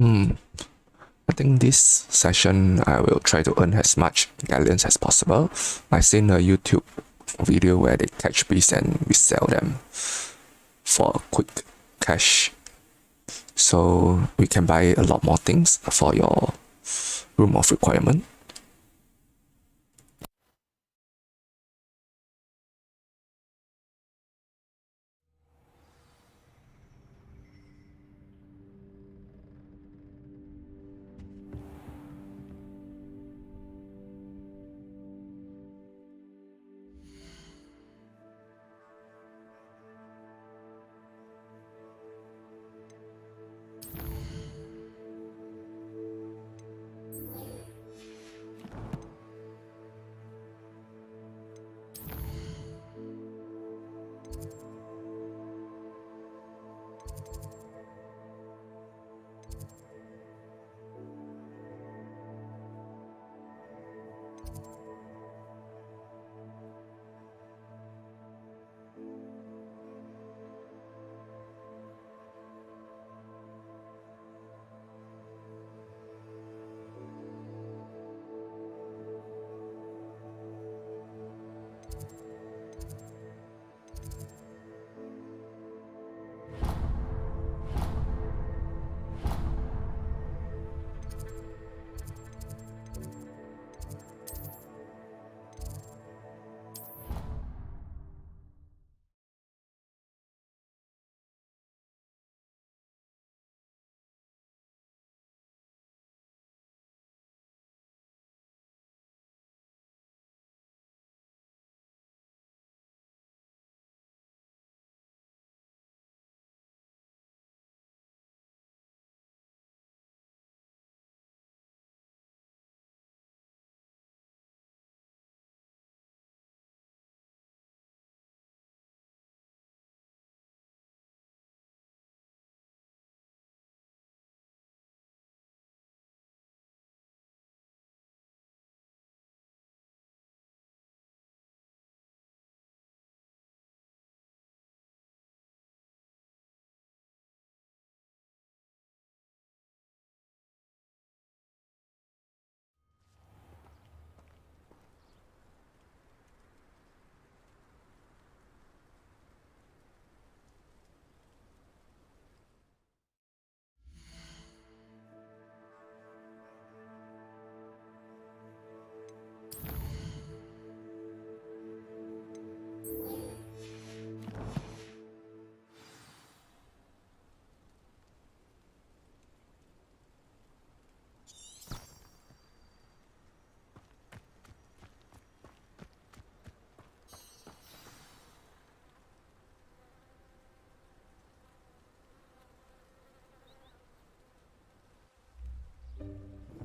I think this session I will try to earn as much galleons as possible. I've seen a YouTube video where they catch bees and resell them for quick cash. So we can buy a lot more things for your room of requirement.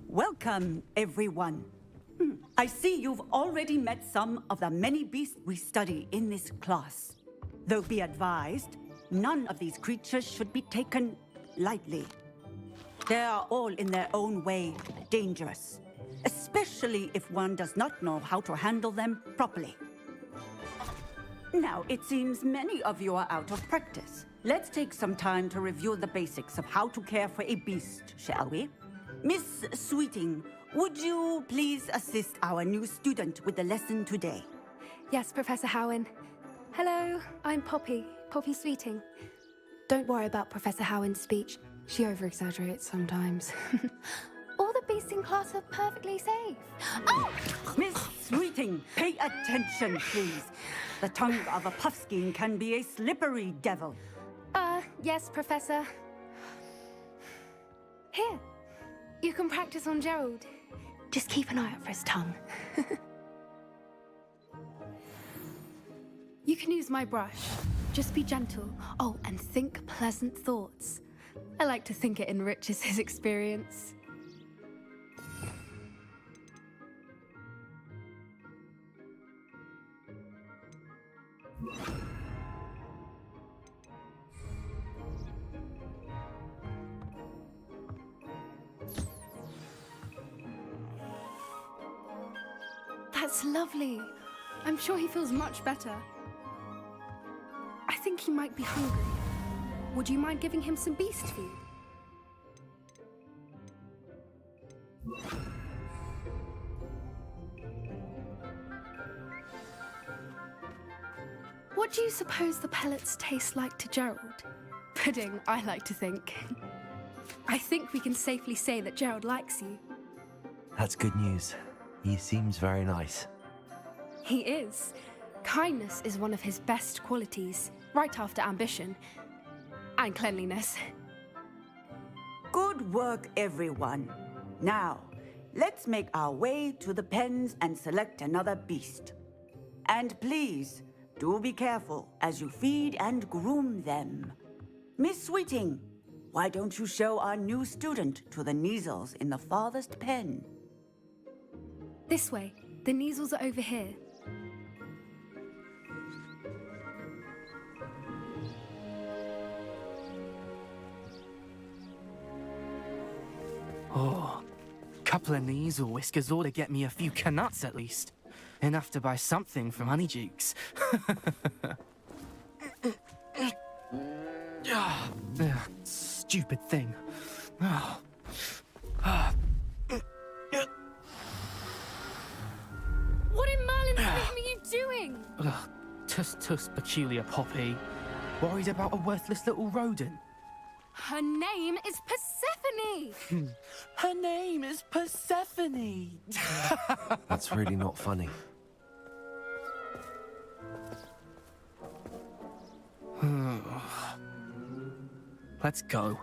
Welcome, everyone. I see you've already met some of the many beasts we study in this class. Though be advised, none of these creatures should be taken lightly. They are all in their own way dangerous, especially if one does not know how to handle them properly. Now, it seems many of you are out of practice. Let's take some time to review the basics of how to care for a beast, shall we? Miss Sweeting, would you please assist our new student with the lesson today? Yes, Professor Howen. Hello, I'm Poppy Sweeting. Don't worry about Professor Howen's speech. She over-exaggerates sometimes. All the beasts in class are perfectly safe. Oh! Miss Sweeting, pay attention, please. The tongue of a puffskein can be a slippery devil. Yes, Professor. Here, you can practice on Gerald. Just keep an eye out for his tongue. You can use my brush. Just be gentle. Oh, and think pleasant thoughts. I like to think it enriches his experience. That's lovely. I'm sure he feels much better. I think he might be hungry. Would you mind giving him some beast food? What do you suppose the pellets taste like to Gerald? Pudding, I like to think. I think we can safely say that Gerald likes you. That's good news. He seems very nice. He is. Kindness is one of his best qualities, right after ambition. And cleanliness. Good work, everyone. Now, let's make our way to the pens and select another beast. And please, do be careful as you feed and groom them. Miss Sweeting, why don't you show our new student to the Neasels in the farthest pen? This way. The Neasels are over here. Oh, couple of Neasel whiskers ought to get me a few canuts at least. Enough to buy something from Honeydukes. Stupid thing. Oh. What in Merlin's name are you doing? Tuss peculiar Poppy. Worried about a worthless little rodent. Her name is Persephone! Her name is Persephone. That's really not funny. Let's go.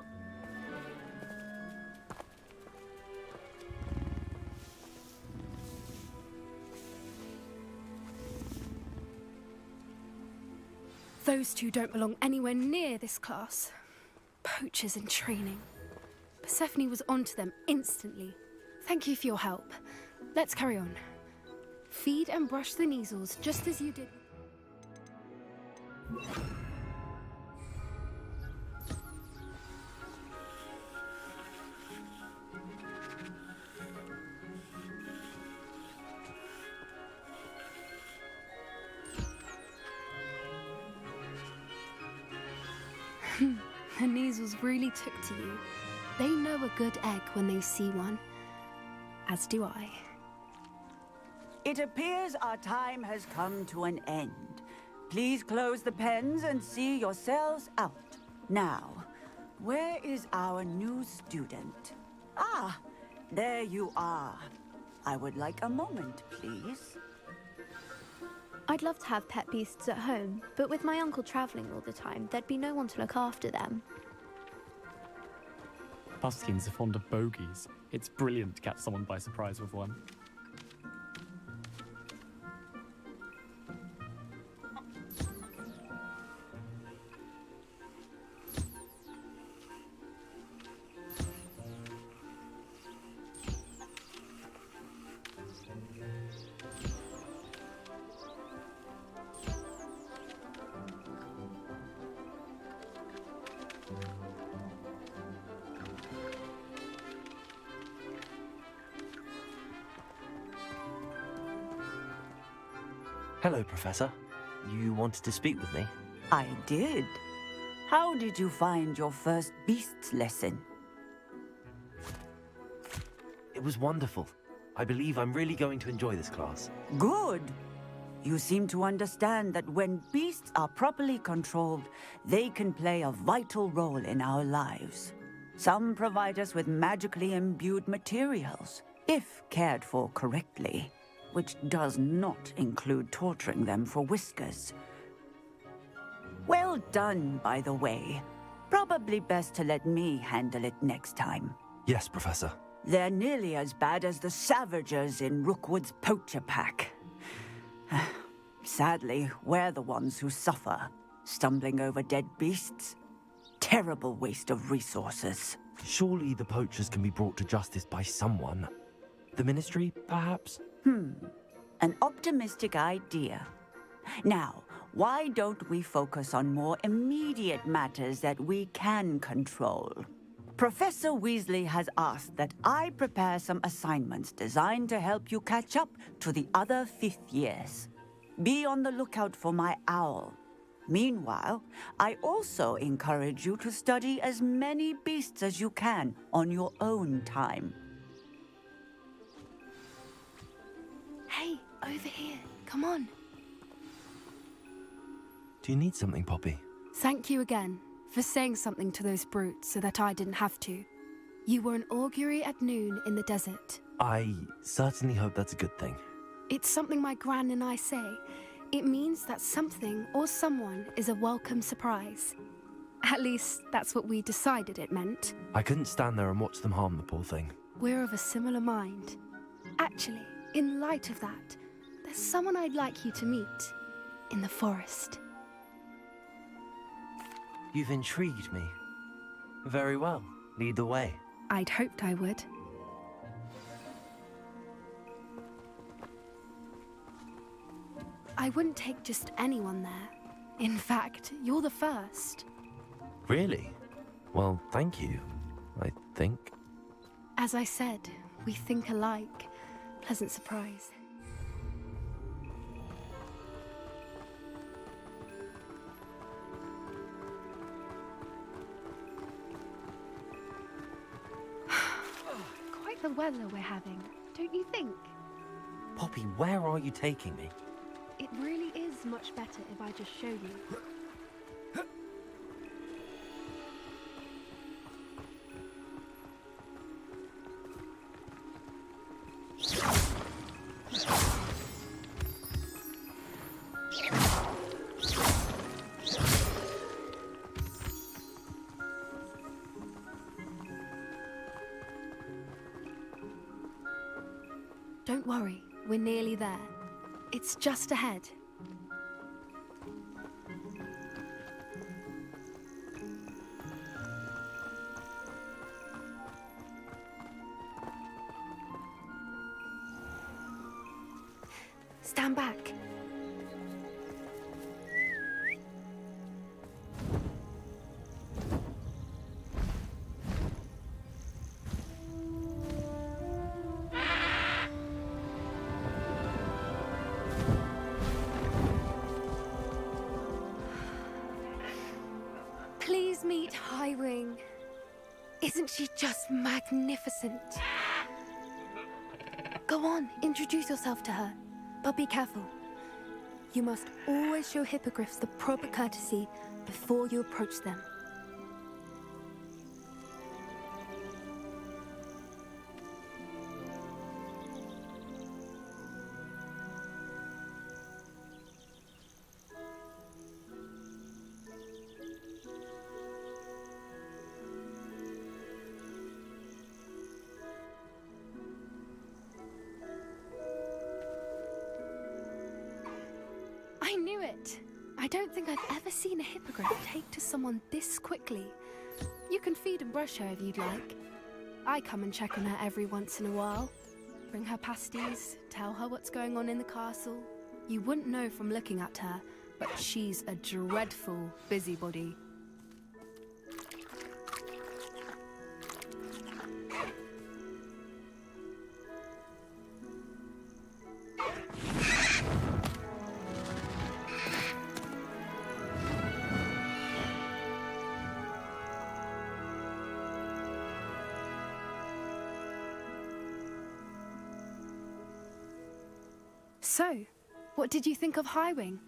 Those two don't belong anywhere near this class. Poachers in training. Persephone was onto them instantly. Thank you for your help. Let's carry on. Feed and brush the Neasels just as you did. The Neasels really took to you. They know a good egg when they see one. As do I. It appears our time has come to an end. Please close the pens and see yourselves out. Now, where is our new student? Ah, there you are. I would like a moment, please. I'd love to have pet beasts at home, but with my uncle travelling all the time, there'd be no one to look after them. Buskins are fond of bogies. It's brilliant to catch someone by surprise with one. Hello, Professor. You wanted to speak with me? I did. How did you find your first beasts lesson? It was wonderful. I believe I'm really going to enjoy this class. Good. You seem to understand that when beasts are properly controlled, they can play a vital role in our lives. Some provide us with magically imbued materials, if cared for correctly, which does not include torturing them for whiskers. Well done, by the way. Probably best to let me handle it next time. Yes, Professor. They're nearly as bad as the Savagers in Rookwood's poacher pack. Sadly, we're the ones who suffer, stumbling over dead beasts. Terrible waste of resources. Surely the poachers can be brought to justice by someone. The Ministry, perhaps? An optimistic idea. Now, why don't we focus on more immediate matters that we can control? Professor Weasley has asked that I prepare some assignments designed to help you catch up to the other fifth years. Be on the lookout for my owl. Meanwhile, I also encourage you to study as many beasts as you can on your own time. Over here. Come on. Do you need something, Poppy? Thank you again for saying something to those brutes so that I didn't have to. You were an augury at noon in the desert. I certainly hope that's a good thing. It's something my gran and I say. It means that something or someone is a welcome surprise. At least, that's what we decided it meant. I couldn't stand there and watch them harm the poor thing. We're of a similar mind. Actually, in light of that, there's someone I'd like you to meet. In the forest. You've intrigued me. Very well. Lead the way. I'd hoped I would. I wouldn't take just anyone there. In fact, you're the first. Really? Well, thank you, I think. As I said, we think alike. Pleasant surprise. Quite the weather we're having, don't you think? Poppy, where are you taking me? It really is much better if I just show you. Don't worry, we're nearly there. It's just ahead. Stand back. Please meet Highwing. Isn't she just magnificent? Go on, introduce yourself to her. But be careful. You must always show hippogriffs the proper courtesy before you approach them. I knew it! I don't think I've ever seen a hippogriff take to someone this quickly. You can feed and brush her if you'd like. I come and check on her every once in a while. Bring her pasties, tell her what's going on in the castle. You wouldn't know from looking at her, but she's a dreadful busybody. So, what did you think of Highwing?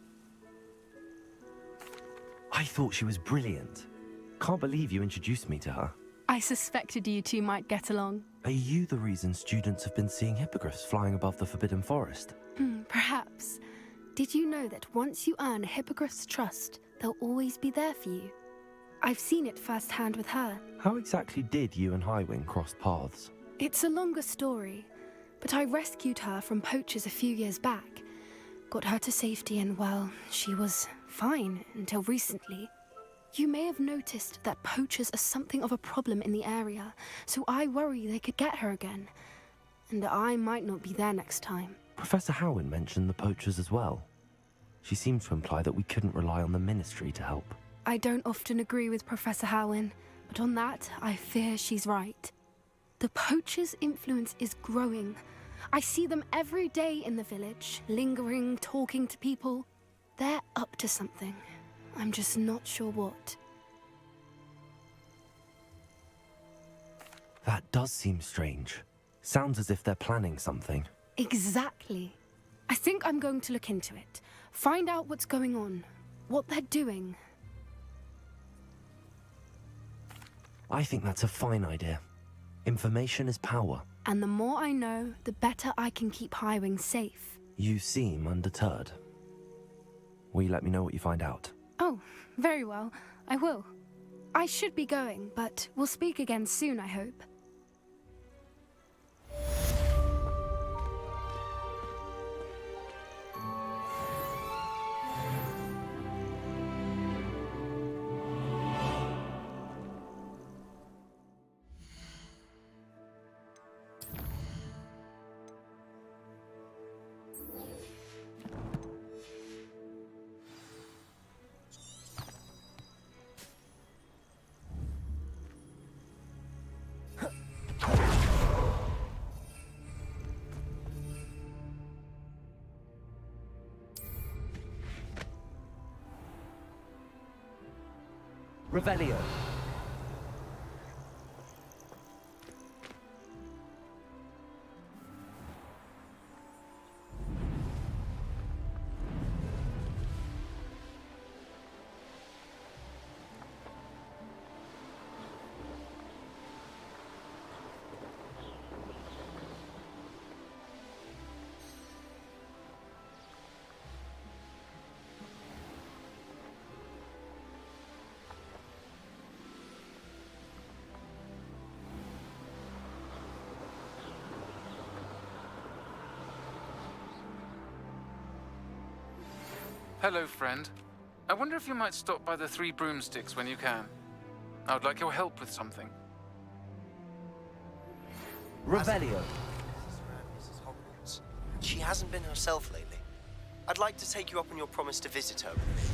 I thought she was brilliant. Can't believe you introduced me to her. I suspected you two might get along. Are you the reason students have been seeing hippogriffs flying above the Forbidden Forest? Perhaps. Did you know that once you earn a hippogriff's trust, they'll always be there for you? I've seen it firsthand with her. How exactly did you and Highwing cross paths? It's a longer story, but I rescued her from poachers a few years back. Got her to safety and, well, she was fine until recently. You may have noticed that poachers are something of a problem in the area, so I worry they could get her again. And I might not be there next time. Professor Howin mentioned the poachers as well. She seemed to imply that we couldn't rely on the Ministry to help. I don't often agree with Professor Howin, but on that, I fear she's right. The poachers' influence is growing. I see them every day in the village, lingering, talking to people. They're up to something. I'm just not sure what. That does seem strange. Sounds as if they're planning something. Exactly. I think I'm going to look into it. Find out what's going on, what they're doing. I think that's a fine idea. Information is power. And the more I know, the better I can keep Highwing safe. You seem undeterred. Will you let me know what you find out? Oh, very well. I will. I should be going, but we'll speak again soon, I hope. Revelio. Hello, friend. I wonder if you might stop by the Three Broomsticks when you can. I would like your help with something. Revelio. Mrs. Hogwarts. She hasn't been herself lately. I'd like to take you up on your promise to visit her.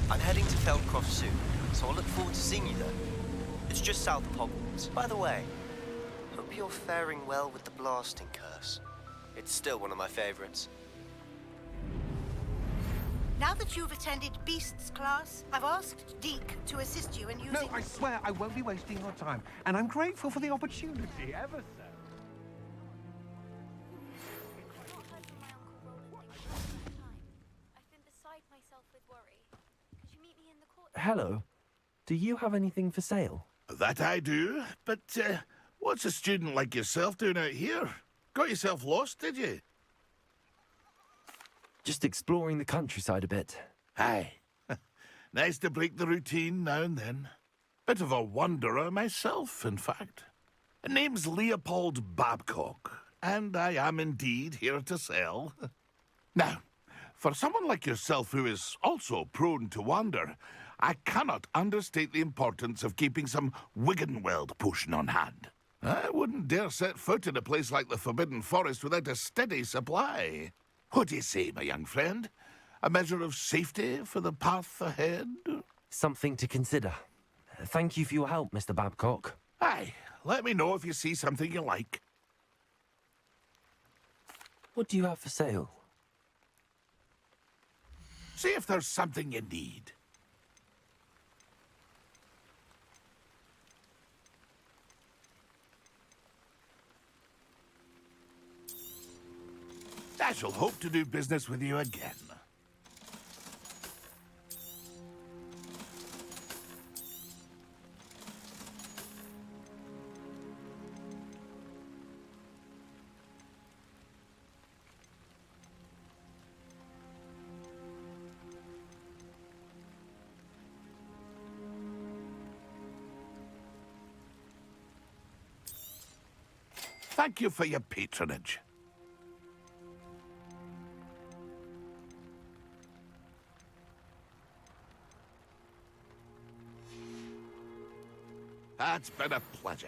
I'm heading to Feldcroft soon, so I'll look forward to seeing you there. It's just south of Hogwarts. By the way, hope you're faring well with the blasting curse. It's still one of my favorites. Now that you've attended Beasts class, I've asked Deke to assist you in using... No, I swear I won't be wasting your time, and I'm grateful for the opportunity, ever so. I've been beside myself with worry. Could you meet me in the court? Hello. Do you have anything for sale? That I do, but what's a student like yourself doing out here? Got yourself lost, did you? Just exploring the countryside a bit. Aye. Nice to break the routine now and then. Bit of a wanderer myself, in fact. Name's Leopold Babcock, and I am indeed here to sell. Now, for someone like yourself who is also prone to wander, I cannot understate the importance of keeping some Wiggenweld potion on hand. I wouldn't dare set foot in a place like the Forbidden Forest without a steady supply. What do you say, my young friend? A measure of safety for the path ahead? Something to consider. Thank you for your help, Mr. Babcock. Aye, let me know if you see something you like. What do you have for sale? See if there's something you need. I shall hope to do business with you again. Thank you for your patronage. That's been a pleasure.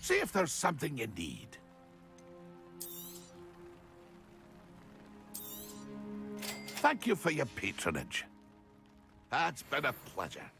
See if there's something you need. thank you for your patronage. It's been a pleasure.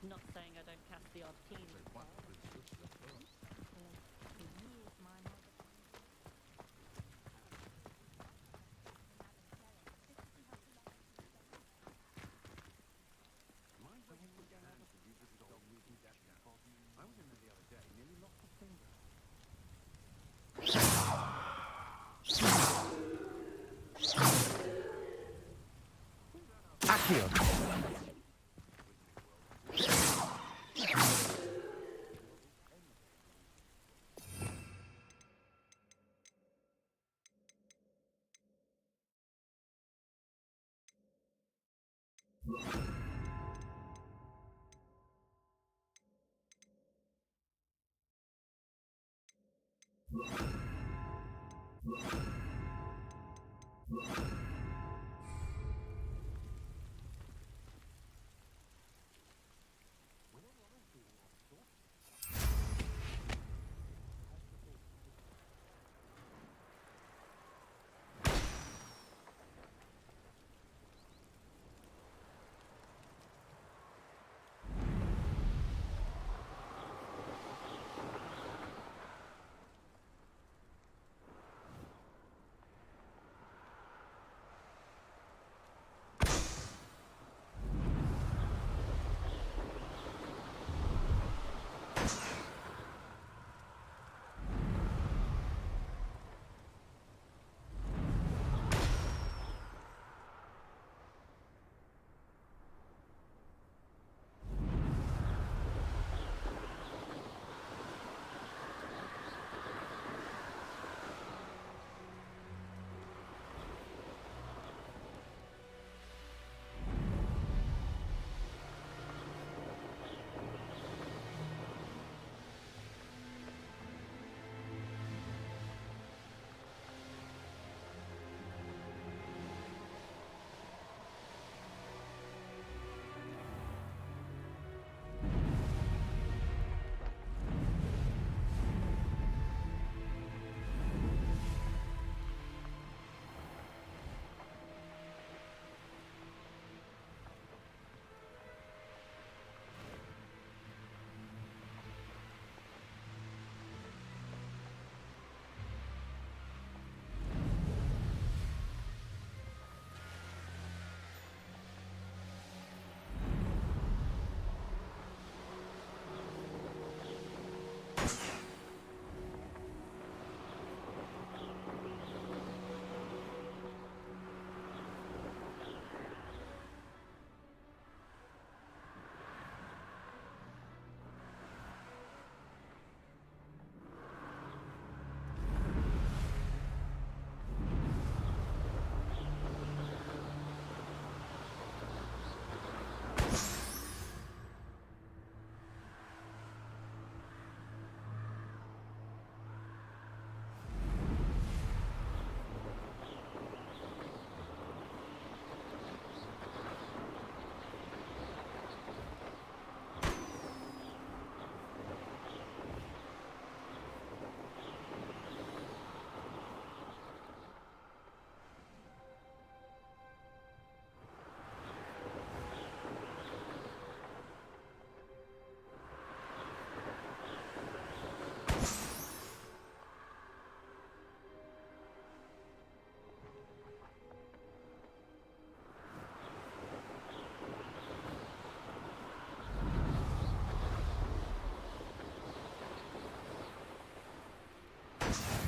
Not saying I don't cast the odd teen.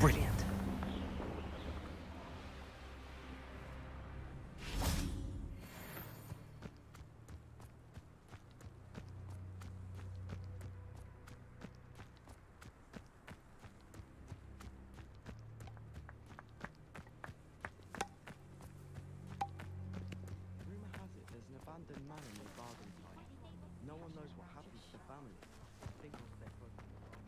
Brilliant. Rumor has it there's an abandoned manor near Bargainpine. No one knows what happened to the family. I think they're close to the rock.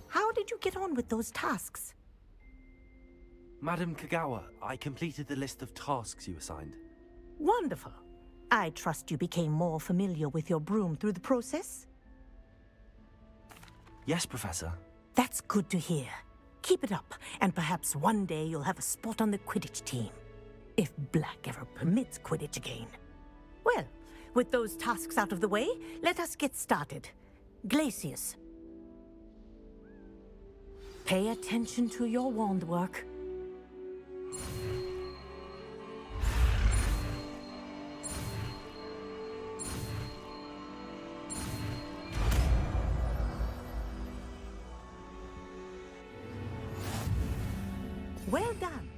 How did you get on with those tasks? Madam Kagawa, I completed the list of tasks you assigned. Wonderful. I trust you became more familiar with your broom through the process? Yes, Professor. That's good to hear. Keep it up, and perhaps one day you'll have a spot on the Quidditch team. If Black ever permits Quidditch again. Well, with those tasks out of the way, let us get started. Glacius. Pay attention to your wand work. Well done.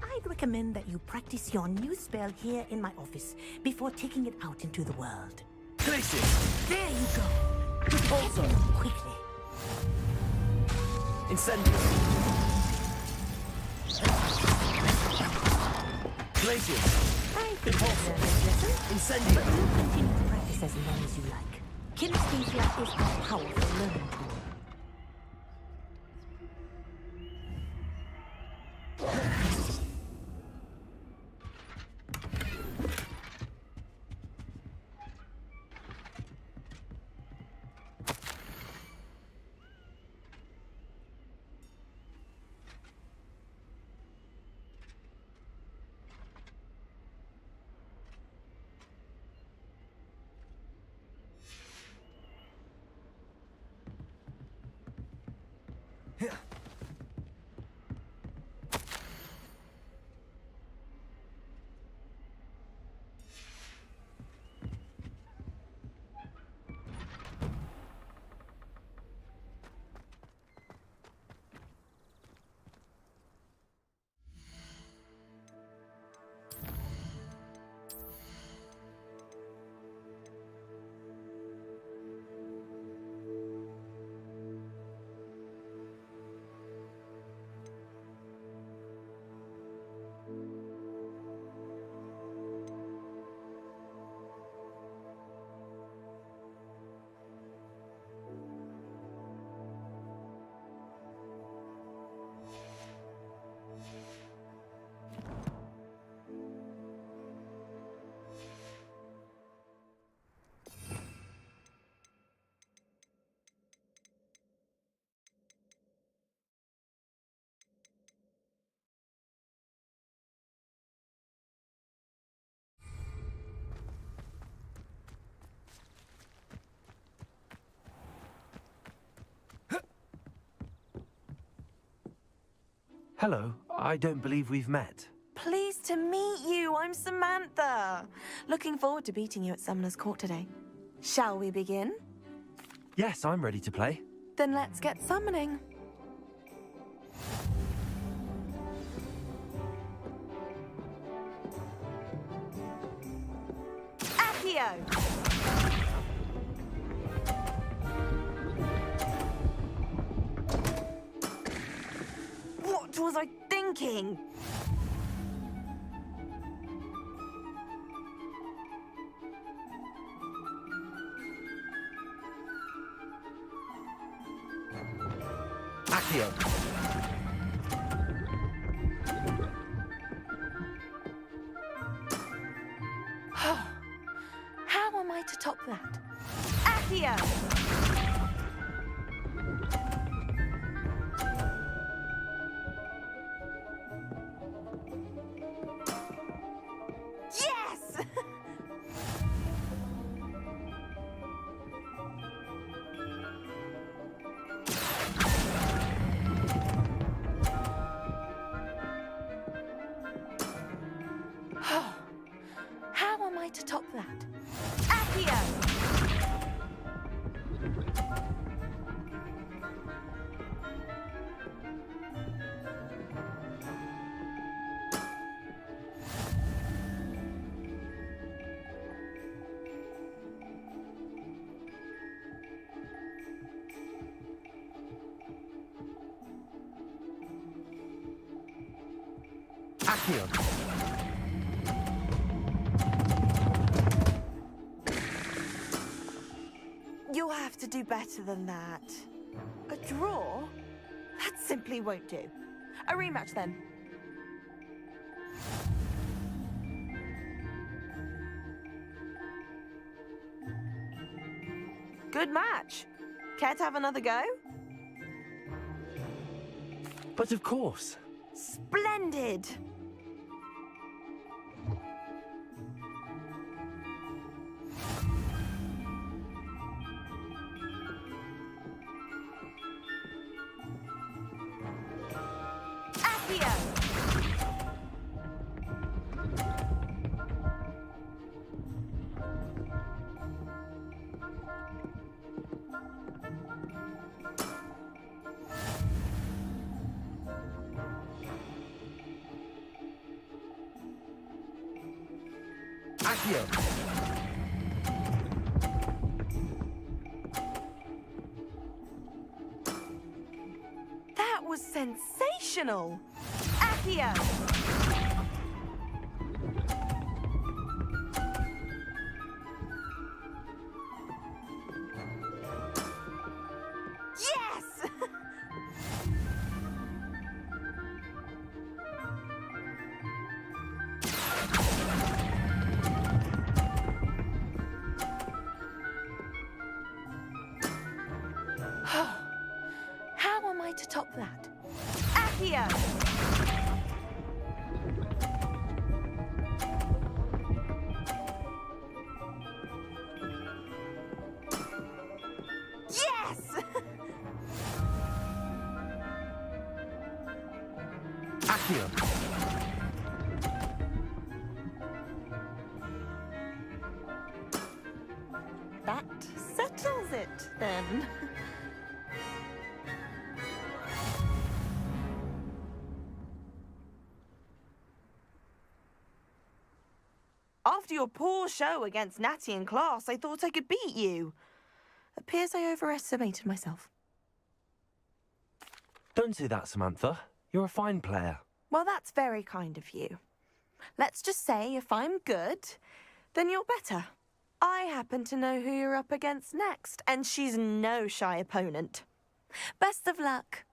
I'd recommend that you practice your new spell here in my office before taking it out into the world. Glacius! There you go! Also, quickly. Incendium! Glacius! I think that's a lesson. Incendium! But do continue to practice as long as you like. Kinesthesia is a powerful learning tool. Hello, I don't believe we've met. Pleased to meet you. I'm Samantha. Looking forward to beating you at Summoner's Court today. Shall we begin? Yes, I'm ready to play. Then let's get summoning. Accio! What was I thinking? Accio! How am I to top that? Accio! Yes! How am I to top that? Accio! Accio! You'll have to do better than that. A draw? That simply won't do. A rematch then. Good match. Care to have another go? But of course. Splendid! Accio! Accio! That was sensational! Accio! Yes! How am I to top that? Accio! Yes! Here. That settles it, then. After your poor show against Natty in class, I thought I could beat you. Appears I overestimated myself. Don't say that, Samantha. You're a fine player. Well, that's very kind of you. Let's just say if I'm good, then you're better. I happen to know who you're up against next, and she's no shy opponent. Best of luck.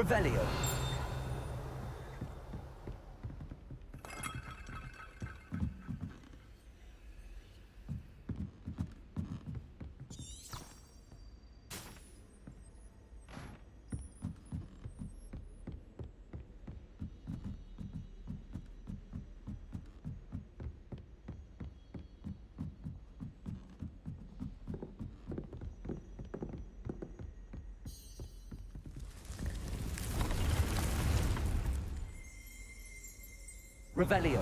Revelio. Revelio.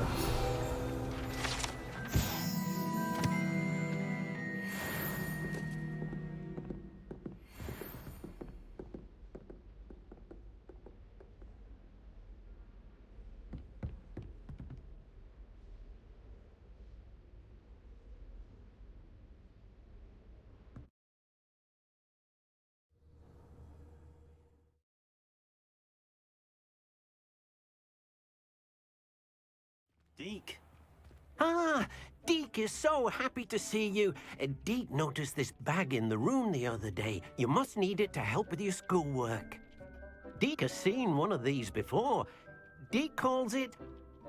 Deke. Ah, Deke is so happy to see you. Deke noticed this bag in the room the other day. You must need it to help with your schoolwork. Deke has seen one of these before. Deke calls it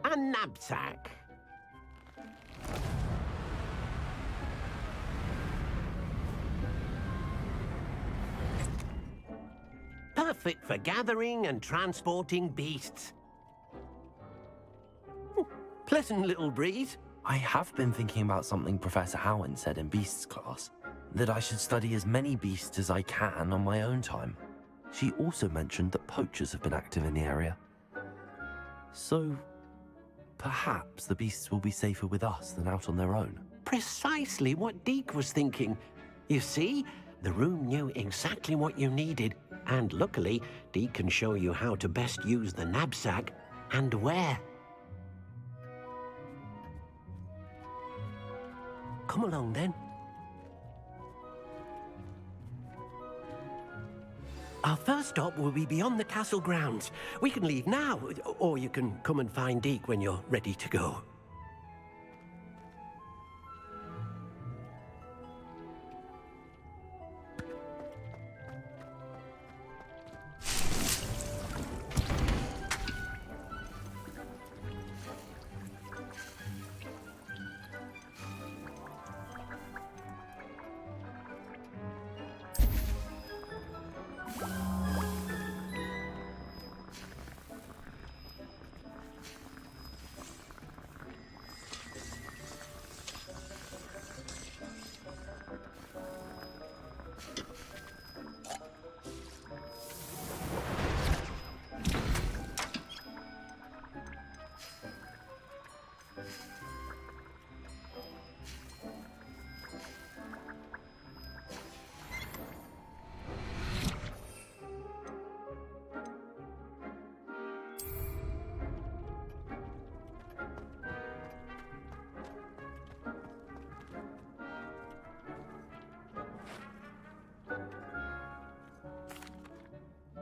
a knapsack. Perfect for gathering and transporting beasts. Pleasant little breeze. I have been thinking about something Professor Howin said in Beasts class, that I should study as many beasts as I can on my own time. She also mentioned that poachers have been active in the area. So, perhaps the beasts will be safer with us than out on their own. Precisely what Deke was thinking. You see, The room knew exactly what you needed, and luckily, Deke can show you how to best use the knapsack and where. Come along then. Our first stop will be beyond the castle grounds. We can leave now, or you can come and find Deke when you're ready to go.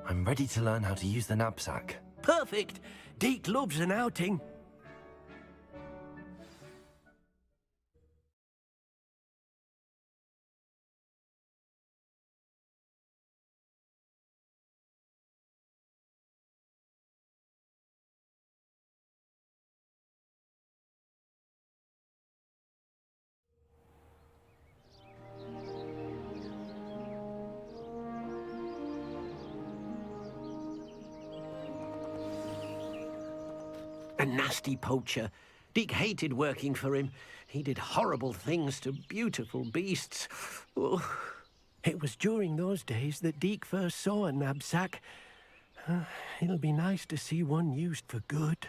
I'm ready to learn how to use the knapsack. Perfect! Deke loves an outing. A nasty poacher. Deke hated working for him. He did horrible things to beautiful beasts. Oh. It was during those days that Deke first saw a knapsack. It'll be nice to see one used for good.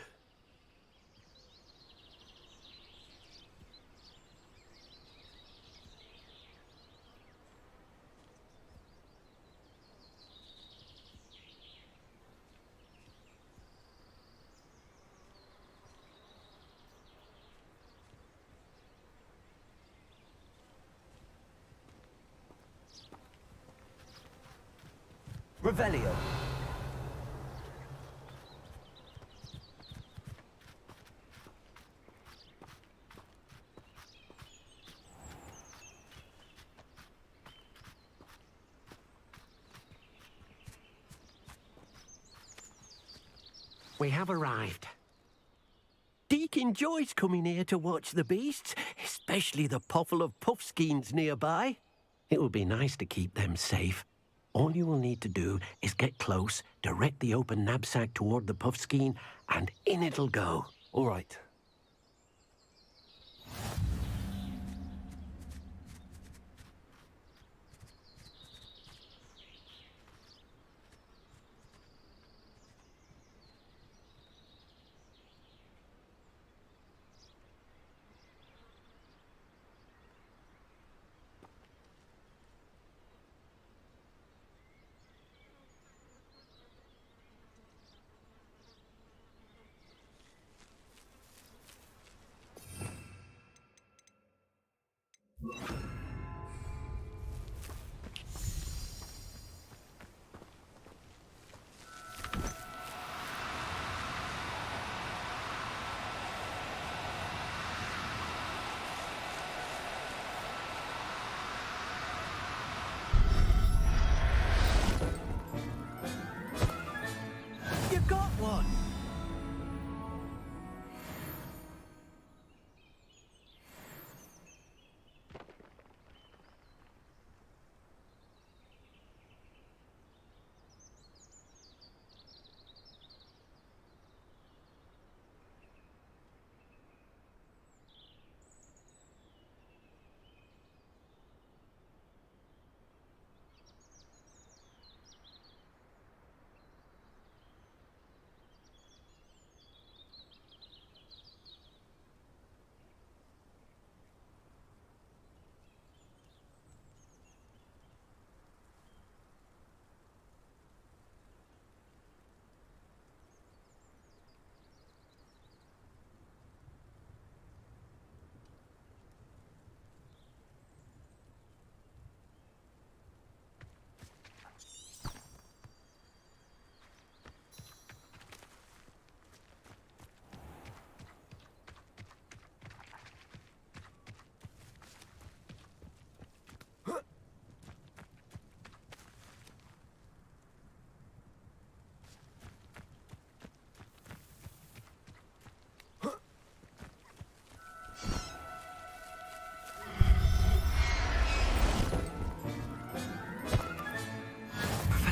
Revelio. We have arrived. Deke enjoys coming here to watch the beasts, especially the poffle of puffskeins nearby. It will be nice to keep them safe. All you will need to do is get close, direct the open knapsack toward the puffskein, and in it'll go. All right.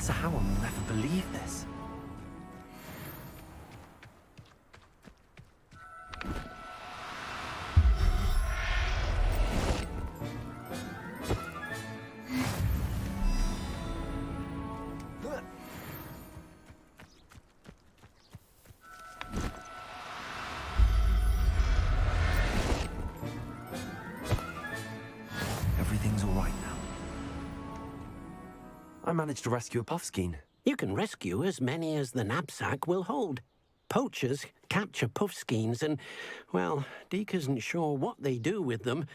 Professor Howard will never believe this. Everything's all right now. I managed to rescue a puffskein. You can rescue as many as the knapsack will hold. Poachers capture puffskeins and, well, Deke isn't sure what they do with them.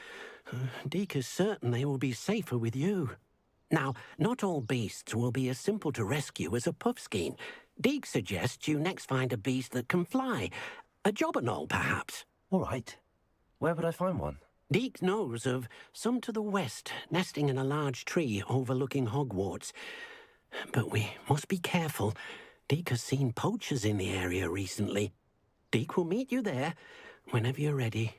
Deke is certain they will be safer with you. Now, not all beasts will be as simple to rescue as a puffskein. Deke suggests you next find a beast that can fly. A jobberknoll, perhaps. All right. Where would I find one? Deke knows of some to the west, nesting in a large tree overlooking Hogwarts. But we must be careful. Deke has seen poachers in the area recently. Deke will meet you there whenever you're ready.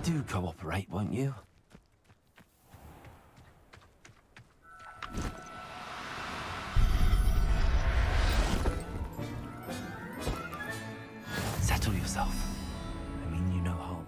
Do cooperate, won't you? Settle yourself. I mean you no harm.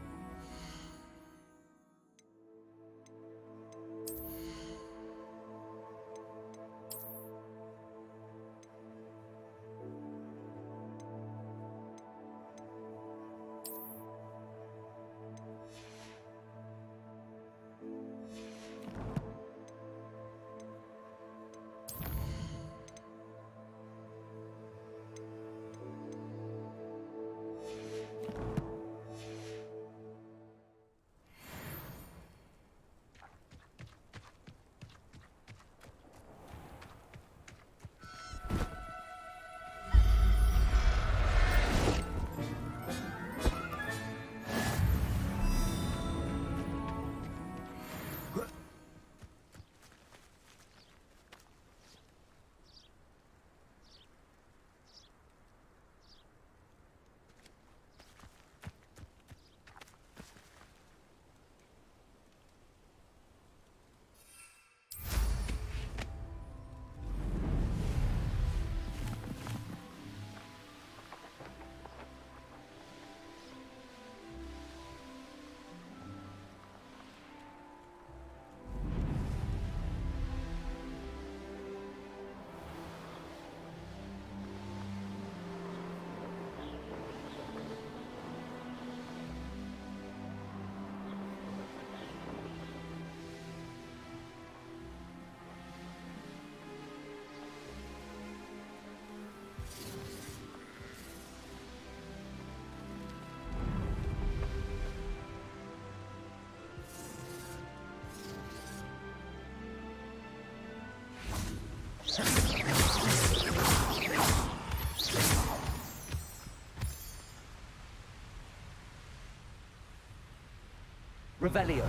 Revelio.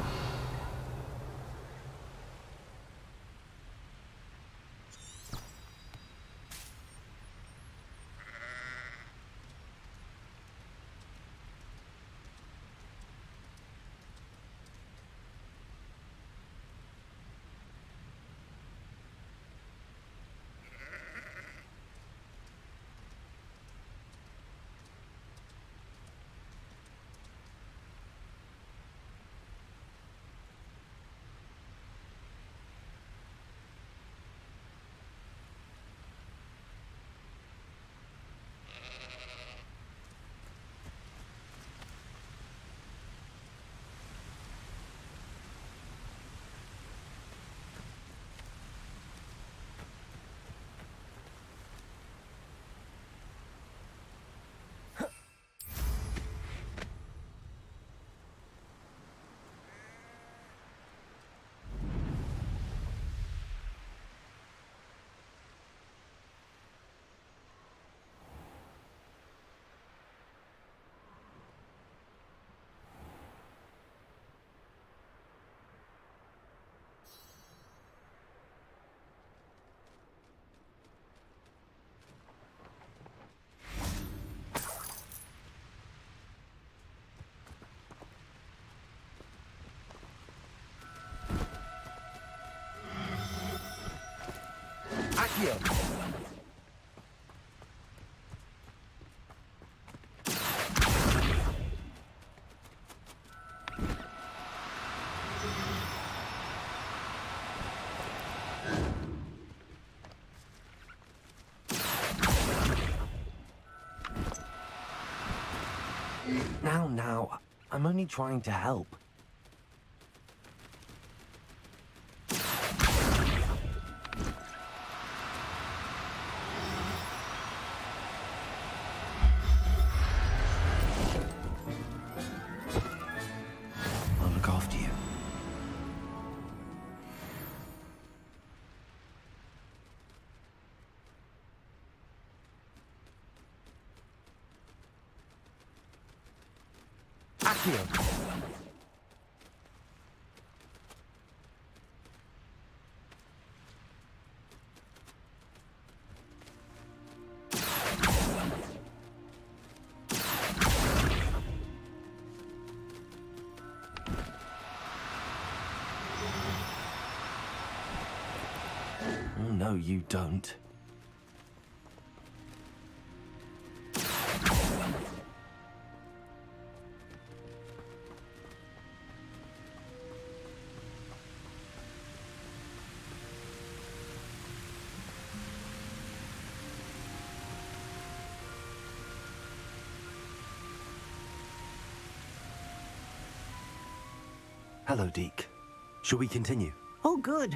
Accio. Now, I'm only trying to help. I'll look after you. Accio. Oh, no, you don't. Hello, Deke. Shall we continue? Oh, good.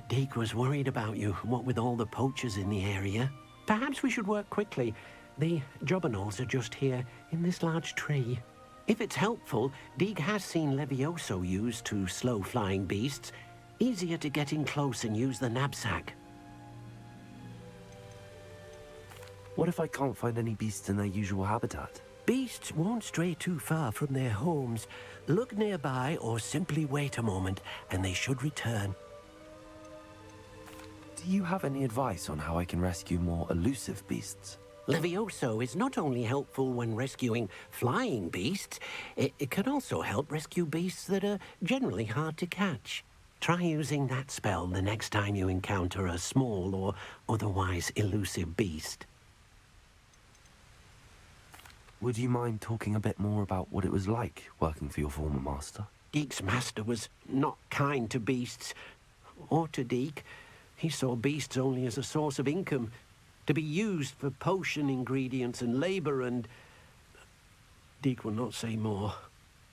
Deke was worried about you, what with all the poachers in the area. Perhaps we should work quickly. The jobberknolls are just here, in this large tree. If it's helpful, Deke has seen Levioso used to slow flying beasts. Easier to get in close and use the knapsack. What if I can't find any beasts in their usual habitat? Beasts won't stray too far from their homes. Look nearby or simply wait a moment, and they should return. Do you have any advice on how I can rescue more elusive beasts? Levioso is not only helpful when rescuing flying beasts, it can also help rescue beasts that are generally hard to catch. Try using that spell the next time you encounter a small or otherwise elusive beast. Would you mind talking a bit more about what it was like working for your former master? Deke's master was not kind to beasts, or to Deke. He saw beasts only as a source of income, to be used for potion ingredients and labor, and Deke will not say more.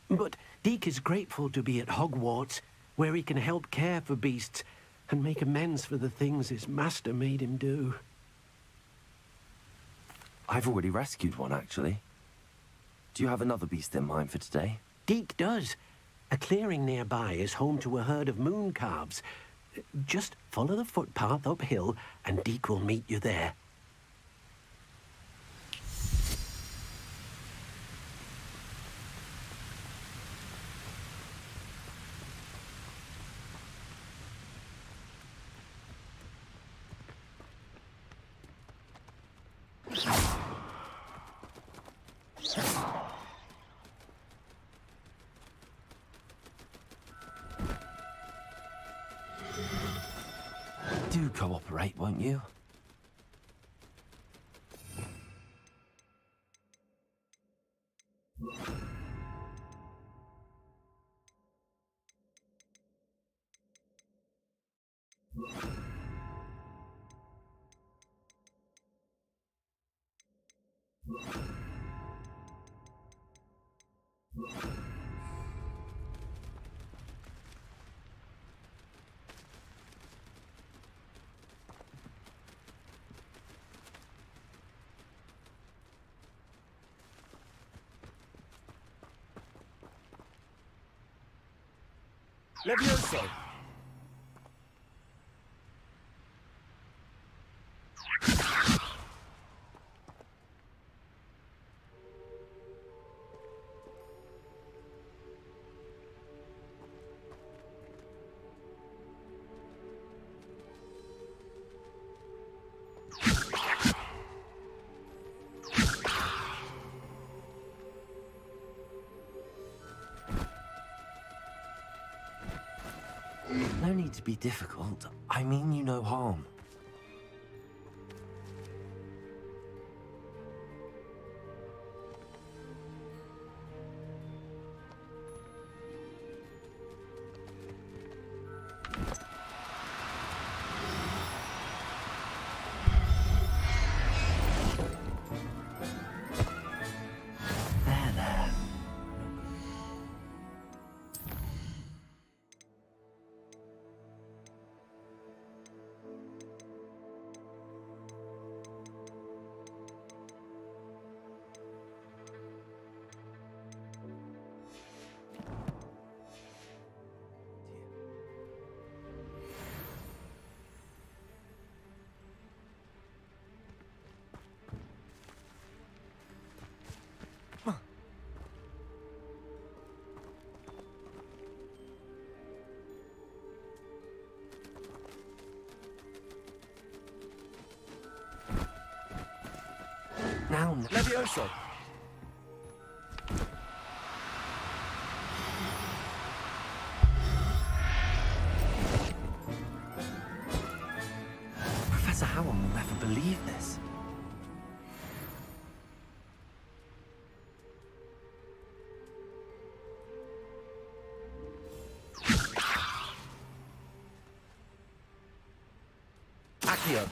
But Deke is grateful to be at Hogwarts, where he can help care for beasts and make amends for the things his master made him do. I've already rescued one, actually. Do you have another beast in mind for today? Deke does. A clearing nearby is home to a herd of moon calves. Just follow the footpath uphill, and Deke will meet you there. Do cooperate, won't you? Levioso. No need to be difficult. I mean you no harm. Now, Levioso! Professor Howard will never believe this. Accio!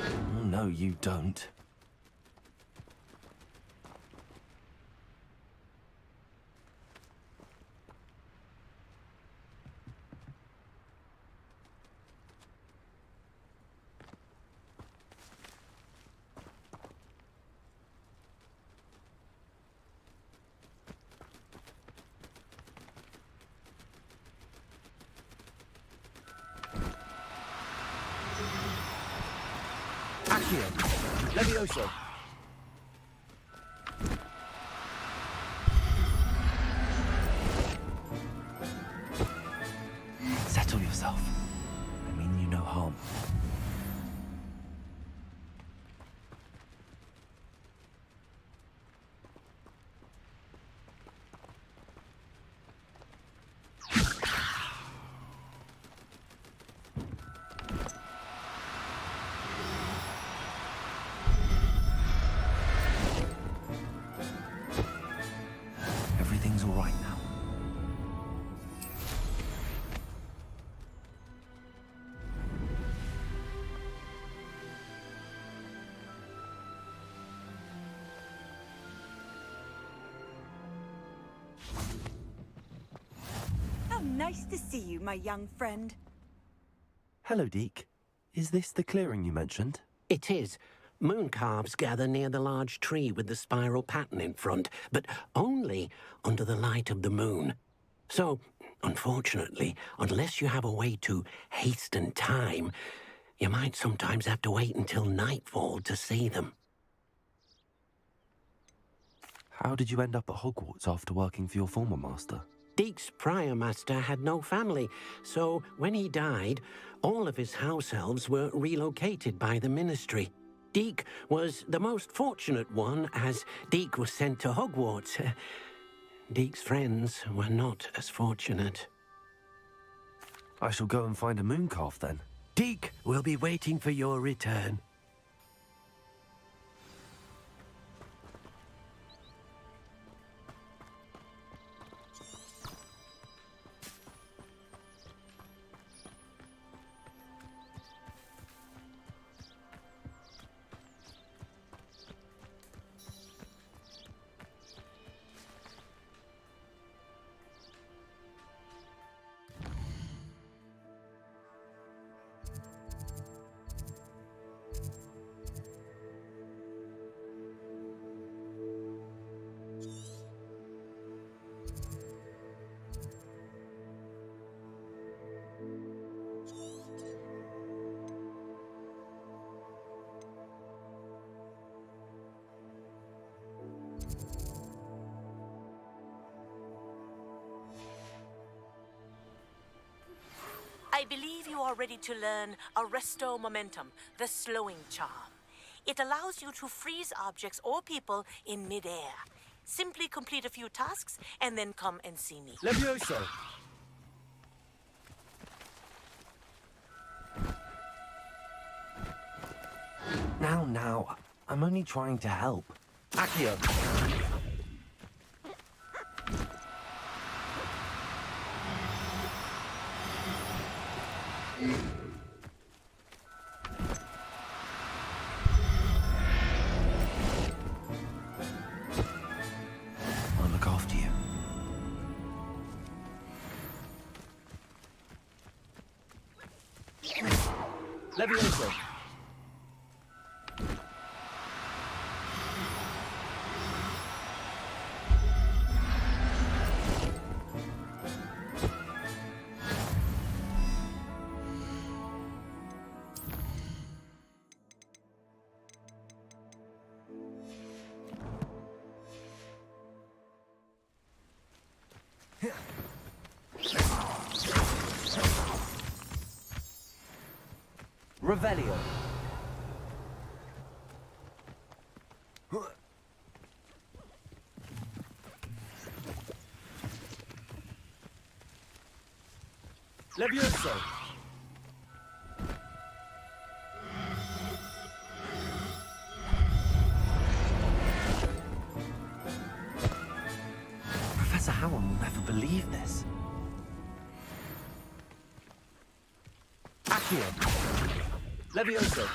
Oh, no, you don't. Accio! Levioso! Settle yourself. I mean you no harm. Everything's all right now. How nice to see you, my young friend. Hello, Deke. Is this the clearing you mentioned? It is. Moon calves gather near the large tree with the spiral pattern in front, but only under the light of the moon. So, unfortunately, unless you have a way to hasten time, you might sometimes have to wait until nightfall to see them. How did you end up at Hogwarts after working for your former master? Deke's prior master had no family, so when he died, all of his house elves were relocated by the ministry. Deke was the most fortunate one, as Deke was sent to Hogwarts. Deke's friends were not as fortunate. I shall go and find a moon calf then. Deke will be waiting for your return. I believe you are ready to learn Arresto Momentum, the slowing charm. It allows you to freeze objects or people in midair. Simply complete a few tasks and then come and see me. Levioso! Now, I'm only trying to help. Accio! I'll look after you. Levioso! Revelio. Levioso. Professor Howard will never believe this. Accio. Levioso.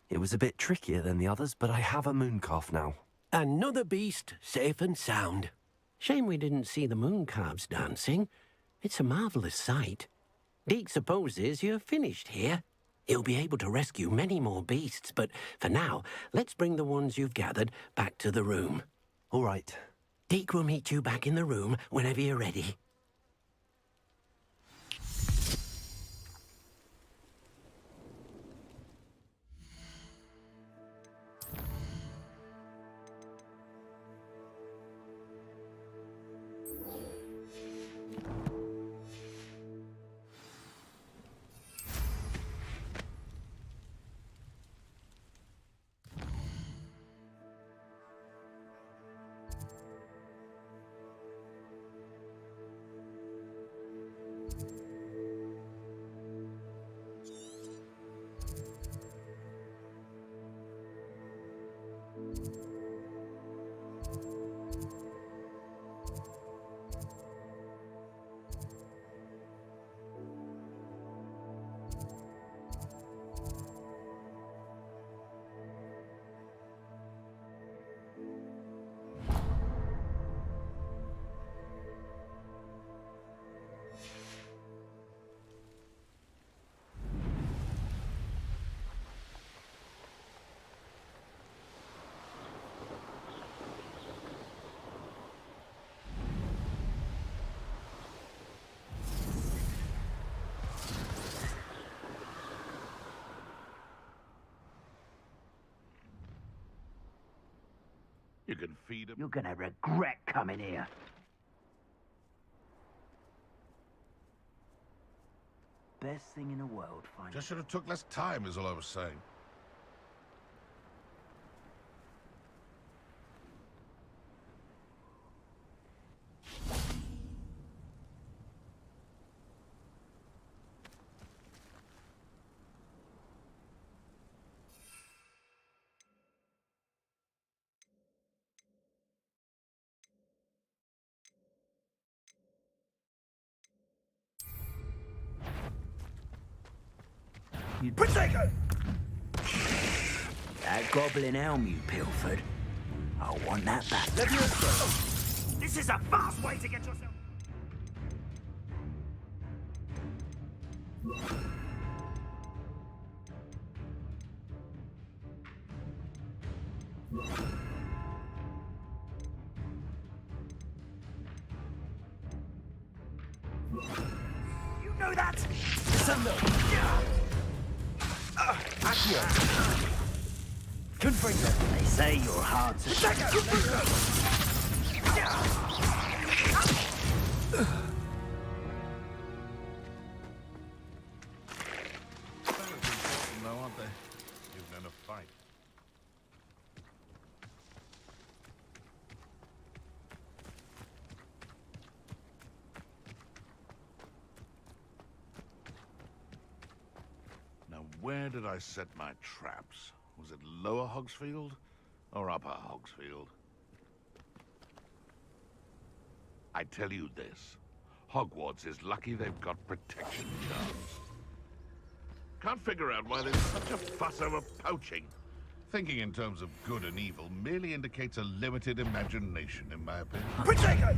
It was a bit trickier than the others, but I have a mooncalf now. Another beast, safe and sound. Shame we didn't see the mooncalves dancing. It's a marvelous sight. Deke supposes you're finished here. He'll be able to rescue many more beasts, but for now, let's bring the ones you've gathered back to the room. All right. Deke will meet you back in the room whenever you're ready. You can feed them. You're gonna regret coming here. Best thing in the world, finding. Just should have took less time, is all I was saying. Protego! That goblin helm you pilfered. I want that back. This is a fast way to get yourself. You know that! Accio. Confringo. They say you're hard to... No, aren't they? Even in a fight. Now, where did I set my traps? Was it Lower Hogsfield or Upper Hogsfield? I tell you this, Hogwarts is lucky they've got protection charms. Can't figure out why there's such a fuss over poaching. Thinking in terms of good and evil merely indicates a limited imagination, in my opinion. Protego!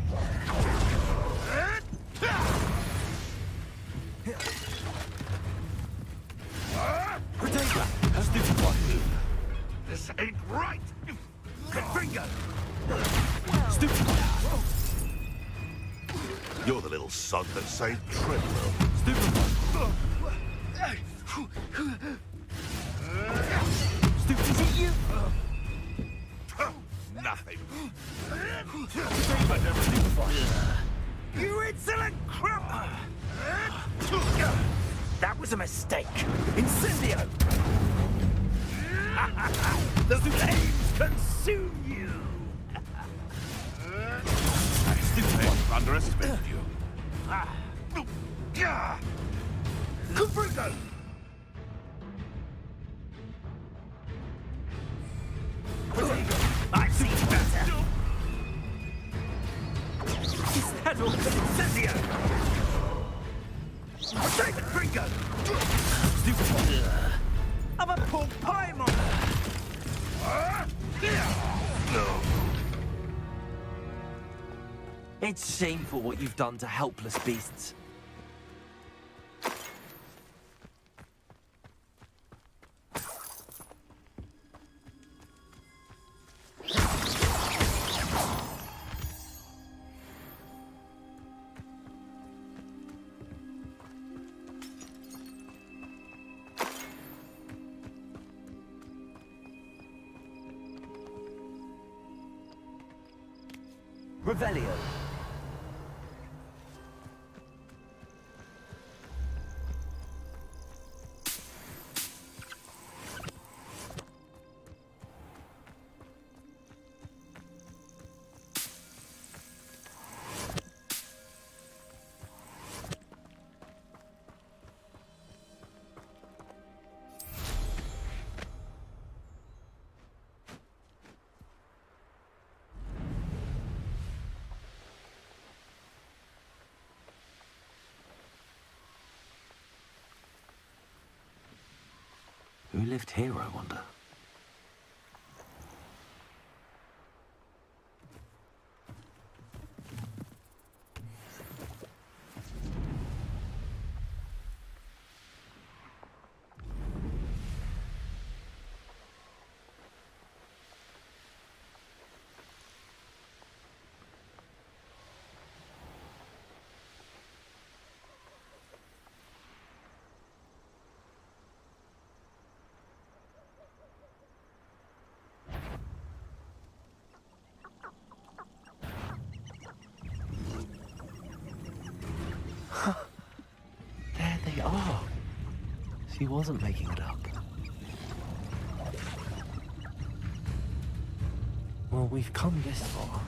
son that saved Trimble. Stupid, is it you? Nothing. You insolent crap! That was a mistake. Incendio! The flames consume you! Stupid. Underestimated you. Confringo! I've seen better! Is that all for Incendio? David Fringo! Stupid! I'm a pork pie monster! It's shameful what you've done to helpless beasts. Revelio. Who lived here, I wonder? There they are. She wasn't making it up. Well, we've come this far.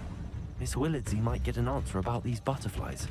Miss Willardsey might get an answer about these butterflies.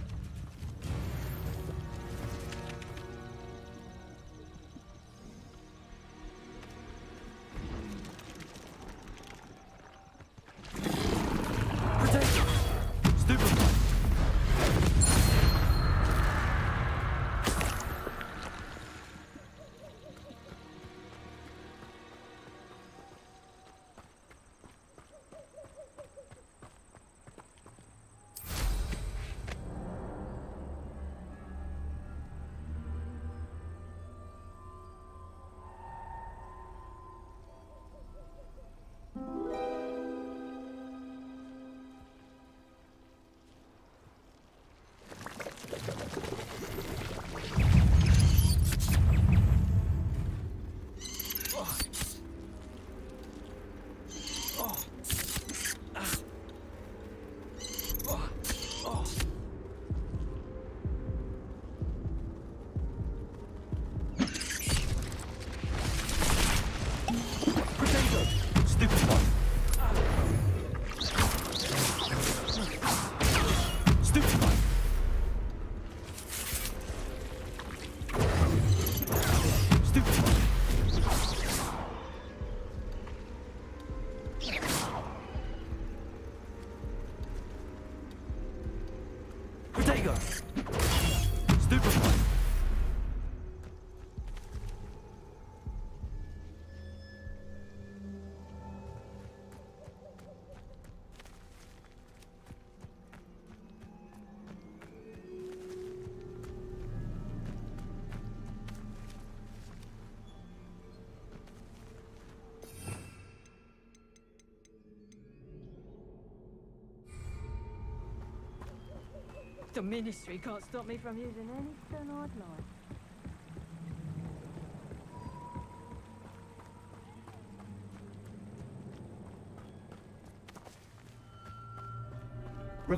The ministry can't stop me from using any stone I'd like.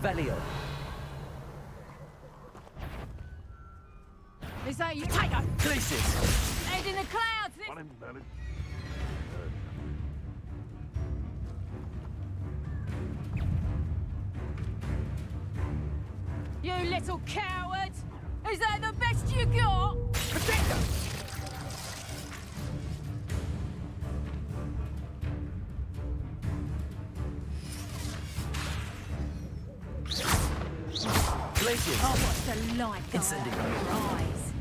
Revelio. Is that you? Tiger! Places. Head in the clouds! You little coward! Is that the best you got? Protector! Places. Oh, what's the light go Incendiary. out of your eyes?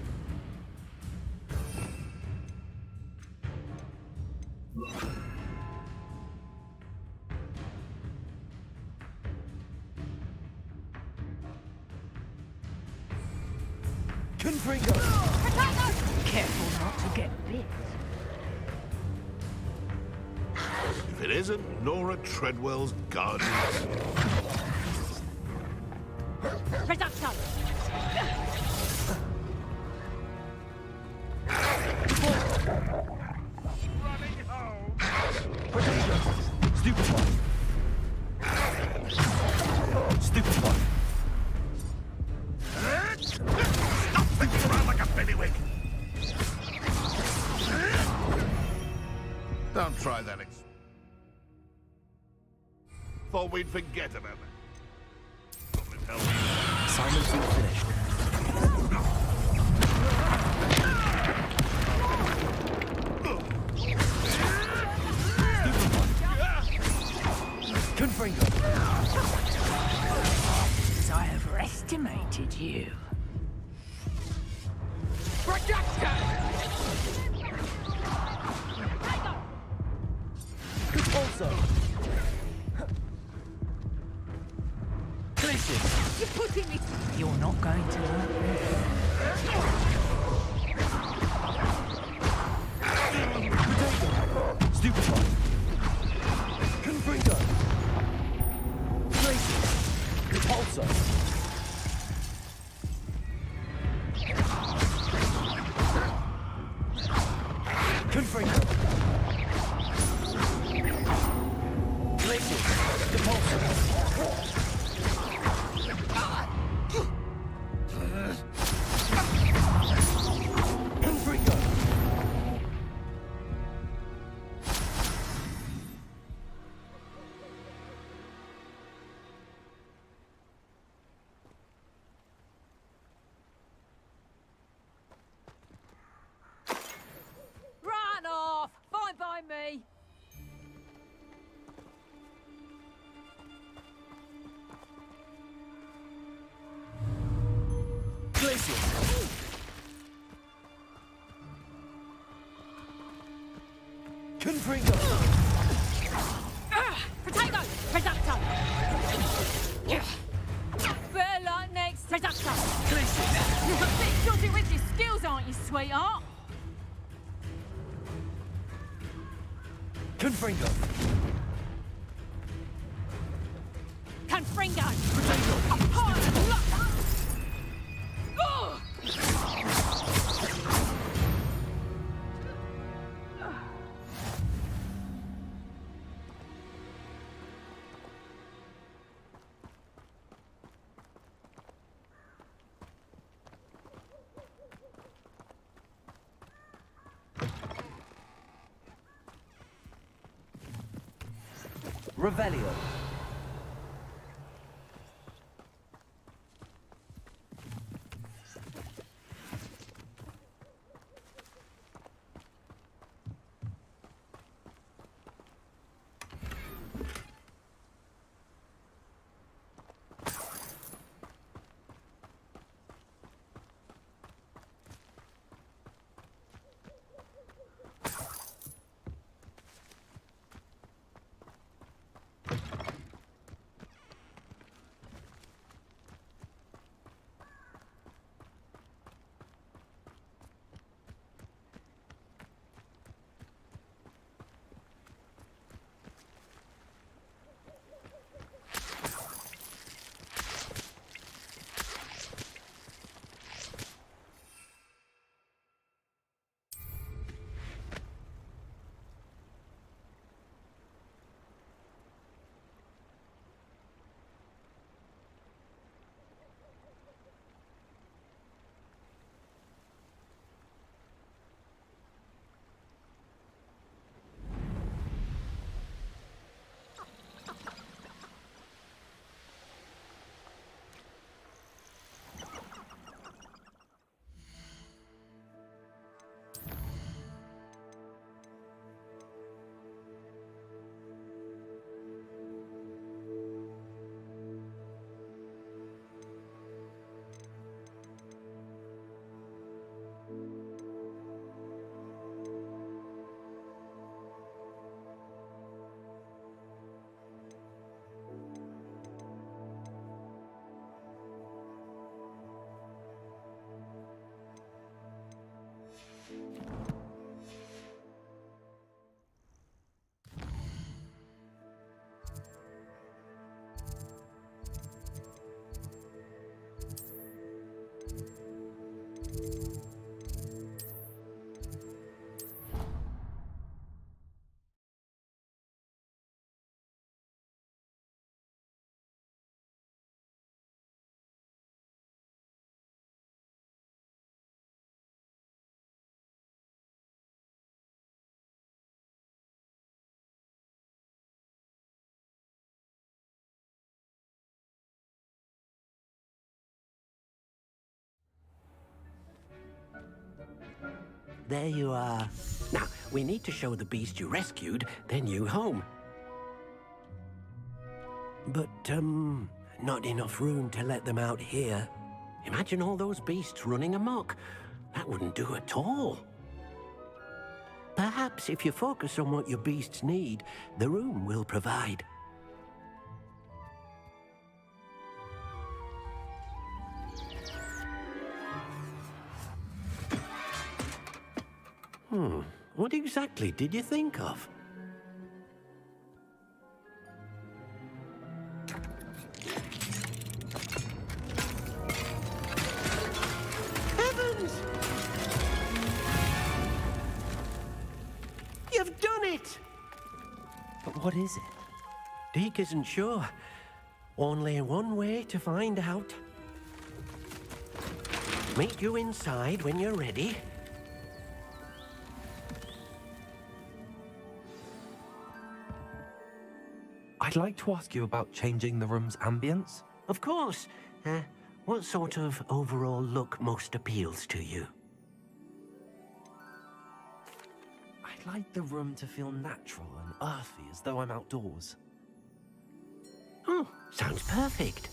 Confringo. Careful not to get bit. If it isn't Nora Treadwell's garden. Reduction! Stupid one. Stupid one. Stop thinking around like a bellywig! Don't try that. Thought we'd forget about that. Assignment's all finished. Confringo. I overestimated you. Also. Places. You're putting me... You're not going to hurt me. Stupid one. Confringo. Places. Repulsor. Confringo. Places. Repulsor. Confringo. Run off! Fine by me! Places. Confringo. Potato! Reducto! Better luck next. Reducto! Places. You're a bit dodgy with your skills, aren't you, sweetheart? Confringo. Confringo! Potato. Apart! Look! Ugh! Revelio. there you are. Now, we need to show the beast you rescued their new home. But, not enough room to let them out here. Imagine all those beasts running amok. That wouldn't do at all. Perhaps if you focus on what your beasts need, the room will provide. What exactly did you think of? Heavens! You've done it! But what is it? Deke isn't sure. Only one way to find out. Meet you inside when you're ready. I'd like to ask you about changing the room's ambience. Of course. What sort of overall look most appeals to you? I'd like the room to feel natural and earthy, as though I'm outdoors. Oh, sounds perfect.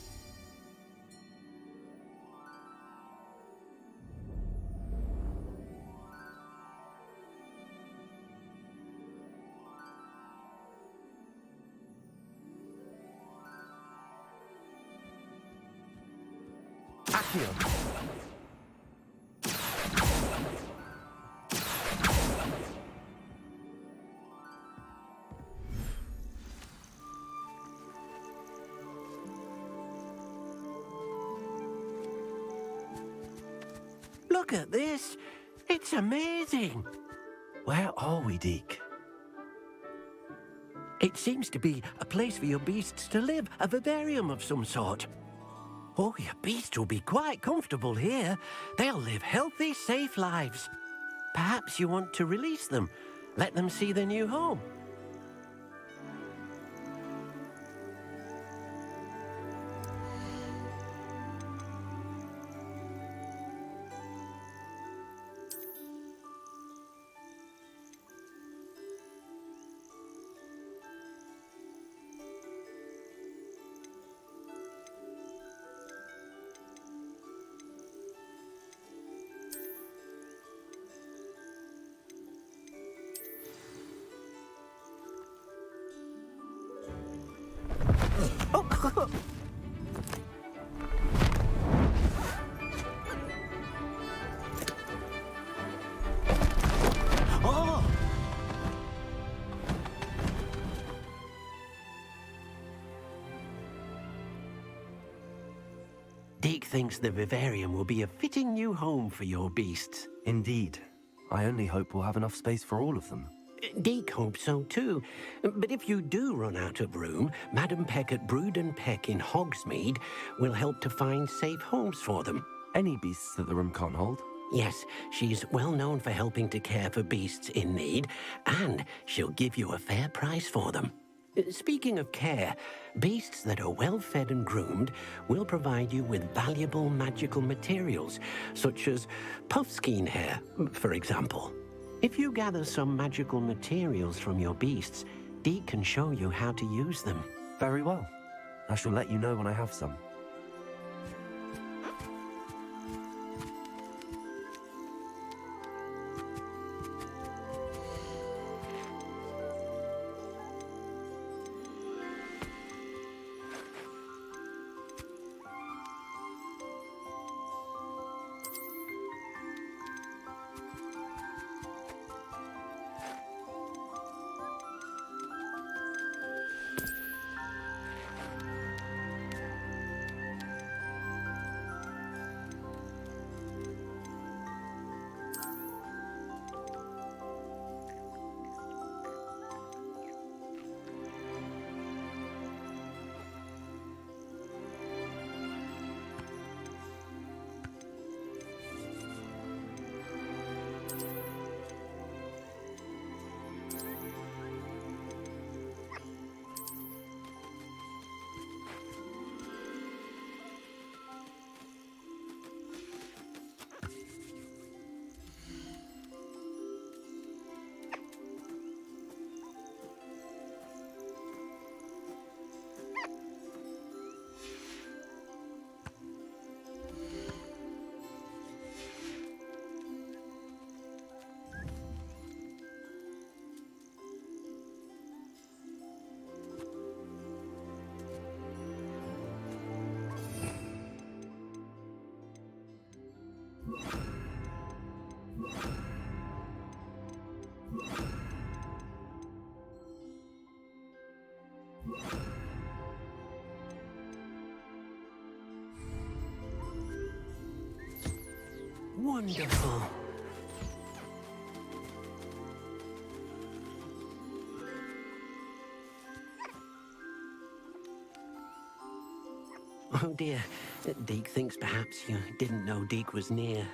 Look at this. It's amazing. Where are we, Deke? It seems to be a place for your beasts to live, a vivarium of some sort. Oh, your beasts will be quite comfortable here. They'll live healthy, safe lives. Perhaps you want to release them, let them see their new home. Oh! Deke thinks the vivarium will be a fitting new home for your beasts. Indeed. I only hope we'll have enough space for all of them. Deke hopes so too. But if you do run out of room, Madam Peck at Brood and Peck in Hogsmeade will help to find safe homes for them. Any beasts that the room can't hold? Yes, she's well known for helping to care for beasts in need, and she'll give you a fair price for them. Speaking of care, beasts that are well fed and groomed will provide you with valuable magical materials, such as puffskein hair, for example. If you gather some magical materials from your beasts, Deke can show you how to use them. Very well. I shall let you know when I have some. Wonderful. Oh dear. Deke thinks perhaps you didn't know Deke was near.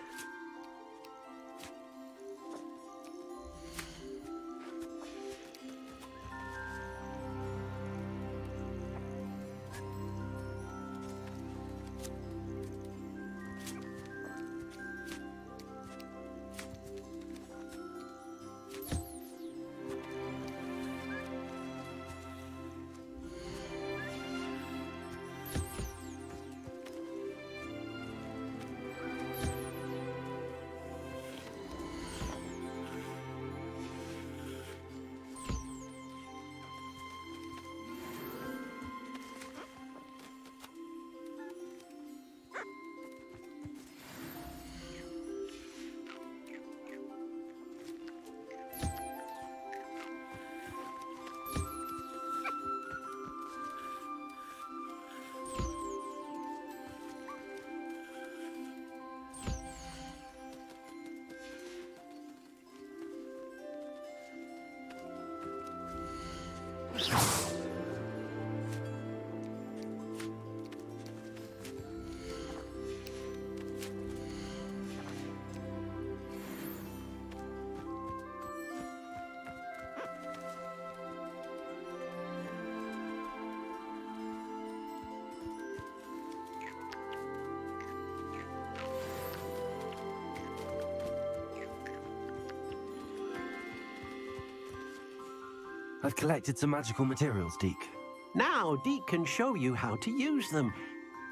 I've collected some magical materials, Deke. Now Deke can show you how to use them.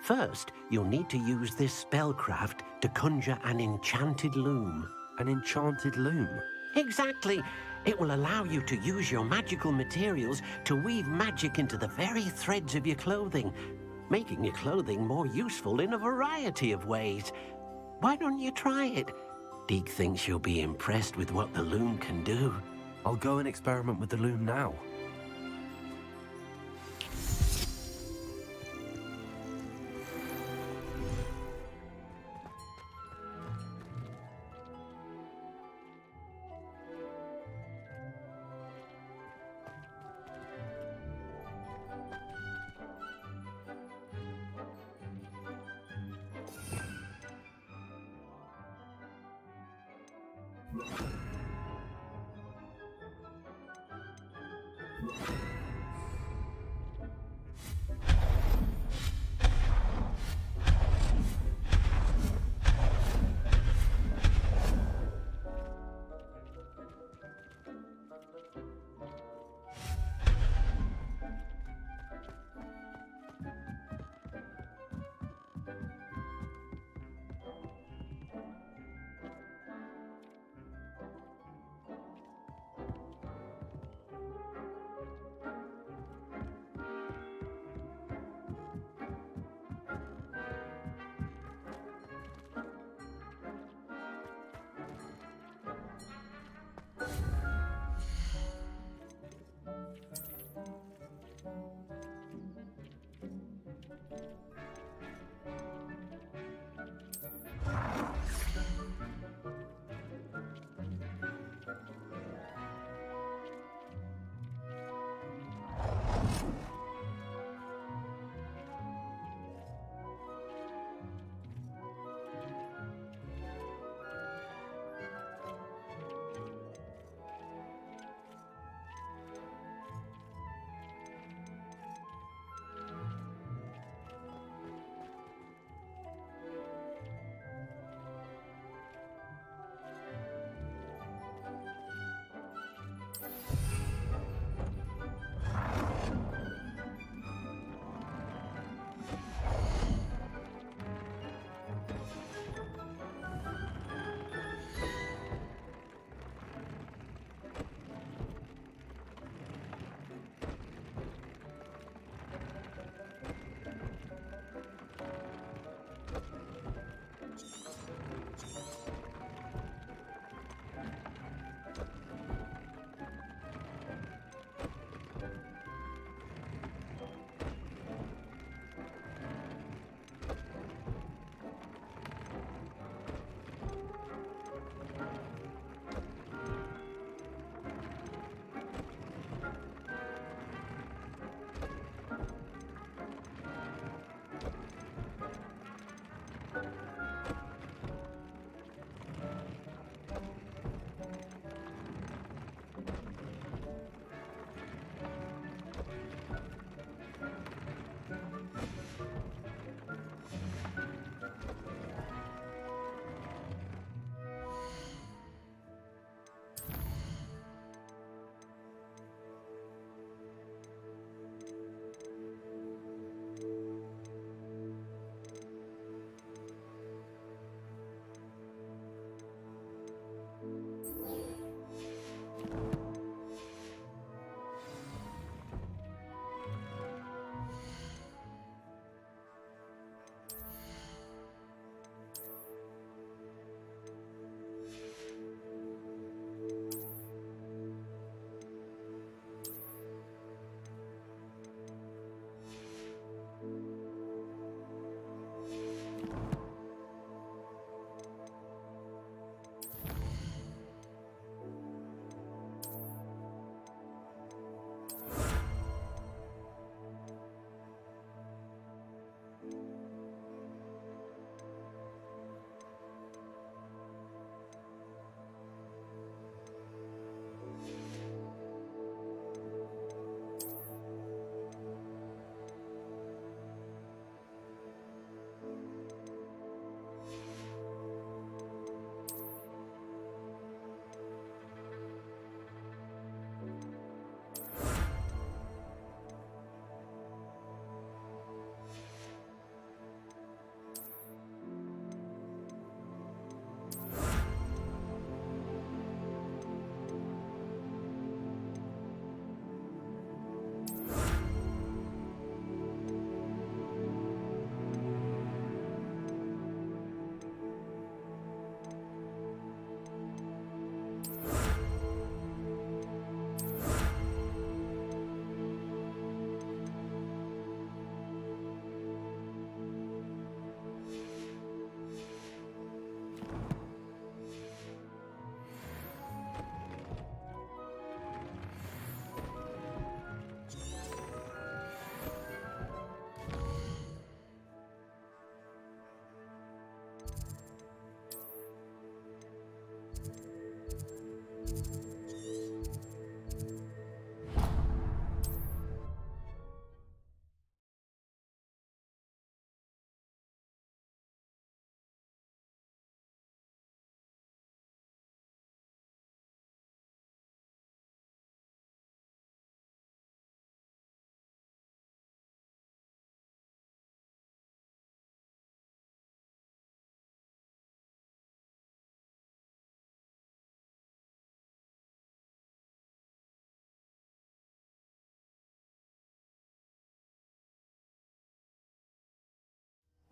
First, you'll need to use this spellcraft to conjure an enchanted loom. An enchanted loom? Exactly. It will allow you to use your magical materials to weave magic into the very threads of your clothing, making your clothing more useful in a variety of ways. Why don't you try it? Deke thinks you'll be impressed with what the loom can do. I'll go and experiment with the loom now.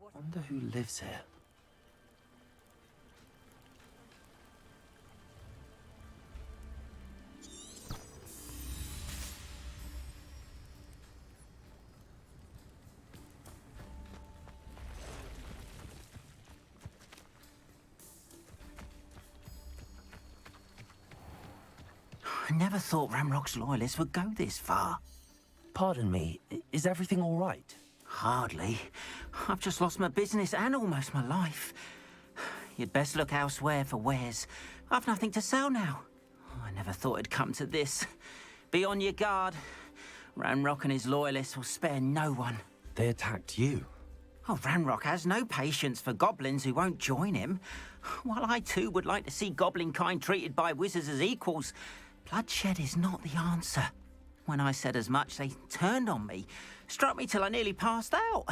Wonder who lives here. I never thought Ramrock's loyalists would go this far. Pardon me, is everything all right? Hardly. I've just lost my business and almost my life. You'd best look elsewhere for wares. I've nothing to sell now. I never thought it'd come to this. Be on your guard. Ranrock and his loyalists will spare no one. They attacked you. Oh, Ranrock has no patience for goblins who won't join him. While I too would like to see goblin kind treated by wizards as equals, bloodshed is not the answer. When I said as much, they turned on me, struck me till I nearly passed out.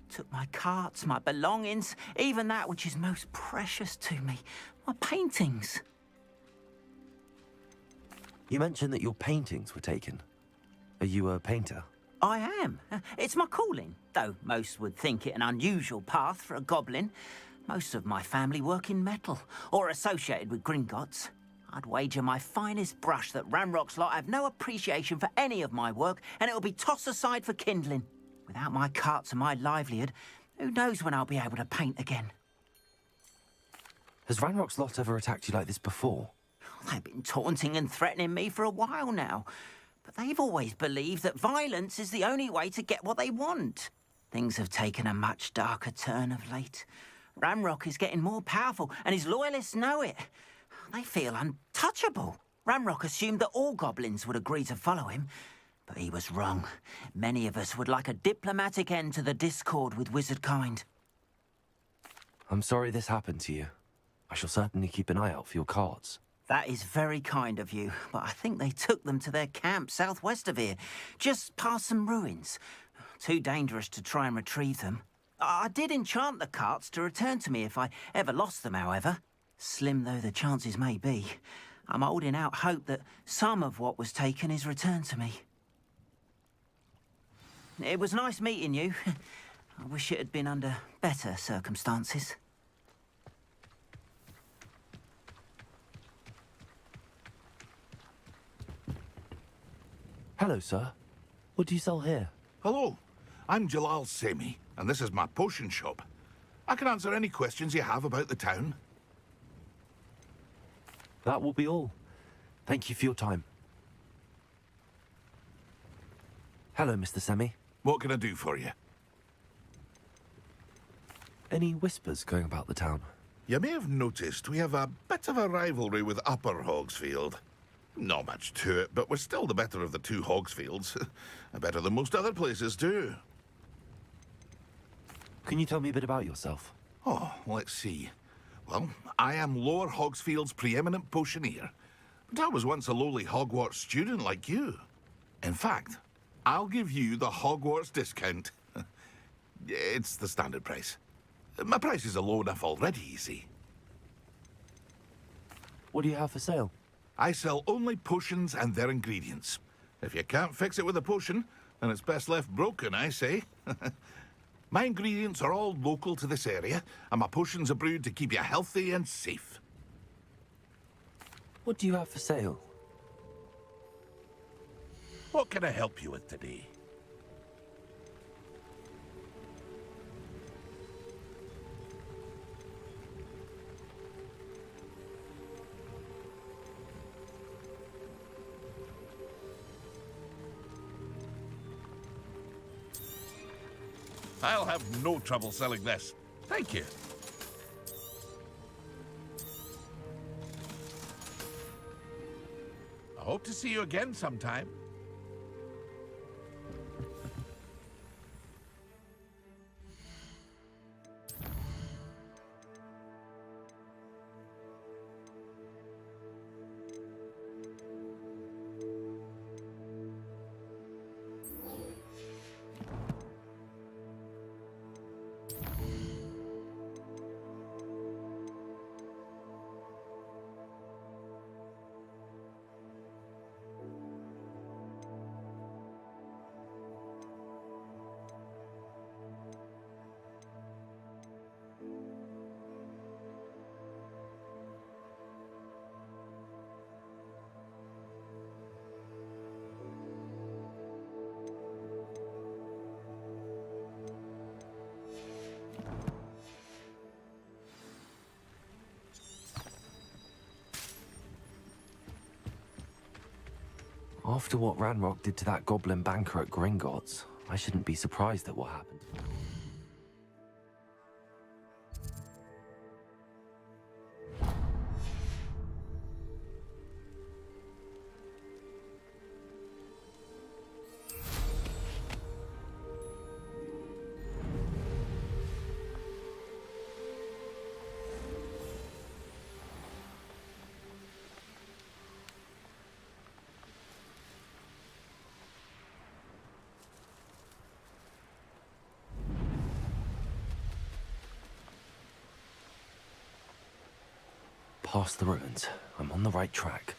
Took my carts, my belongings, even that which is most precious to me, my paintings. You mentioned that your paintings were taken. Are you a painter? I am. It's my calling, though most would think it an unusual path for a goblin. Most of my family work in metal, or associated with Gringotts. I'd wager my finest brush that Ranrock's lot have no appreciation for any of my work, and it'll be tossed aside for kindling. Without my carts and my livelihood, who knows when I'll be able to paint again? Has Ranrock's lot ever attacked you like this before? They've been taunting and threatening me for a while now, but they've always believed that violence is the only way to get what they want. Things have taken a much darker turn of late. Ranrock is getting more powerful, and his loyalists know it. They feel untouchable. Ranrock assumed that all goblins would agree to follow him, but he was wrong. Many of us would like a diplomatic end to the discord with wizard kind. I'm sorry this happened to you. I shall certainly keep an eye out for your cards. That is very kind of you, but I think they took them to their camp southwest of here, just past some ruins. Too dangerous to try and retrieve them. I did enchant the carts to return to me if I ever lost them, however. Slim though the chances may be, I'm holding out hope that some of what was taken is returned to me. It was nice meeting you. I wish it had been under better circumstances. Hello, sir. What do you sell here? Hello, I'm Jalal Semi, and this is my potion shop. I can answer any questions you have about the town. That will be all. Thank you for your time. Hello, Mr. Semi. What can I do for you? Any whispers going about the town? You may have noticed we have a bit of a rivalry with Upper Hogsfield. Not much to it, but we're still the better of the two Hogsfields. Better than most other places, too. Can you tell me a bit about yourself? Oh, let's see. Well, I am Lower Hogsfield's preeminent potioneer. But I was once a lowly Hogwarts student like you. In fact, I'll give you the Hogwarts discount. It's the standard price. My prices are low enough already, you see. What do you have for sale? I sell only potions and their ingredients. If you can't fix it with a potion, then it's best left broken, I say. My ingredients are all local to this area, and my potions are brewed to keep you healthy and safe. What do you have for sale? What can I help you with today? I'll have no trouble selling this. Thank you. I hope to see you again sometime. After what Ranrock did to that goblin banker at Gringotts, I shouldn't be surprised at what happened. Past the ruins. I'm on the right track.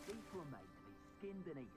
These were made to be skinned and eaten.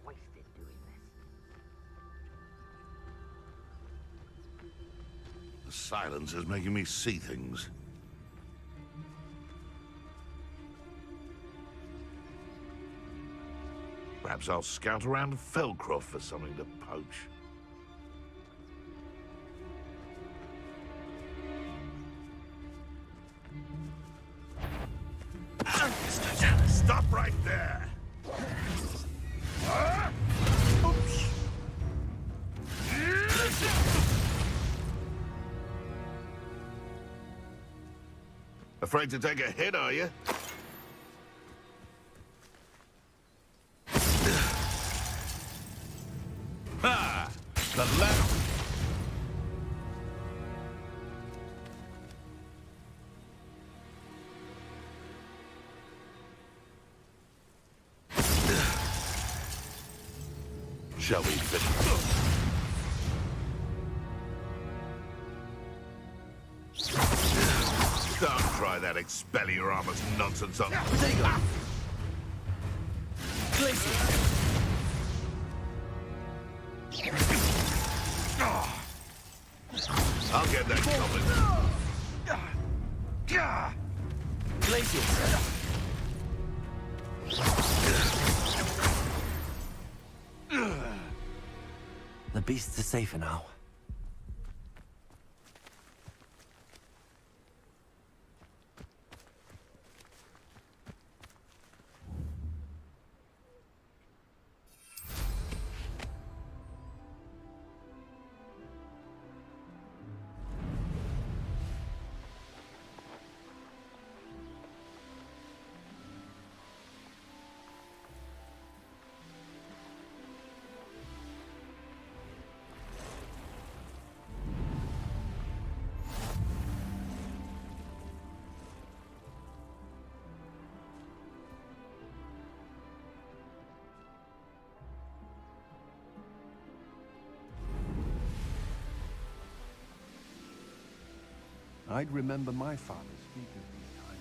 Wasted doing this. The silence is making me see things. Perhaps I'll scout around Felcroft for something to poach. Stop right there! Oops! Afraid to take a hit, are you? Ha! The left. Shall we finish? Don't try that Expelliarmus nonsense on. I'll get that goblin. The beasts are safer now. I'd remember my father speaking of these times.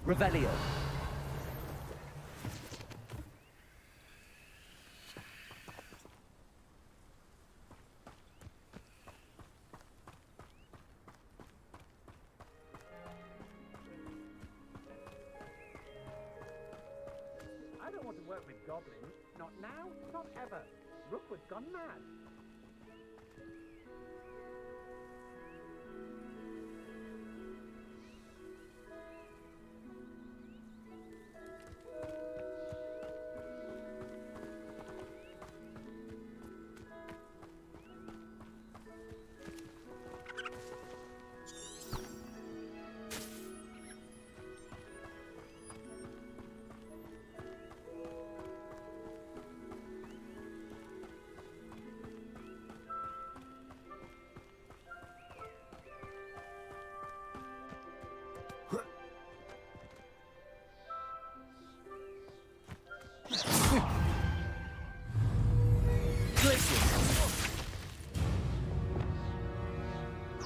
Revelio. I don't want to work work with goblins. Not now, not ever. Rookwood's gone mad.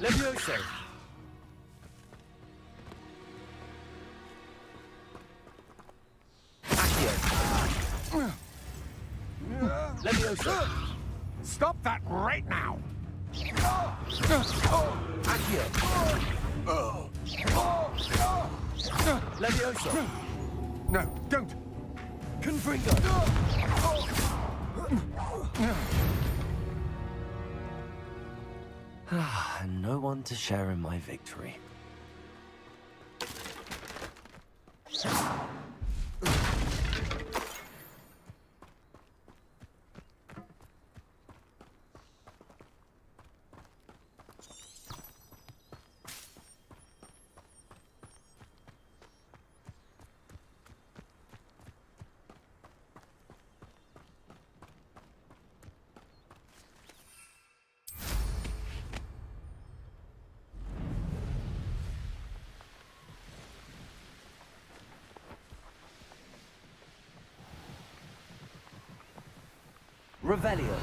Levioso! Accio! Levioso! Stop that right now! Accio! Levioso! No, don't! Confringo! And no one to share in my victory. Revelio.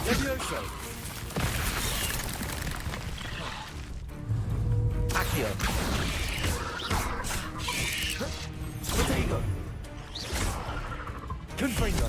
Levioso. Accio. Potato. Confringo.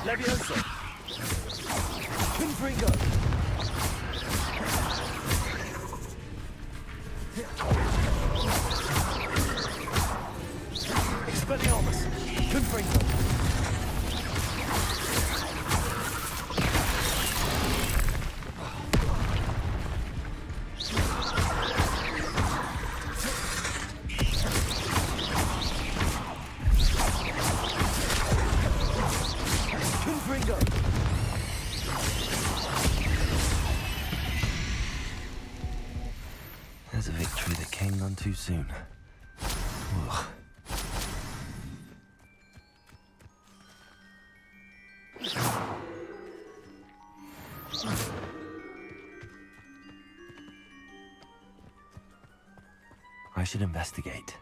Levioso. Confringo. Expelliarmus. Confringo. Confringo. too soon. Ugh. I should investigate.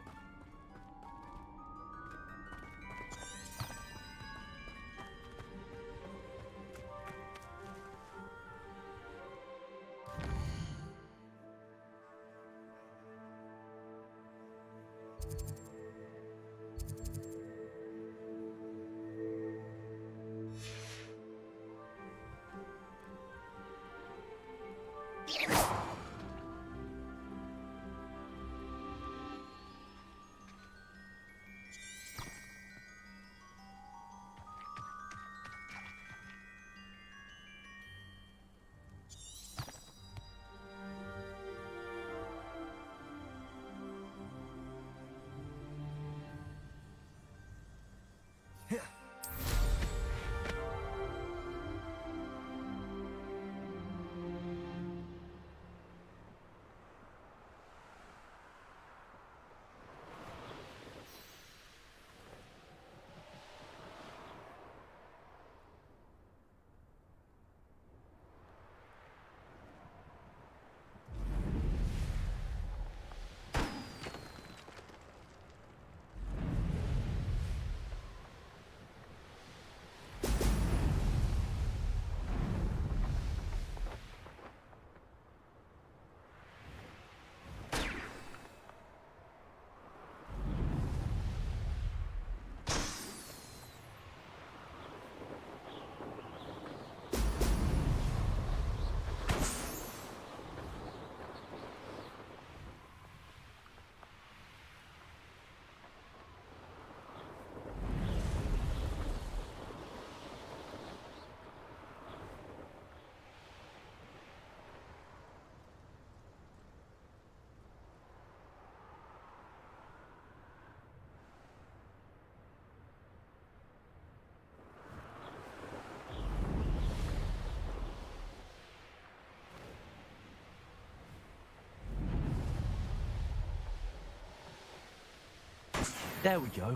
There we go.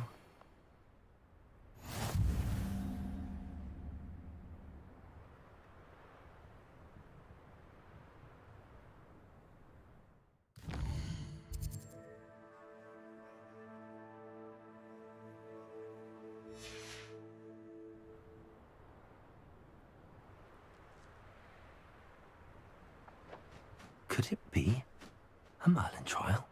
Could it be a Merlin trial?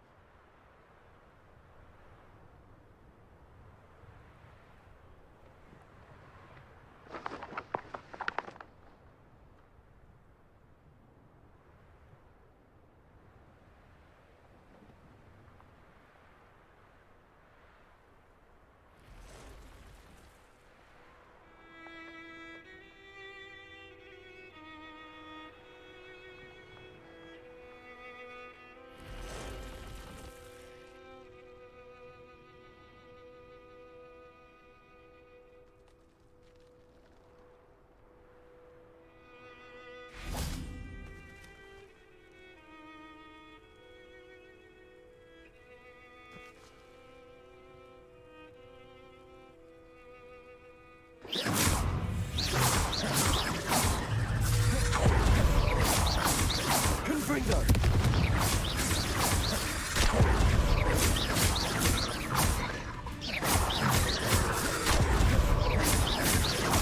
Confringo!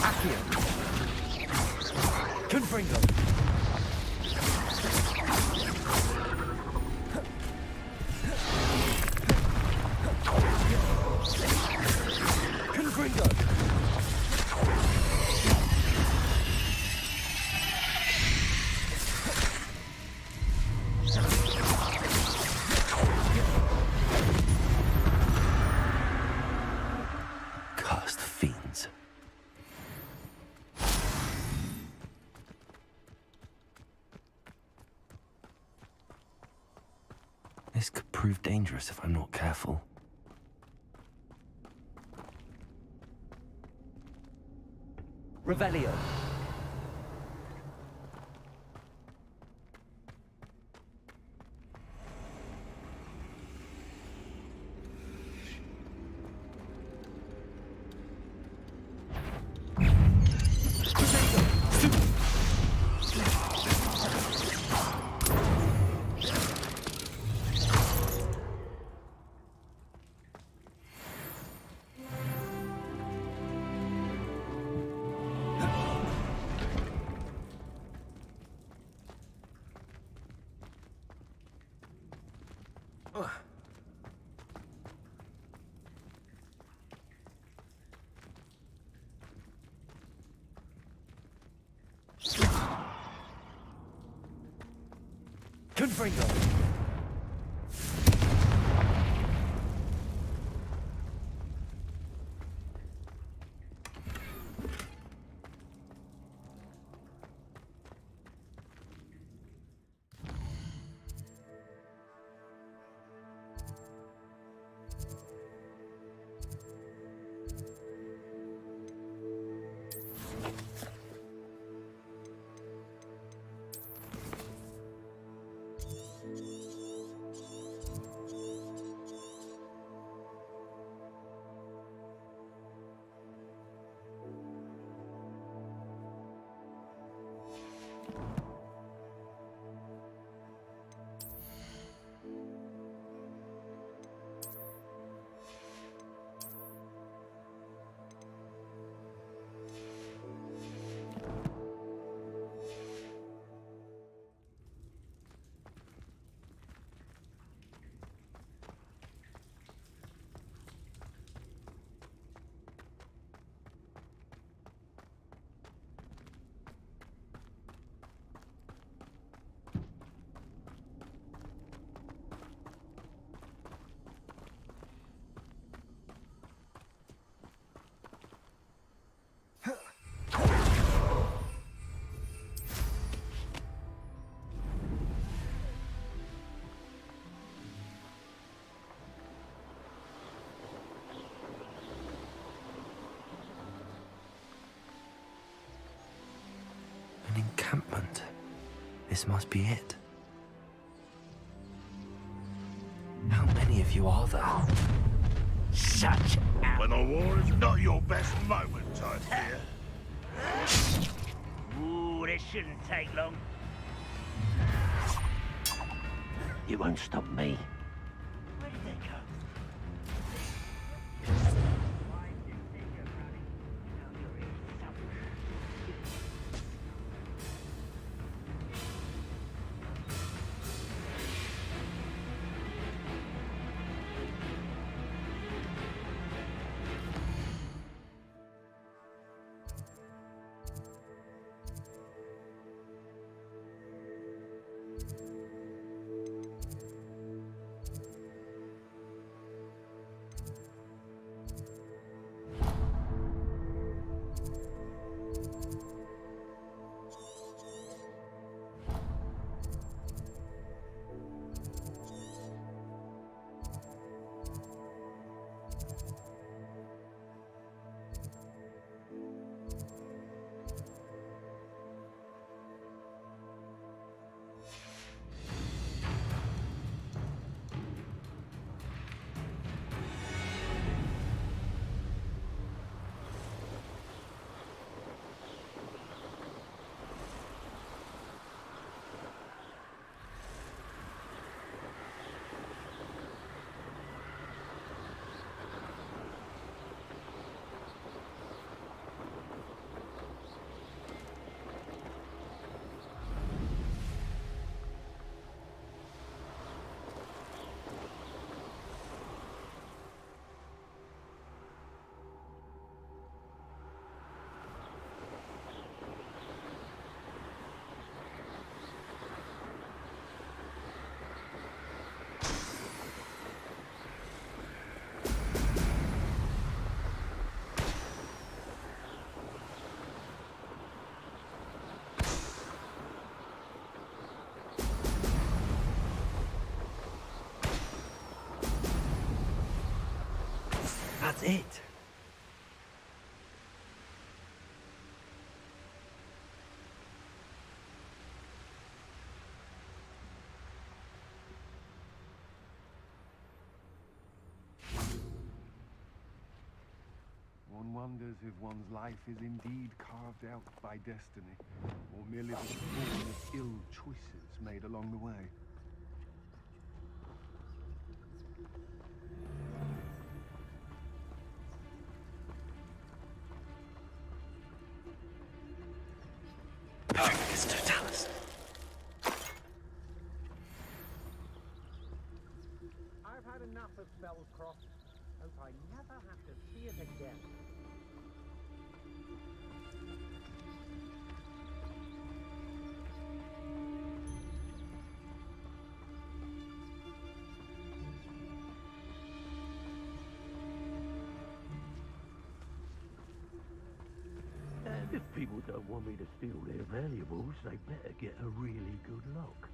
Accio! Confringo! Confringo! Cursed fiends. This could prove dangerous if I'm not careful. Revelio. Confringo! An encampment. This must be it. How many of you are there? Such when a war is not your best moment, I fear. Ooh, this shouldn't take long. You won't stop me. Where did they go? That's it. One wonders if one's life is indeed carved out by destiny, or merely the spawn of ill choices made along the way. It's Totalis. enough of Feldcroft. Hope I never have to see it again. And if people don't want me to steal their valuables, they better get a really good look.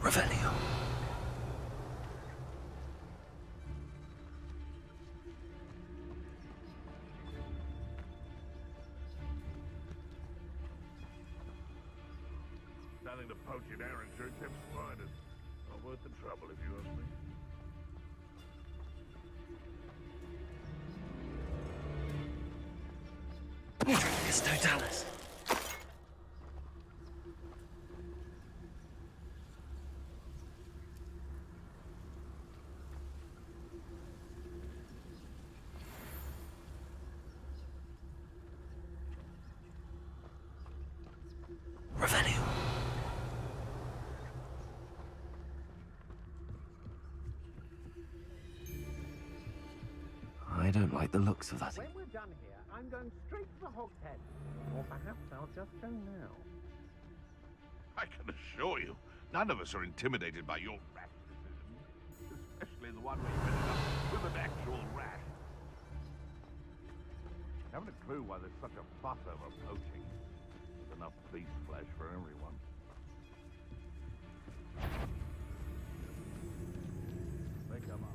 Revelio. Nothing to poach in Arrowshire except spiders. Not worth the trouble, if you ask me. Witchcraft totalis. Revelio. I don't like the looks of that. When we're done here, I'm going straight to the Hogshead. Or perhaps I'll just go now. I can assure you, none of us are intimidated by your rash decisions. Especially the one we ended up with an actual rash. Haven't a clue why there's such a fuss over poaching. There's enough beast flesh for everyone. They come up.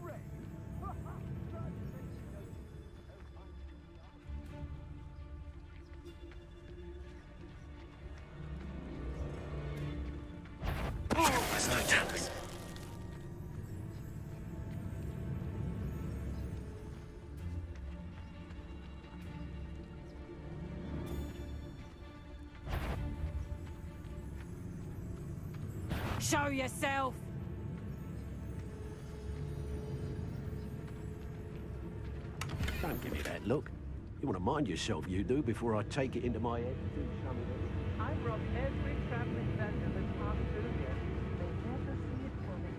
There's no talis. Show yourself! Don't give me that look. You want to mind yourself, you do, before I take it into my head to do something. I brought every traveling vendor that's passed through here. They never see it coming.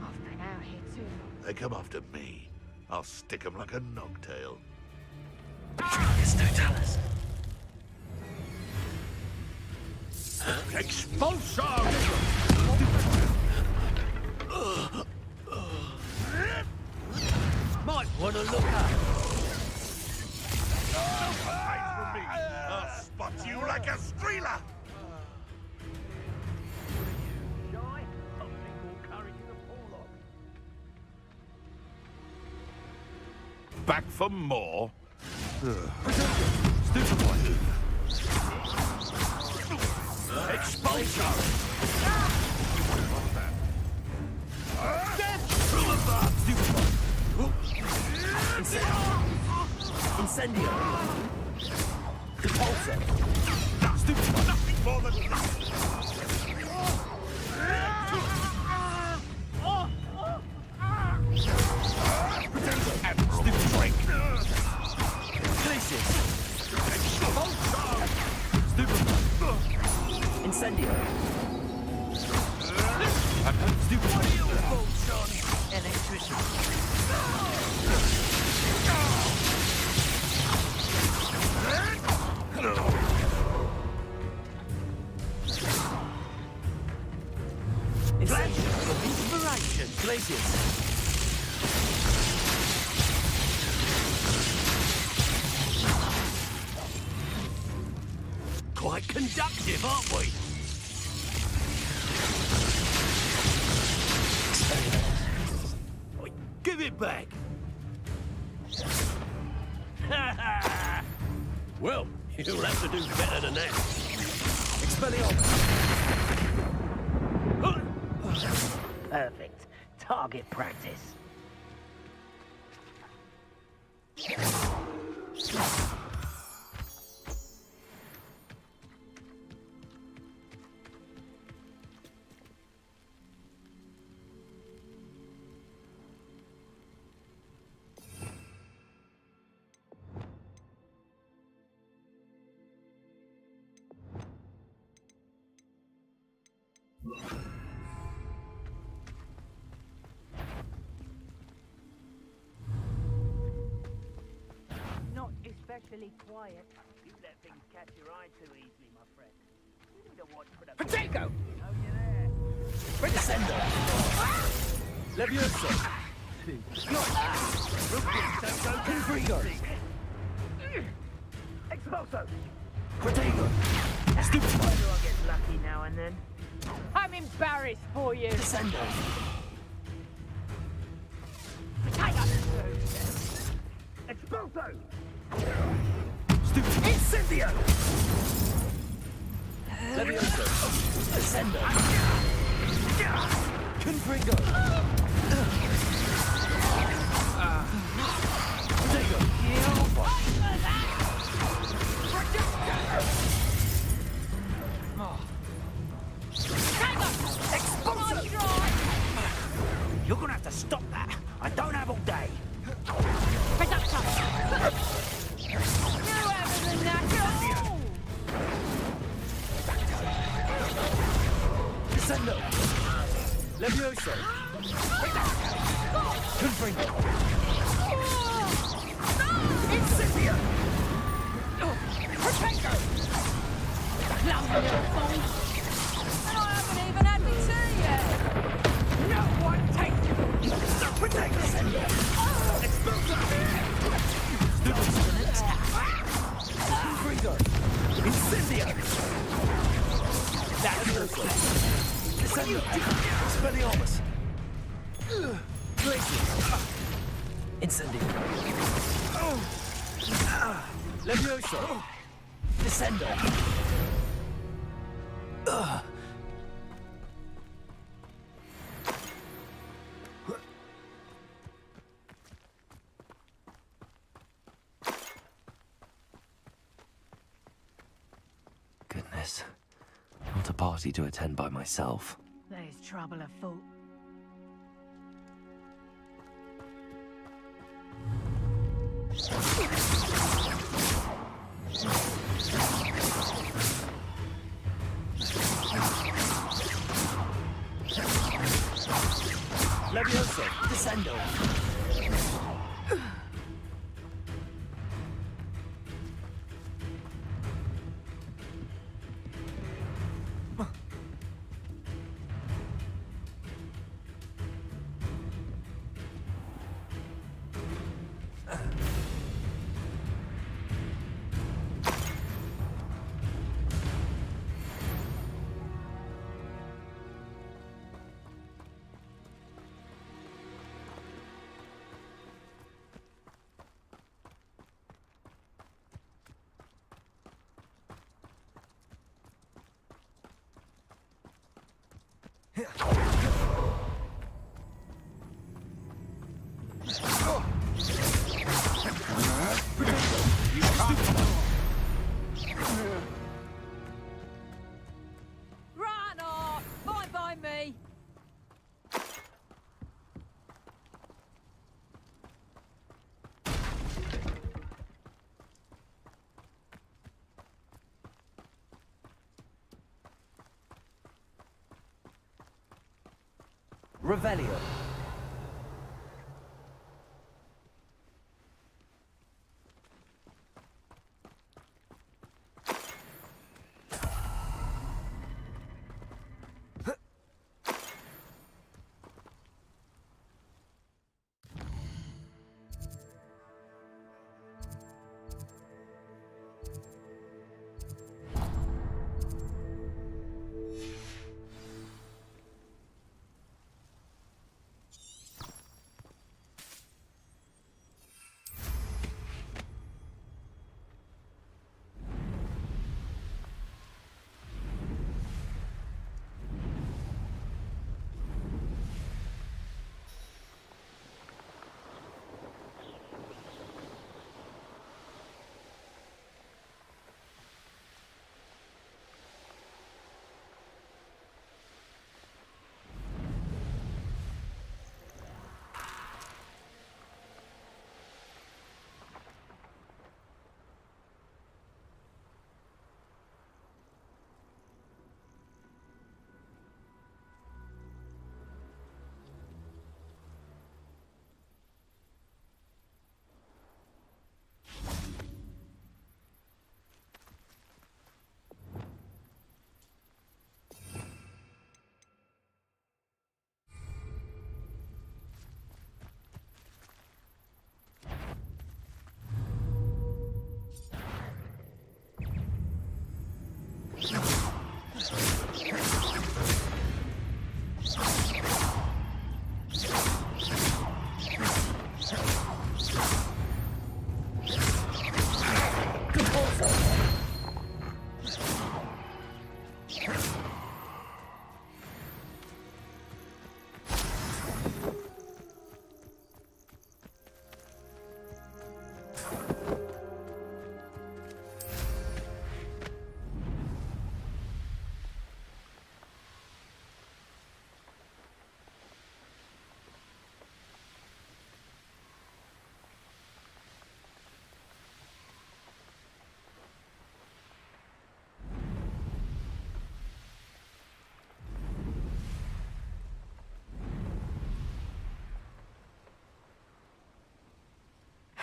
I've been out here too long. They come after me. I'll stick 'em like a nogtail. There's no talis. Expulsor! Might want to look up. Hide from me! I'll spot you like a streeler! Shy, something more courage in the forelock. Back for more? Stupefy. Expulsor! What's that? Incendio. Repulsor. Stupefy! Nothing more than Admiral Drake! Glacius. Expulsor! Incendio. Inspiration. Glacius. Quite conductive, aren't we? Oi, give it back. Well, you'll have to do better than that. Expelliarmus. Perfect. Target practice. Not especially quiet. You let things catch your eye too easily, my friend. You need to watch for the... Potato! Oh, you're there. Descender! Levioso! Not that! Rookies don't go Confringo! Expulso! Protego! Stupid! Why do I get lucky now and then? I'm embarrassed for you! Descendo! Potato! Expulso! Stupid! Incendio! Levioso! Descendo! Confringo! Protego! You're gonna have to stop that. I don't have all day. Descendo! Levioso! Confringo! Incendio! Protego! Clumsy little fool! And I haven't even had me tea yet! No one takes you! Protego! Expulso! Confringo! Incendio! That's Descendo! Expelliarmus! Glacius! Incendio! Levioso! Descendo! Goodness. Not a party to attend by myself. There's trouble afoot. Levioso! Descendo! Right off! Fine by me! Revelio!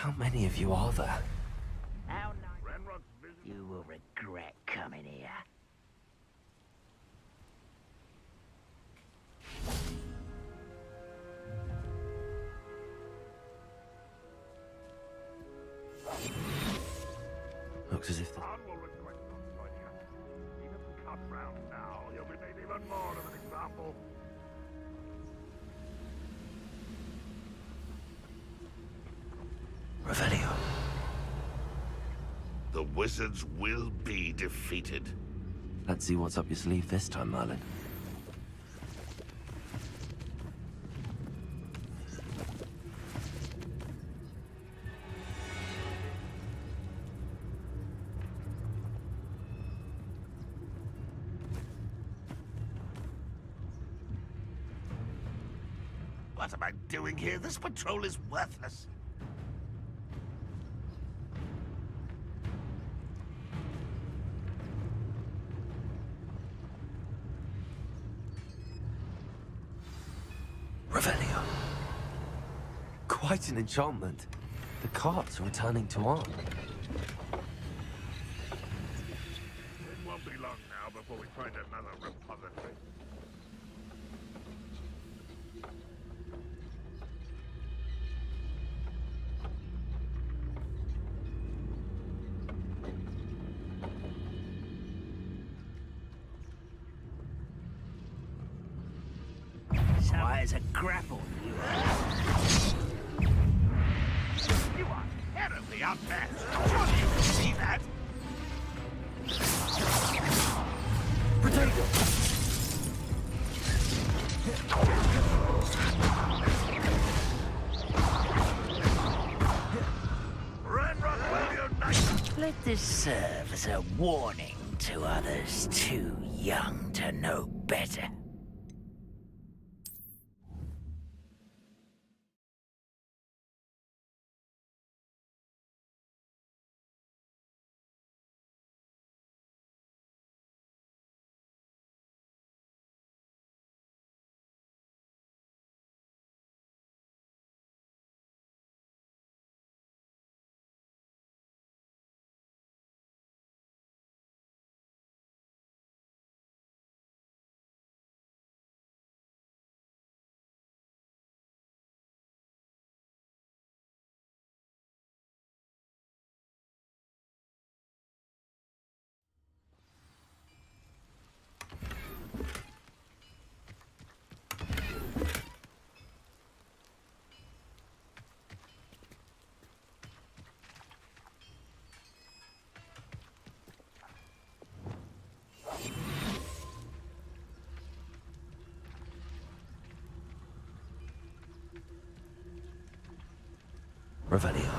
How many of you are there? You will regret coming here. Looks as if the... Cut round now, you'll be made even more of an example. Revelio. The wizards will be defeated. Let's see what's up your sleeve this time, Merlin. What am I doing here? This patrol is worthless. Revelio. Quite an enchantment. The carts are returning to arm. It won't be long now before we find another repository. Why, a grapple, you You are terribly outmatched. Surely you can see that. Let this serve as a warning to others too young to know better. Revelio.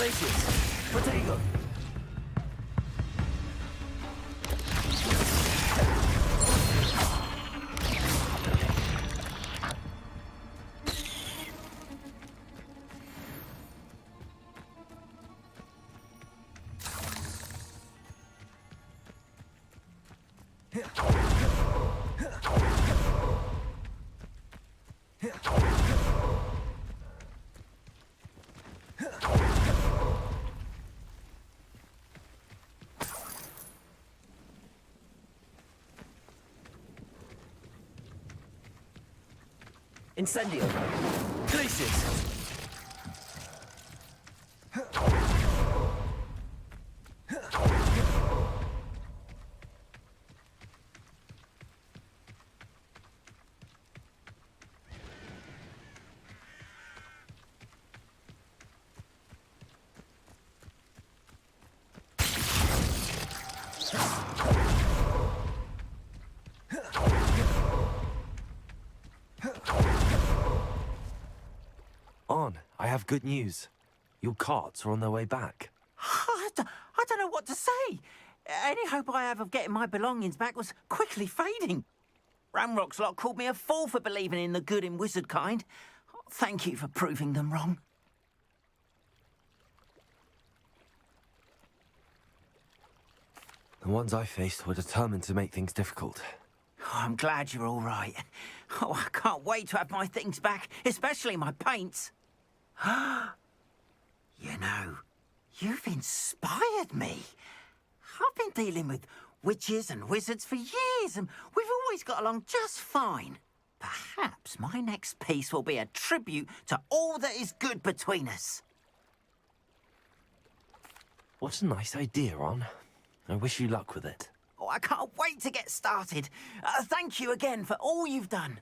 Glacius! Potato! Incendio! Glacius! On, I have good news. Your carts are on their way back. I don't know what to say. Any hope I have of getting my belongings back was quickly fading. Ramrock's lot called me a fool for believing in the good in wizard kind. Thank you for proving them wrong. The ones I faced were determined to make things difficult. Oh, I'm glad you're all right. Oh, I can't wait to have my things back, especially my paints. You know, you've inspired me. I've been dealing with witches and wizards for years, and we've always got along just fine. Perhaps my next piece will be a tribute to all that is good between us. What a nice idea, Ron. I wish you luck with it. Oh, I can't wait to get started. Thank you again for all you've done.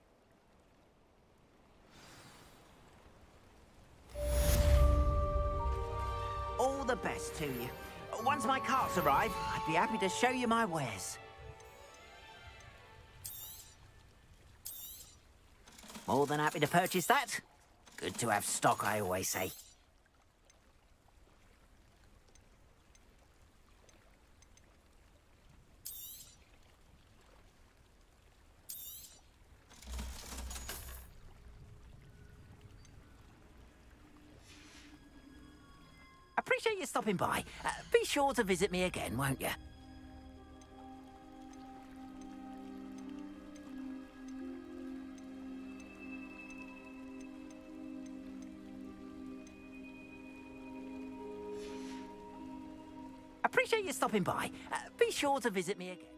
All the best to you. Once my carts arrive, I'd be happy to show you my wares. More than happy to purchase that. Good to have stock, I always say. Appreciate you stopping by. Be sure to visit me again, won't you? Appreciate you stopping by. Be sure to visit me again.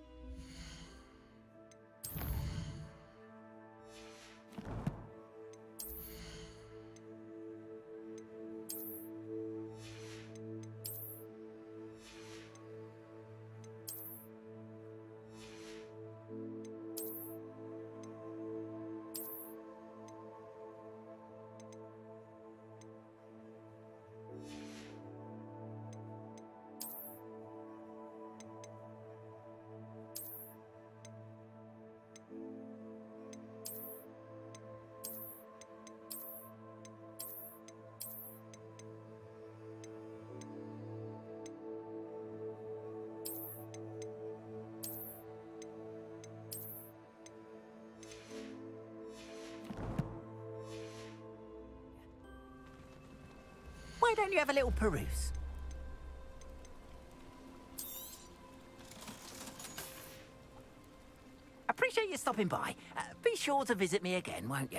Why don't you have a little peruse? Appreciate you stopping by. Be sure to visit me again, won't you?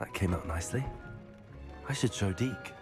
That came out nicely. I should show Deke.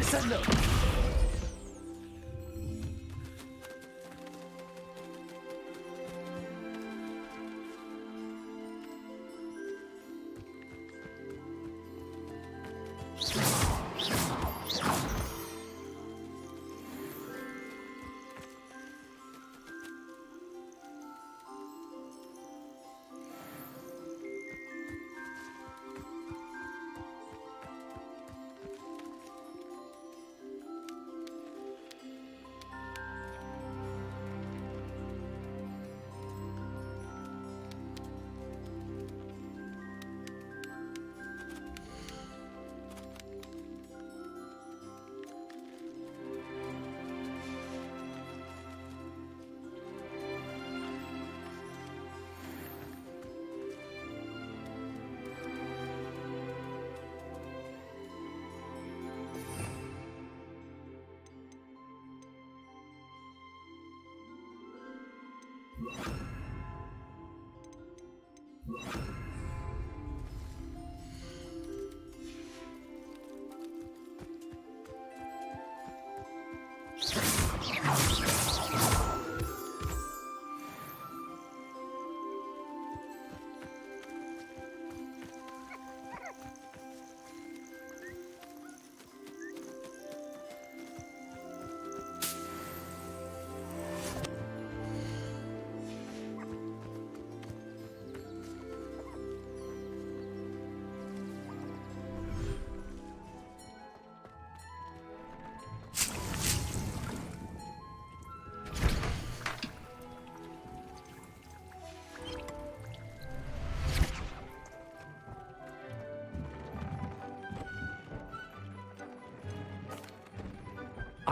Send up!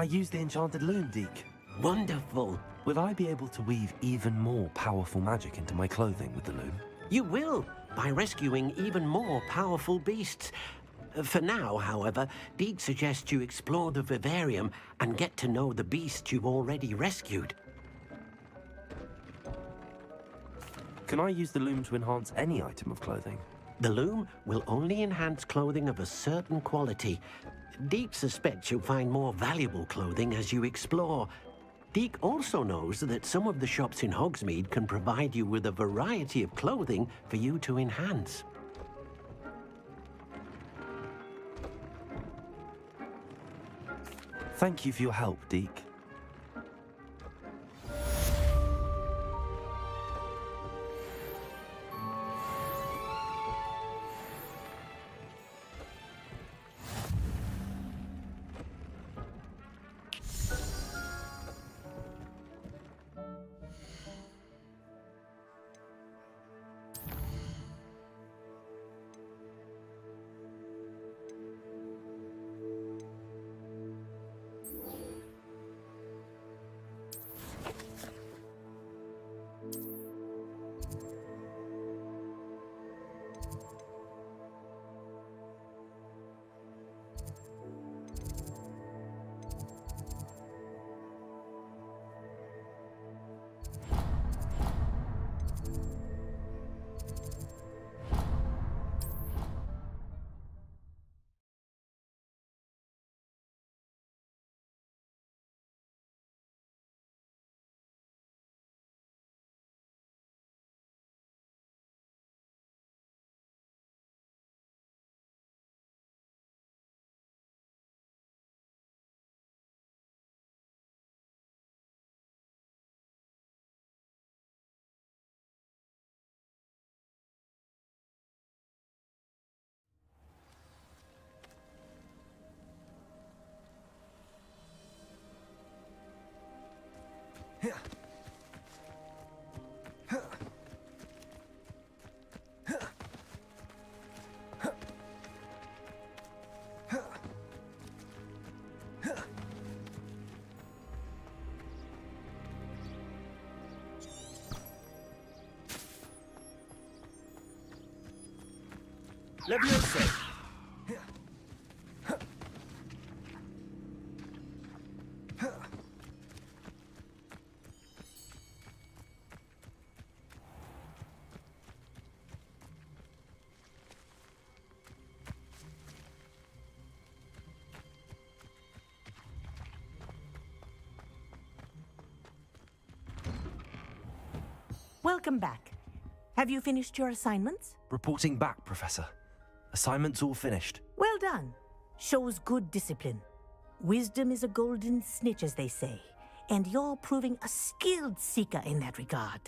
I used the enchanted loom, Deke. Wonderful. Will I be able to weave even more powerful magic into my clothing with the loom? You will, by rescuing even more powerful beasts. For now, however, Deke suggests you explore the vivarium and get to know the beasts you've already rescued. Can I use the loom to enhance any item of clothing? The loom will only enhance clothing of a certain quality. Deke suspects you'll find more valuable clothing as you explore. Deke also knows that some of the shops in Hogsmeade can provide you with a variety of clothing for you to enhance. Thank you for your help, Deke. Leviosa! Welcome back. Have you finished your assignments? Reporting back, Professor. Assignment's all finished. Well done. Shows good discipline. Wisdom is a golden snitch, as they say, and you're proving a skilled seeker in that regard.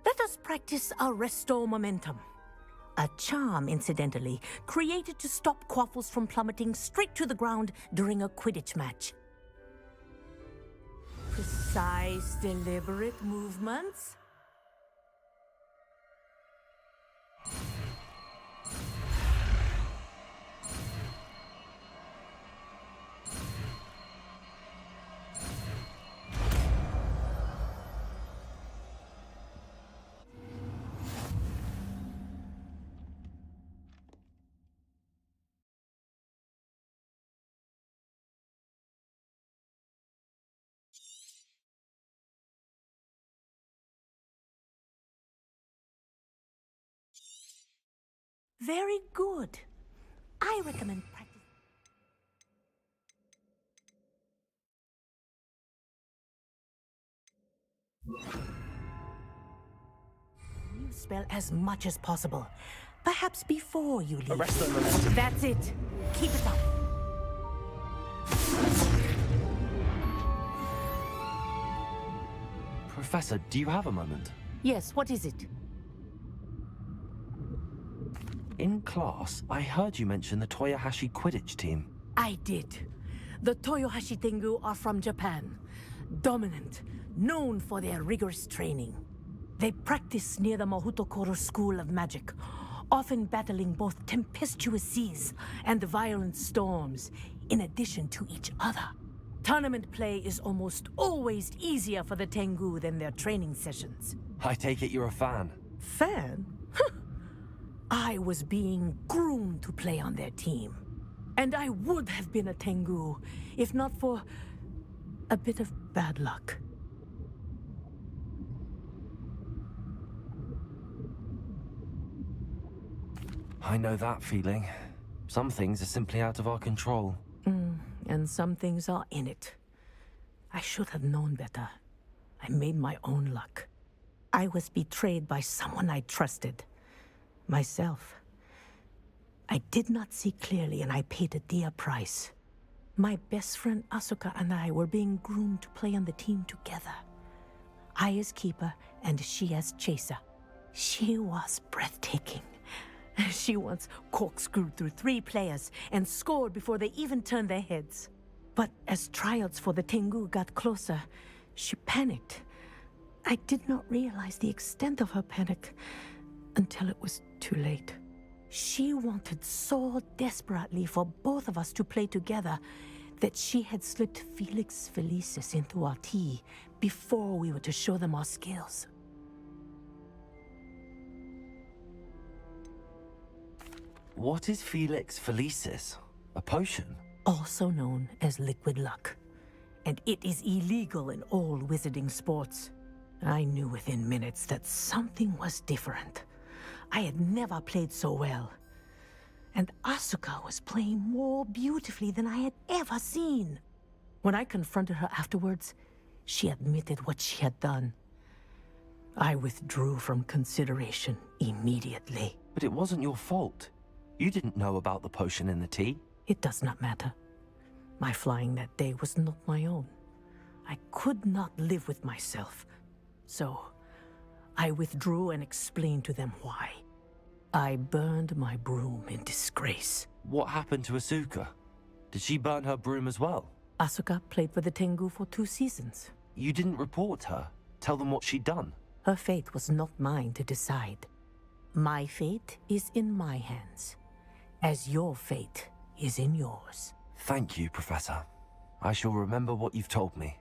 Let us practice our restore momentum. A charm, incidentally, created to stop quaffles from plummeting straight to the ground during a Quidditch match. Precise, deliberate movements. Very good. I recommend practice. New spell as much as possible. Perhaps before you leave. Arrest the momentum. That's it. Keep it up. Professor, do you have a moment? Yes, what is it? In class, I heard you mention the Toyohashi Quidditch team. I did. The Toyohashi Tengu are from Japan. Dominant, known for their rigorous training. They practice near the Mahutokoro School of Magic, often battling both tempestuous seas and violent storms, in addition to each other. Tournament play is almost always easier for the Tengu than their training sessions. I take it you're a fan. Fan? I was being groomed to play on their team. And I would have been a Tengu, if not for a bit of bad luck. I know that feeling. Some things are simply out of our control. And some things are in it. I should have known better. I made my own luck. I was betrayed by someone I trusted. Myself. I did not see clearly, and I paid a dear price. My best friend Asuka and I were being groomed to play on the team together. I as keeper, and she as chaser. She was breathtaking. She once corkscrewed through 3 players and scored before they even turned their heads. But as tryouts for the Tengu got closer, she panicked. I did not realize the extent of her panic until it was too late. She wanted so desperately for both of us to play together that she had slipped Felix Felicis into our tea before we were to show them our skills. What is Felix Felicis? A potion? Also known as liquid luck. And it is illegal in all wizarding sports. I knew within minutes that something was different. I had never played so well. And Asuka was playing more beautifully than I had ever seen. When I confronted her afterwards, she admitted what she had done. I withdrew from consideration immediately. But it wasn't your fault. You didn't know about the potion in the tea. It does not matter. My flying that day was not my own. I could not live with myself. So, I withdrew and explained to them why. I burned my broom in disgrace. What happened to Asuka? Did she burn her broom as well? Asuka played for the Tengu for 2 seasons. You didn't report her? Tell them what she'd done? Her fate was not mine to decide. My fate is in my hands, as your fate is in yours. Thank you, Professor. I shall remember what you've told me.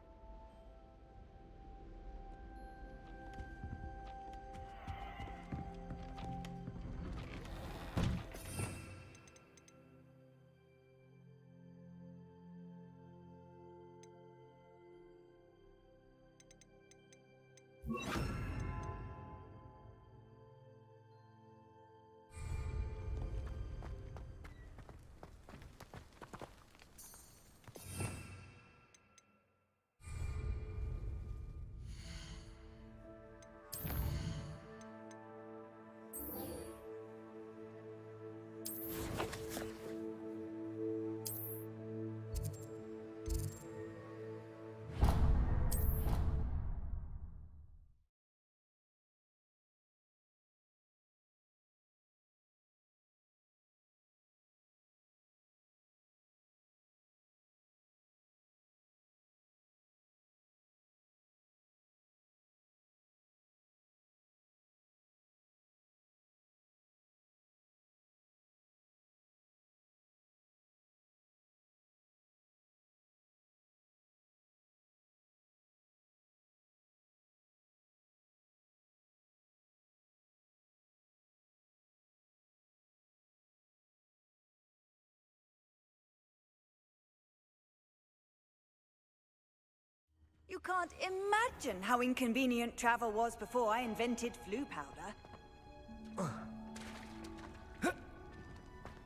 You can't imagine how inconvenient travel was before I invented flu powder.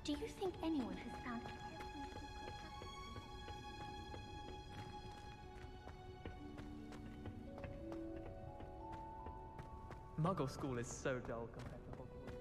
Do you think anyone has found Muggle school is so dull compared to Hogwarts.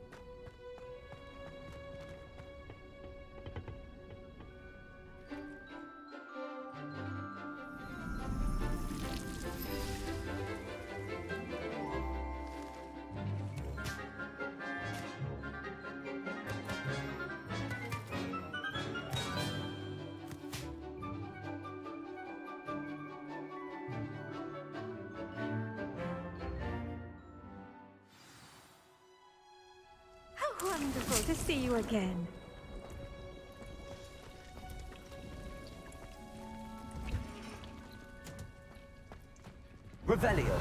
How wonderful to see you again. Revelio.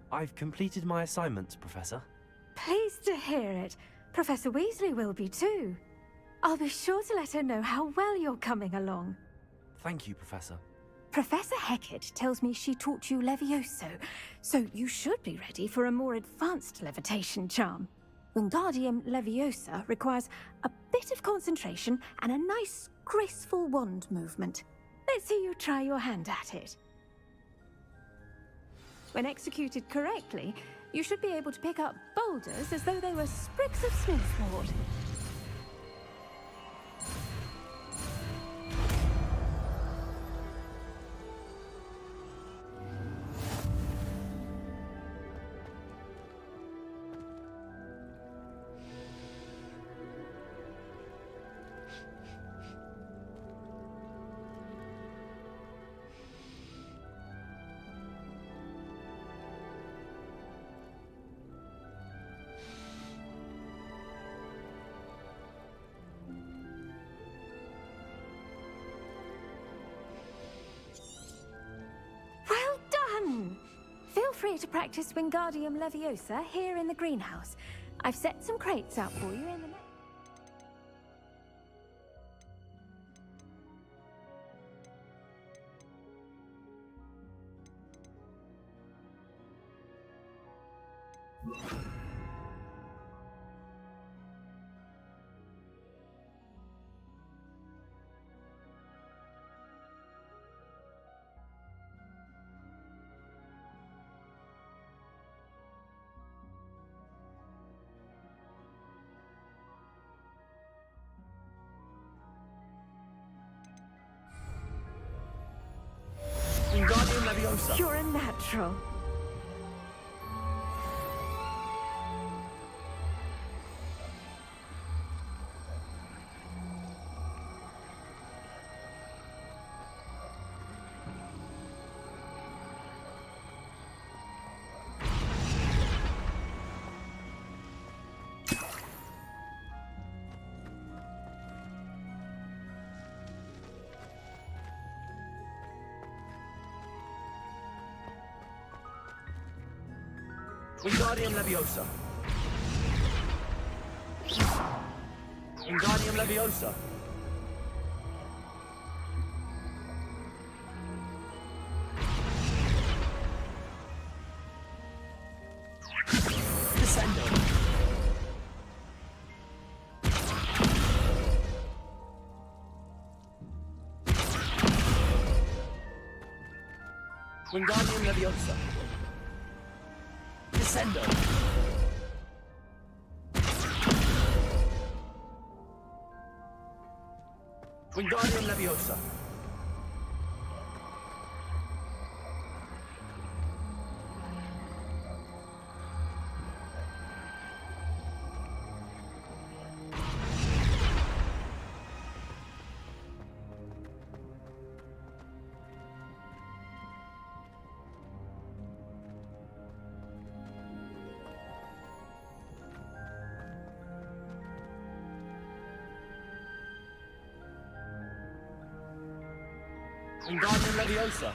I've completed my assignments, Professor. Pleased to hear it. Professor Weasley will be too. I'll be sure to let her know how well you're coming along. Thank you, Professor. Professor Hecat tells me she taught you Levioso, so you should be ready for a more advanced levitation charm. Wingardium Leviosa requires a bit of concentration and a nice, graceful wand movement. Let's see you try your hand at it. When executed correctly, you should be able to pick up boulders as though they were sprigs of smoothwort. Feel free to practice Wingardium Leviosa here in the greenhouse. I've set some crates out for you in the Wingardium Leviosa. You're a natural. Wingardium Leviosa. Wingardium Leviosa. Descendo. Wingardium Leviosa. Descendo. Wingardium Leviosa. Wingardium Leviosa.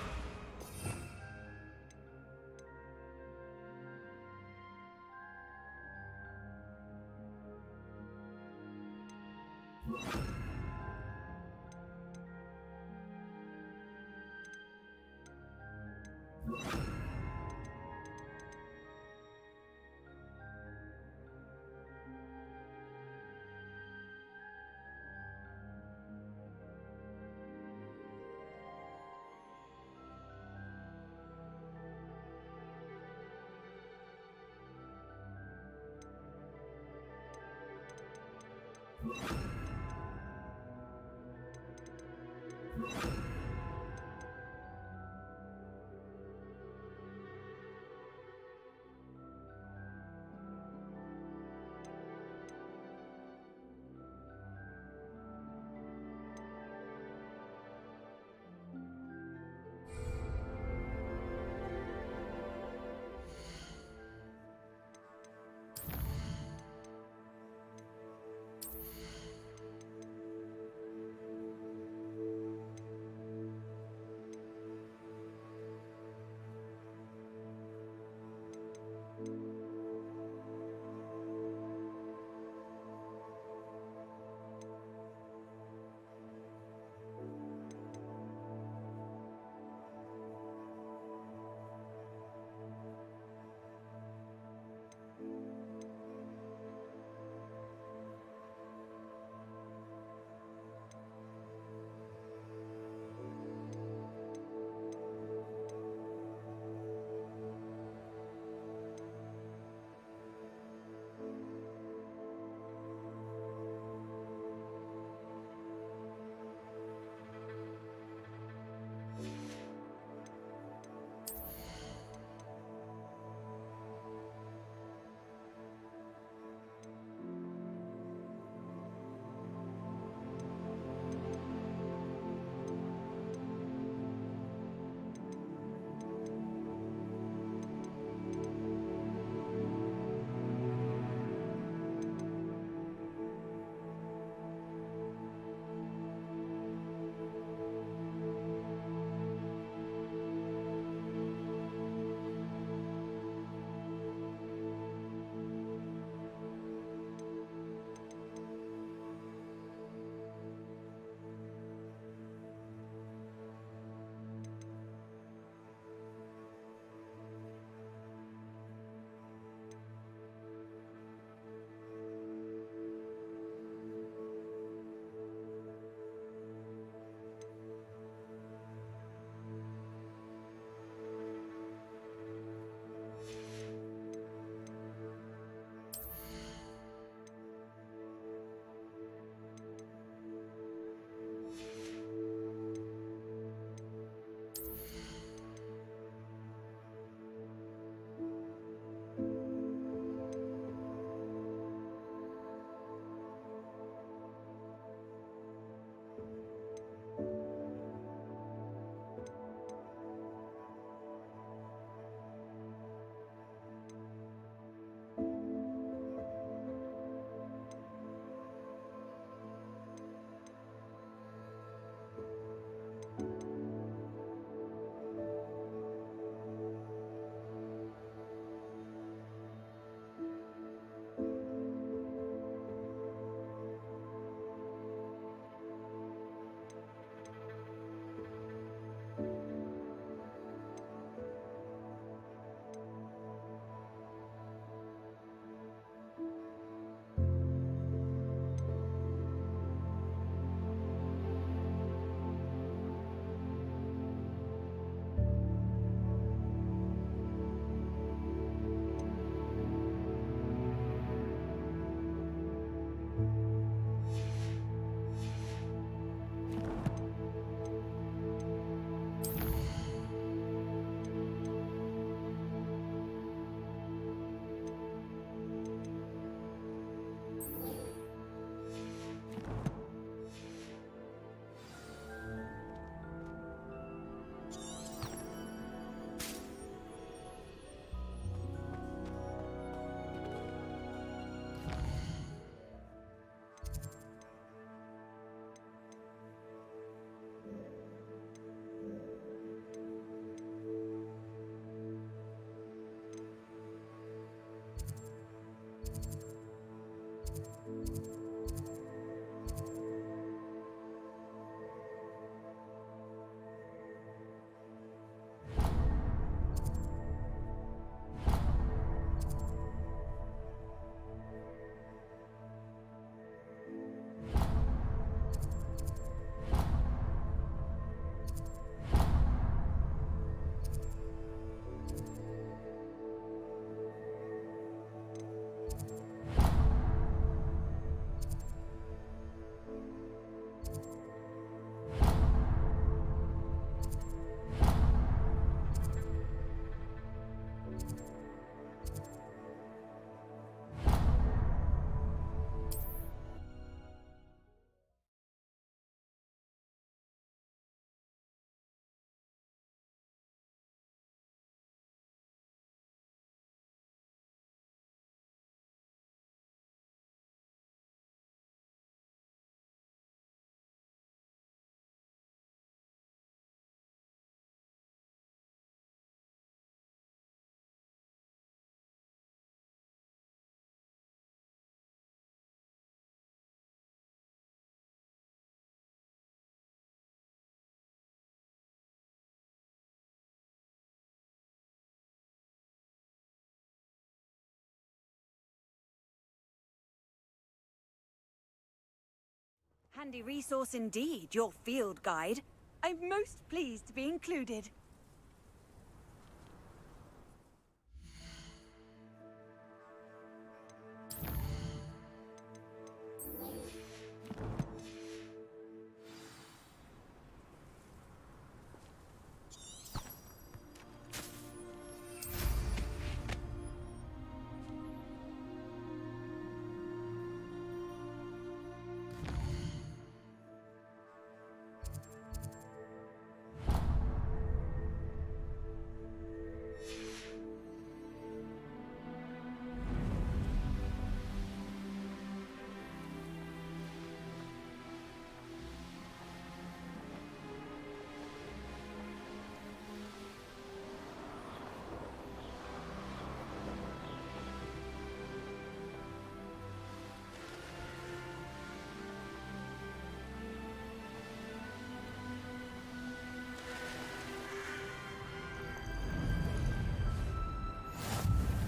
handy resource indeed, your field guide. I'm most pleased to be included.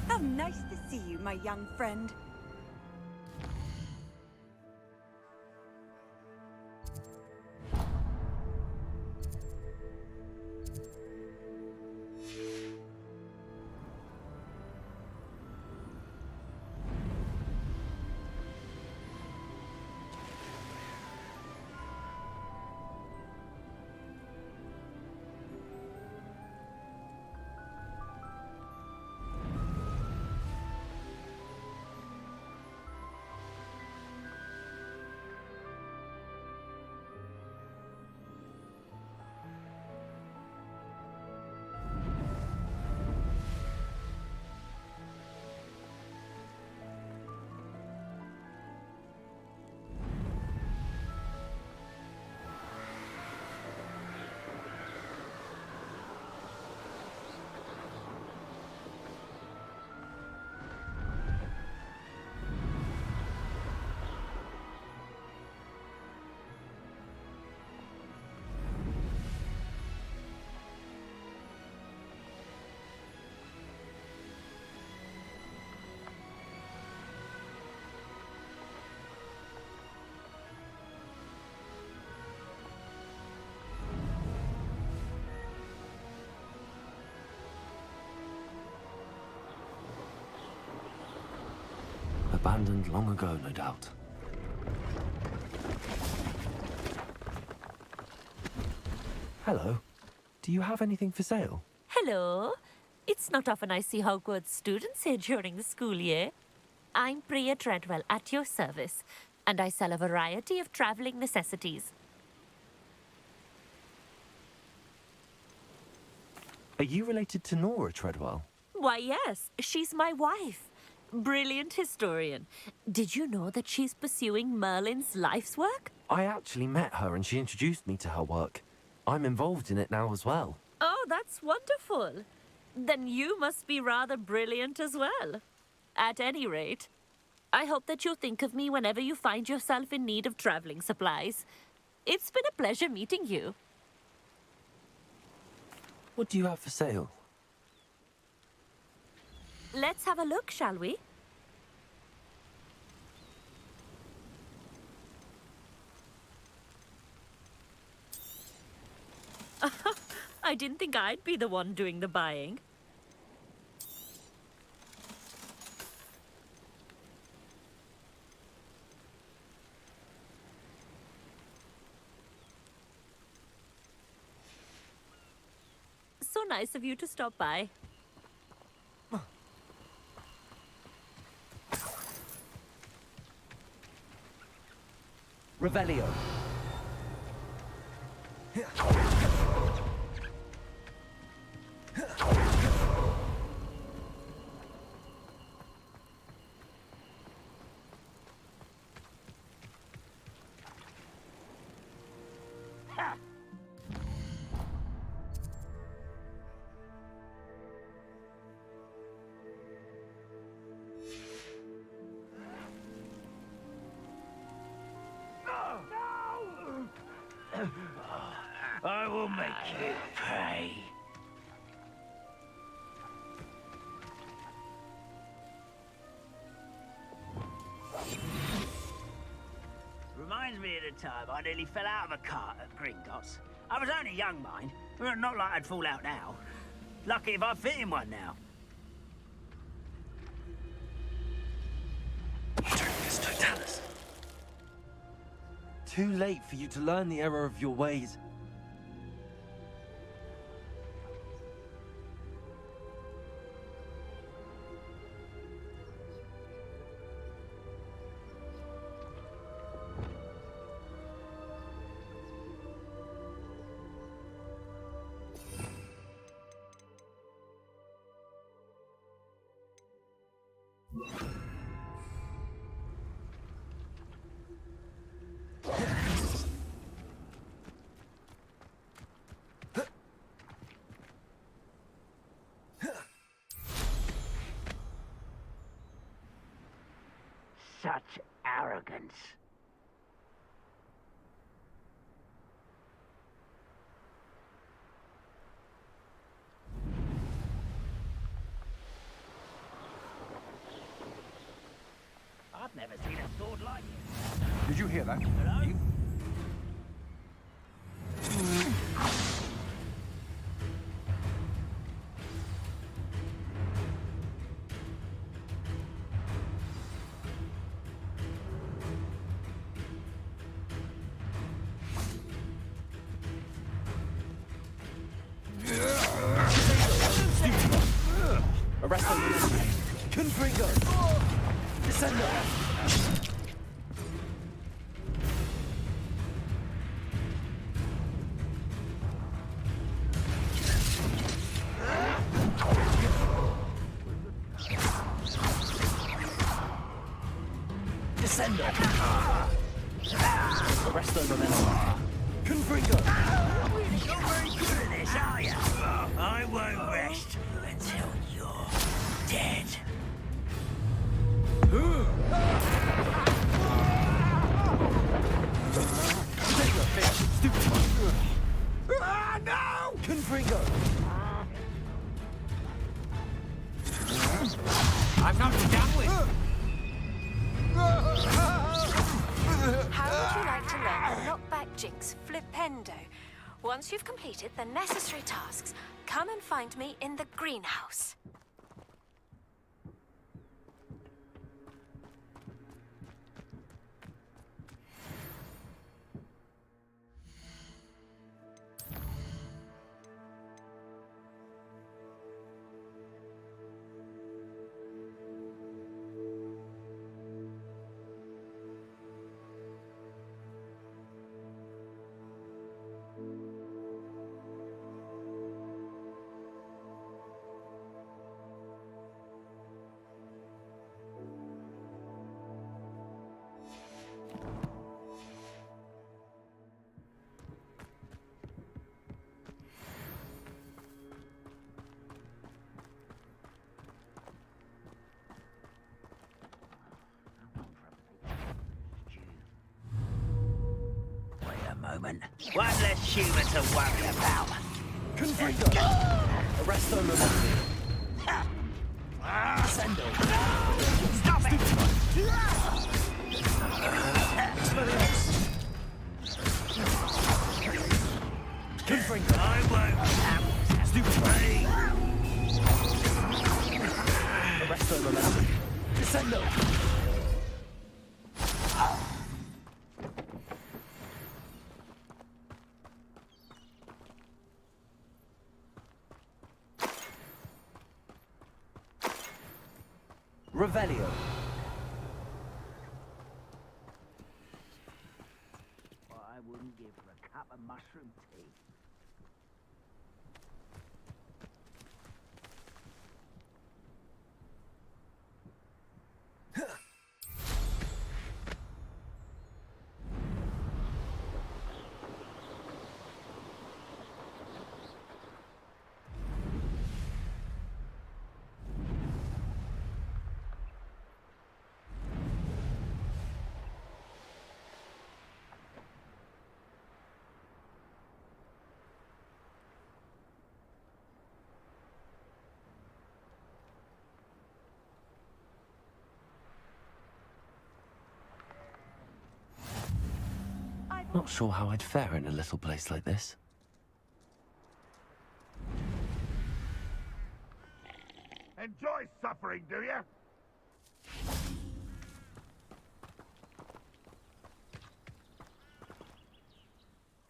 How nice to see you, my young friend. Abandoned long ago, no doubt. Hello. Do you have anything for sale? Hello. It's not often I see Hogwarts students here during the school year. I'm Priya Treadwell at your service, and I sell a variety of traveling necessities. Are you related to Nora Treadwell? Why, yes. She's my wife. Brilliant historian. Did you know that she's pursuing Merlin's life's work? I actually met her and she introduced me to her work. I'm involved in it now as well. Oh, that's wonderful. Then you must be rather brilliant as well. At any rate, I hope that you'll think of me whenever you find yourself in need of traveling supplies. It's been a pleasure meeting you. What do you have for sale? Let's have a look, shall we? I didn't think I'd be the one doing the buying. So nice of you to stop by. Revelio. I will make it pay. Remind reminds me of the time I nearly fell out of a cart at Gringotts. I was only young, mind. Not like I'd fall out now. Lucky if I fit in one now. Utricus Totalis. Too late for you to learn the error of your ways. Such arrogance. I've never seen a sword like it. Did you hear that? Hello? Arrest him. Confringo. Descendo. Descendo. Arresto Memento. Confringo. You're very good at this, are you? I won't rest until you're dead. Ah, no! Confringo. I've not been done with. How would you like to learn the knockback jinx flipendo? Once you've completed the necessary tasks, come and find me in the greenhouse. Moment. One less human to worry about. Confringo. Arresto Memento. Descendo. Stop it! Confringo. I won't have stupid brain. Arresto Memento. Descendo. Revelio. What I wouldn't give for a cup of mushroom tea. Not sure how I'd fare in a little place like this. Enjoy suffering, do you?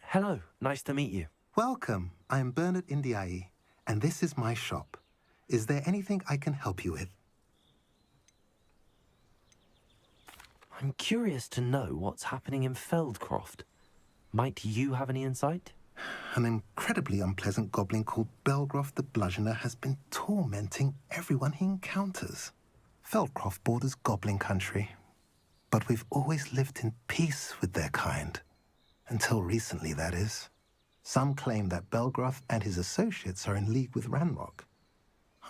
Hello, nice to meet you. Welcome. I'm Bernard Indiai, and this is my shop. Is there anything I can help you with? I'm curious to know what's happening in Feldcroft. Might you have any insight? An incredibly unpleasant goblin called Belgroth the Bludgeoner has been tormenting everyone he encounters. Feldcroft borders goblin country, but we've always lived in peace with their kind. Until recently, that is. Some claim that Belgroth and his associates are in league with Ranrock.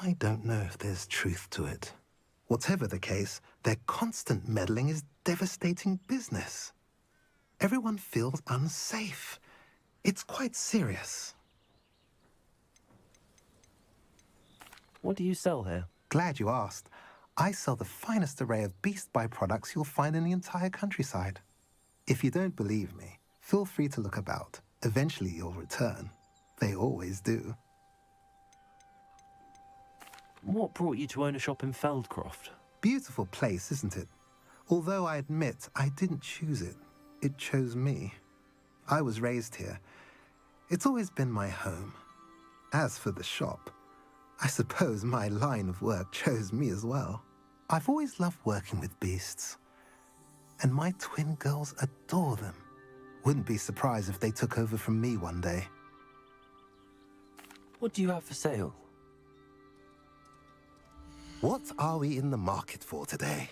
I don't know if there's truth to it. Whatever the case, their constant meddling is devastating business. Everyone feels unsafe. It's quite serious. What do you sell here? Glad you asked. I sell the finest array of beast byproducts you'll find in the entire countryside. If you don't believe me, feel free to look about. Eventually you'll return. They always do. What brought you to own a shop in Feldcroft? Beautiful place, isn't it? Although I admit I didn't choose it. It chose me. I was raised here. It's always been my home. As for the shop, I suppose my line of work chose me as well. I've always loved working with beasts. And my twin girls adore them. Wouldn't be surprised if they took over from me one day. What do you have for sale? What are we in the market for today?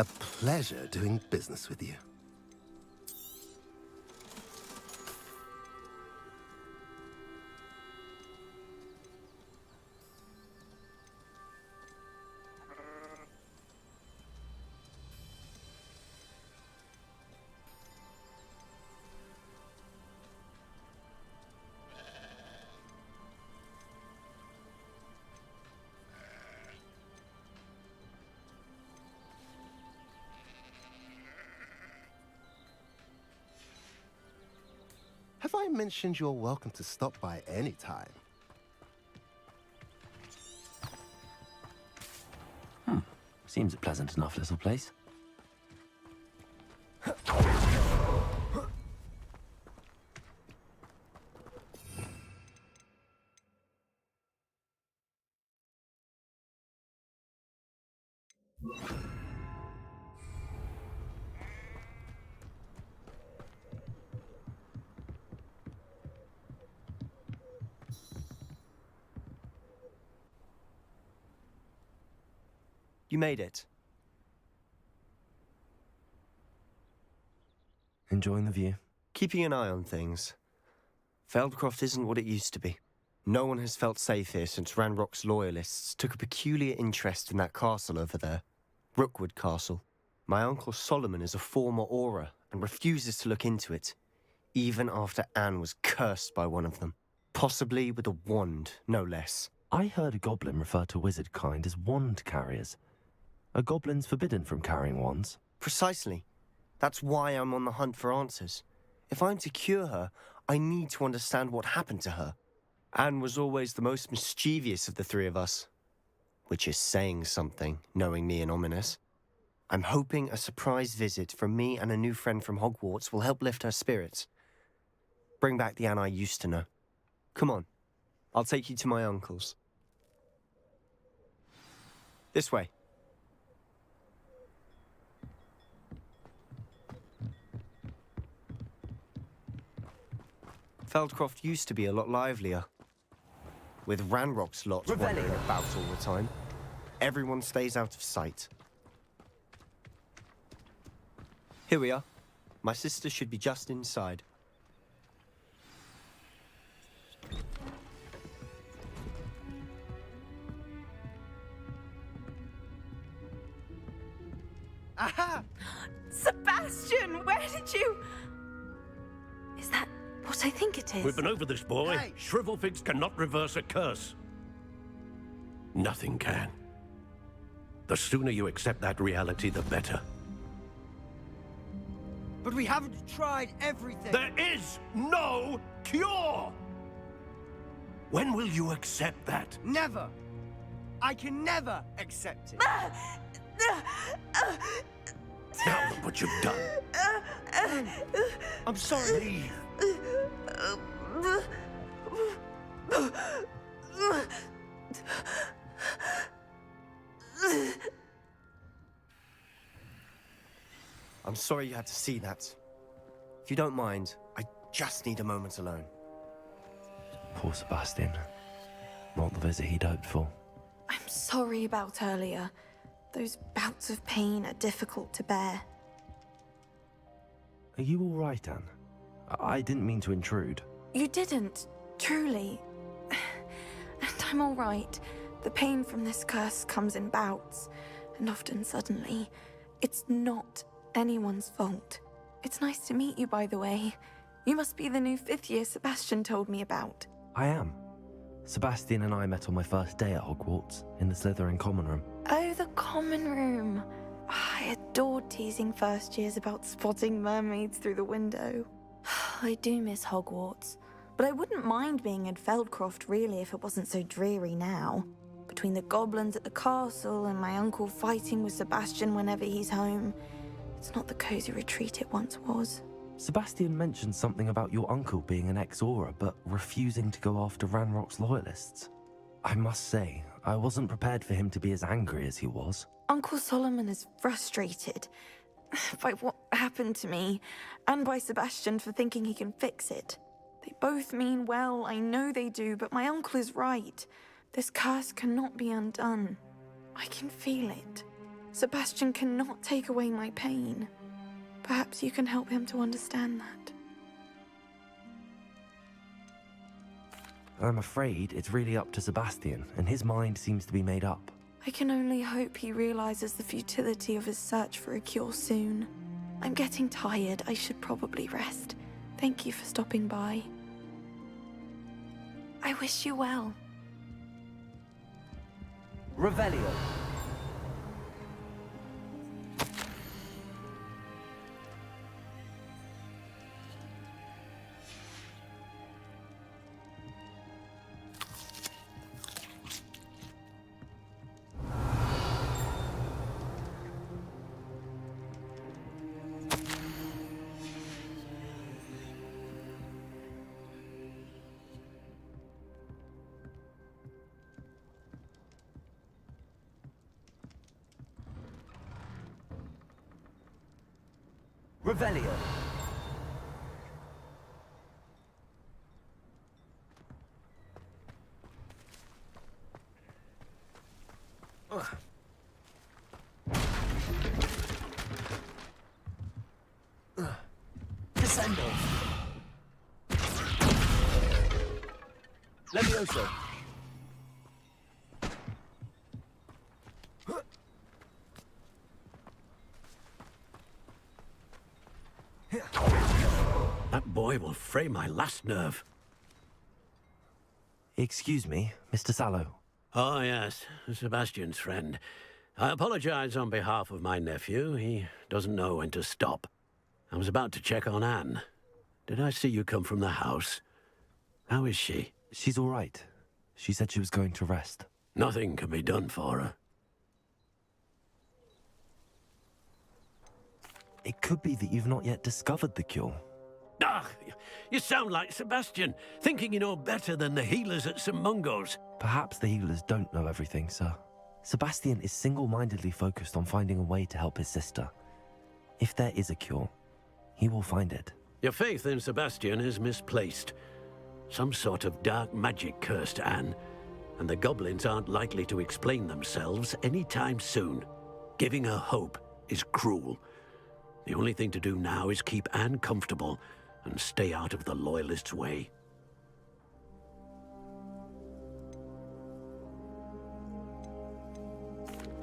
A pleasure doing business with you. Have I mentioned you're welcome to stop by any time? Seems a pleasant enough little place. You made it. Enjoying the view? Keeping an eye on things. Feldcroft isn't what it used to be. No one has felt safe here since Ranrock's loyalists took a peculiar interest in that castle over there. Rookwood Castle. My uncle Solomon is a former Auror and refuses to look into it, even after Anne was cursed by one of them. Possibly with a wand, no less. I heard a goblin refer to wizard kind as wand carriers. Are goblins forbidden from carrying wands? Precisely. That's why I'm on the hunt for answers. If I'm to cure her, I need to understand what happened to her. Anne was always the most mischievous of the three of us. Which is saying something, knowing me and Ominous. I'm hoping a surprise visit from me and a new friend from Hogwarts will help lift her spirits. Bring back the Anne I used to know. Come on. I'll take you to my uncle's. This way. Feldcroft used to be a lot livelier. With Ranrock's lot wandering about all the time. Everyone stays out of sight. Here we are. My sister should be just inside. Aha! Sebastian, where did you... Is that what I think it is? We've been over this, boy. Hey. Shrivelfigs cannot reverse a curse. Nothing can. The sooner you accept that reality, the better. But we haven't tried everything. There is no cure! When will you accept that? Never. I can never accept it. Now look what you've done. I'm sorry. I'm sorry you had to see that. If you don't mind, I just need a moment alone. Poor Sebastian. Not the visit he'd hoped for. I'm sorry about earlier. Those bouts of pain are difficult to bear. Are you all right, Anne? I didn't mean to intrude. You didn't, truly. And I'm all right. The pain from this curse comes in bouts, and often suddenly. It's not anyone's fault. It's nice to meet you, by the way. You must be the new 5th year Sebastian told me about. I am. Sebastian and I met on my first day at Hogwarts, in the Slytherin common room. Oh, the common room. I adored teasing first years about spotting mermaids through the window. I do miss Hogwarts, but I wouldn't mind being in Feldcroft really if it wasn't so dreary now. Between the goblins at the castle and my uncle fighting with Sebastian whenever he's home, it's not the cozy retreat it once was. Sebastian mentioned something about your uncle being an ex-Auror, but refusing to go after Ranrock's loyalists. I must say, I wasn't prepared for him to be as angry as he was. Uncle Solomon is frustrated by what happened to me, and by Sebastian for thinking he can fix it. They both mean well, I know they do, but my uncle is right. This curse cannot be undone. I can feel it. Sebastian cannot take away my pain. Perhaps you can help him to understand that. I'm afraid it's really up to Sebastian, and his mind seems to be made up. I can only hope he realizes the futility of his search for a cure soon. I'm getting tired. I should probably rest. Thank you for stopping by. I wish you well. Revelio. Revelio. Descendo. Levioso. That boy will fray my last nerve. Excuse me, Mr. Sallow. Oh, yes, Sebastian's friend. I apologize on behalf of my nephew. He doesn't know when to stop. I was about to check on Anne. Did I see you come from the house? How is she? She's all right. She said she was going to rest. Nothing can be done for her. It could be that you've not yet discovered the cure. Ah, you sound like Sebastian, thinking you know better than the healers at St. Mungo's. Perhaps the healers don't know everything, sir. Sebastian is single-mindedly focused on finding a way to help his sister. If there is a cure, he will find it. Your faith in Sebastian is misplaced. Some sort of dark magic cursed Anne, and the goblins aren't likely to explain themselves anytime soon. Giving her hope is cruel. The only thing to do now is keep Anne comfortable and stay out of the Loyalists' way.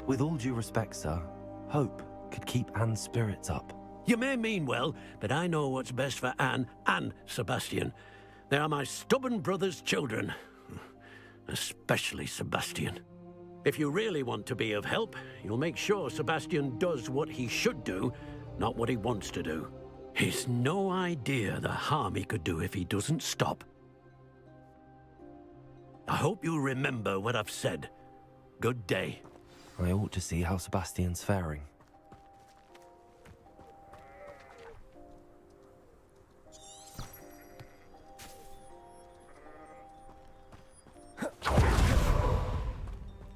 With all due respect, sir, hope could keep Anne's spirits up. You may mean well, but I know what's best for Anne and Sebastian. They are my stubborn brother's children. Especially Sebastian. If you really want to be of help, you'll make sure Sebastian does what he should do, not what he wants to do. He's no idea the harm he could do if he doesn't stop. I hope you remember what I've said. Good day. I ought to see how Sebastian's faring.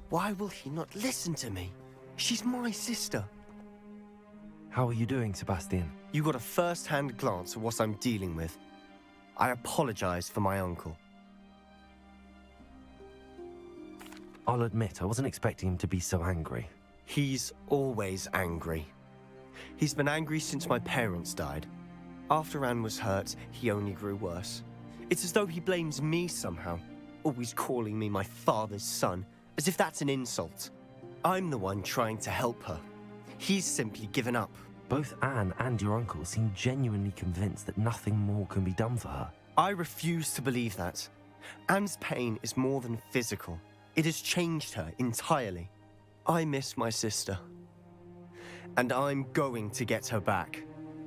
Why will he not listen to me? She's my sister. How are you doing, Sebastian? You got a first-hand glance at what I'm dealing with. I apologize for my uncle. I'll admit, I wasn't expecting him to be so angry. He's always angry. He's been angry since my parents died. After Anne was hurt, he only grew worse. It's as though he blames me somehow, always calling me my father's son, as if that's an insult. I'm the one trying to help her. He's simply given up. Both Anne and your uncle seem genuinely convinced that nothing more can be done for her. I refuse to believe that. Anne's pain is more than physical. It has changed her entirely. I miss my sister. And I'm going to get her back.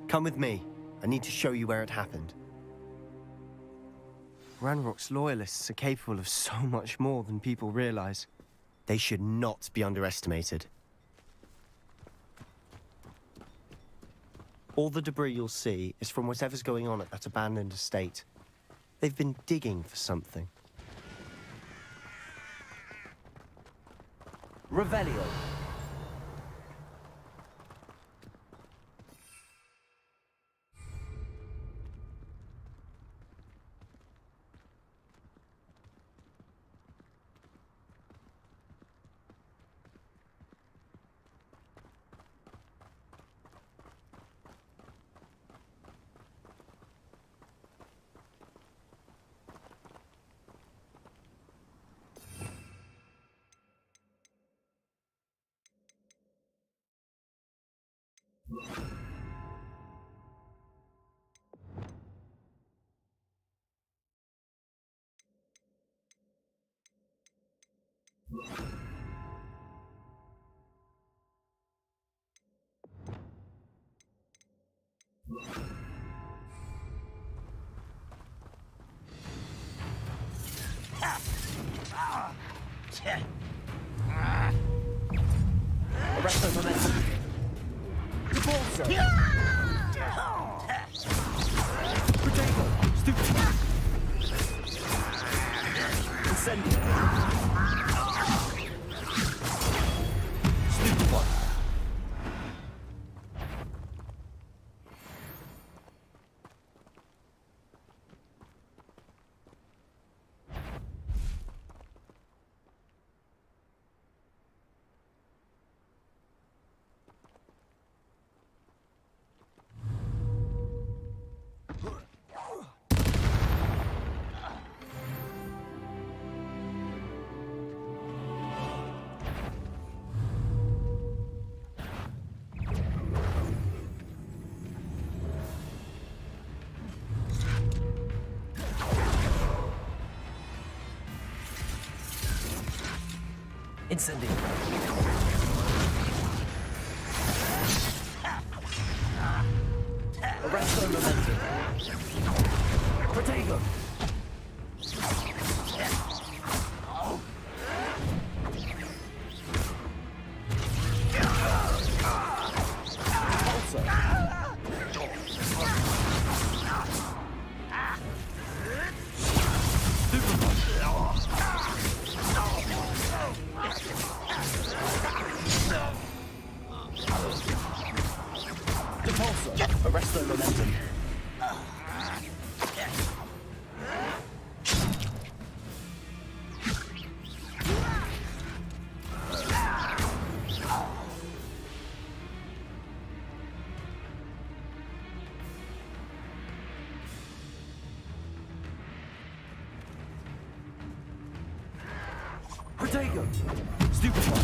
Come with me. I need to show you where it happened. Ranrock's loyalists are capable of so much more than people realize. They should not be underestimated. All the debris you'll see is from whatever's going on at that abandoned estate. They've been digging for something. Revelio. Arresto momentum. Repulsor. Potato. Stupid. Incendio. Stupid one. Incendio. Arresto momentum. Potato. Arresto momentum. Protego. Stupid one.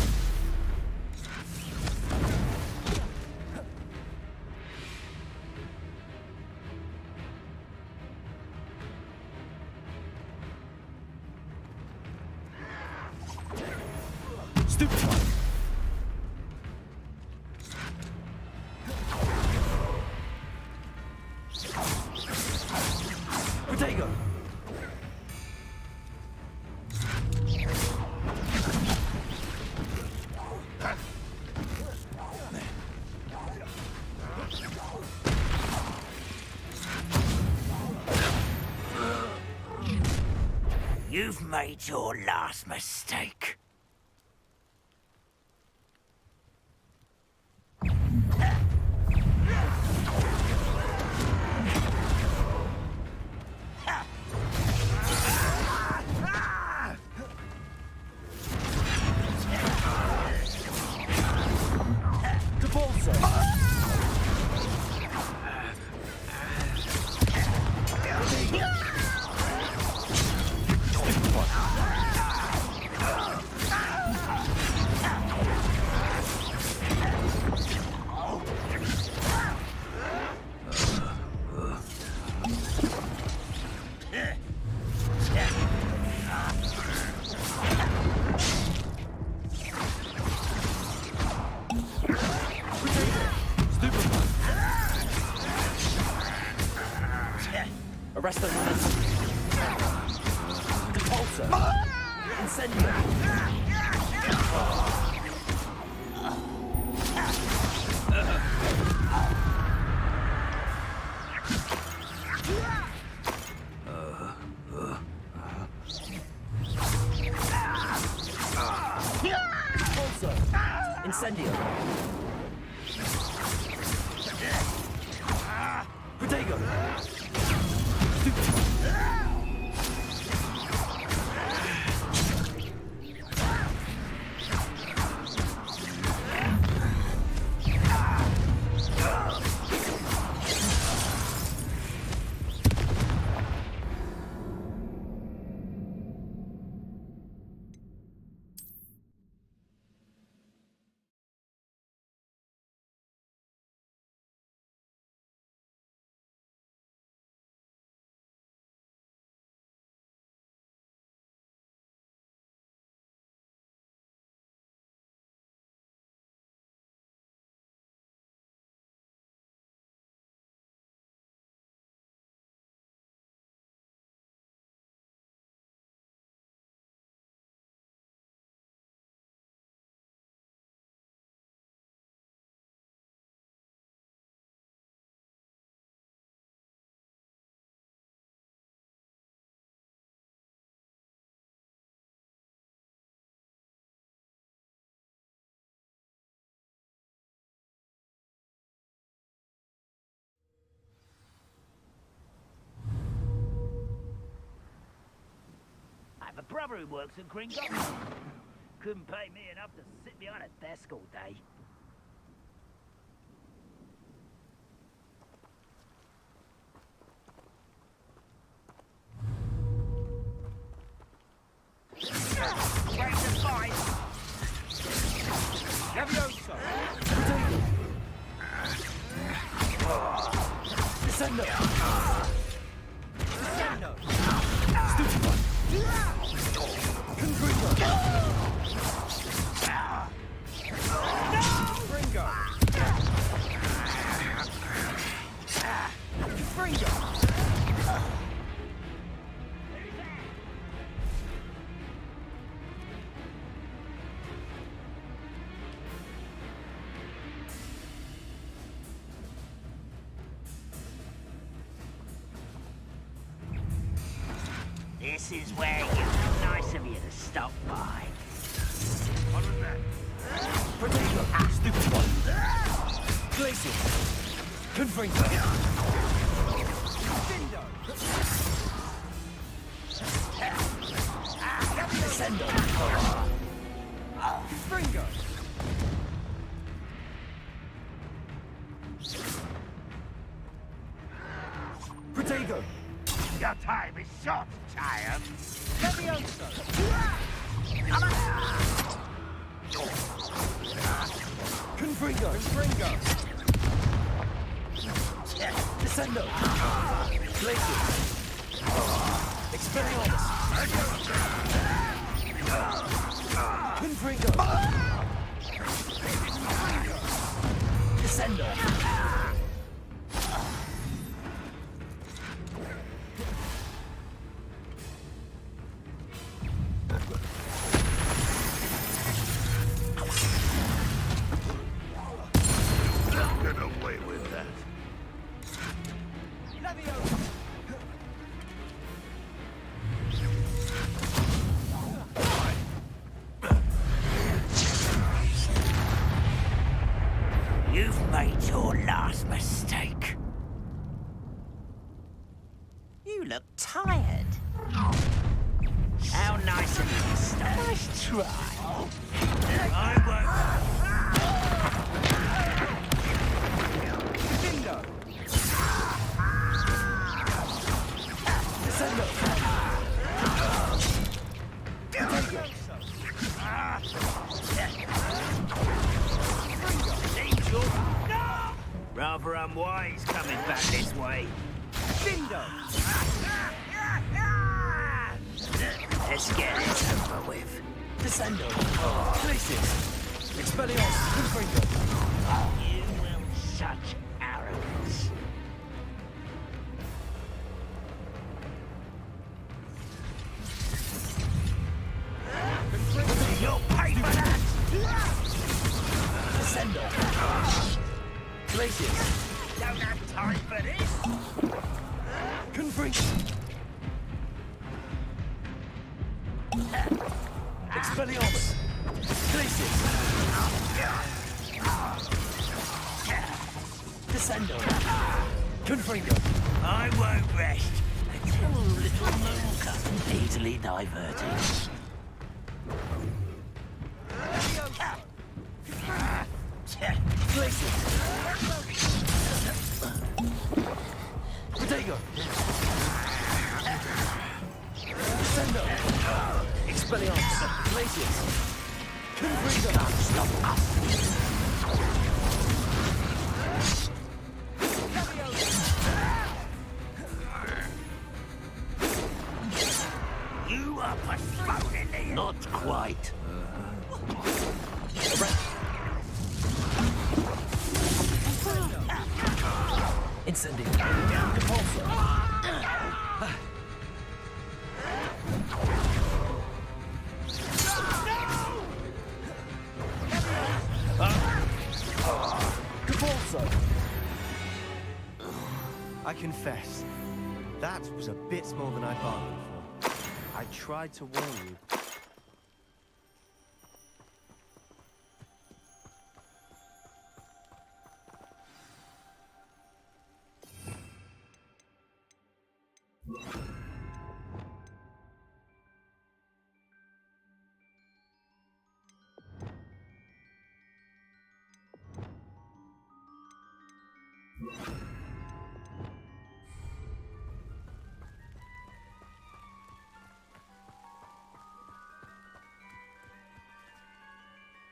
Stupid one. You've made your last mistake. Arrest them. Repulsor. Incendio. Repulsor. Incendio. Protego. I have a brother who works at Gringotts. Couldn't pay me enough to sit behind a desk all day. Break the fight! Levioso. Descendo. Descendo. Stupefy. Confringo. Confringo. Confringo. This is where you nice of you to stop by. What was that? Protego. Stupefy. Glacial. Confringo. Vindo. Descendo. Fringo. Protego. Your time is short, child. Levioso. Confringo. Confringo. Descendo. Glacial. Expelliarmus. Confringo. Descendo. Get away with that. nice and easy. Nice try. I Bingo! Descendo! Rather unwise coming back this way. Bingo! Let's get this over with. Descendo! Places! Expelliarmus! Confringo! You will such arrogance. You'll pay for that! Descendo! Places! Don't have time for this! Confringo! Expelliarmus! Places! Descendo! Confringo! I won't rest until little Mooncup easily diverted. Places! Protego! Descendo! Expelliarmus! Places! Confringo! You are postponing it. Not quite. Incendio. Compulso. Compulso. I confess, that was a bit more than I bargained for. I tried to warn you.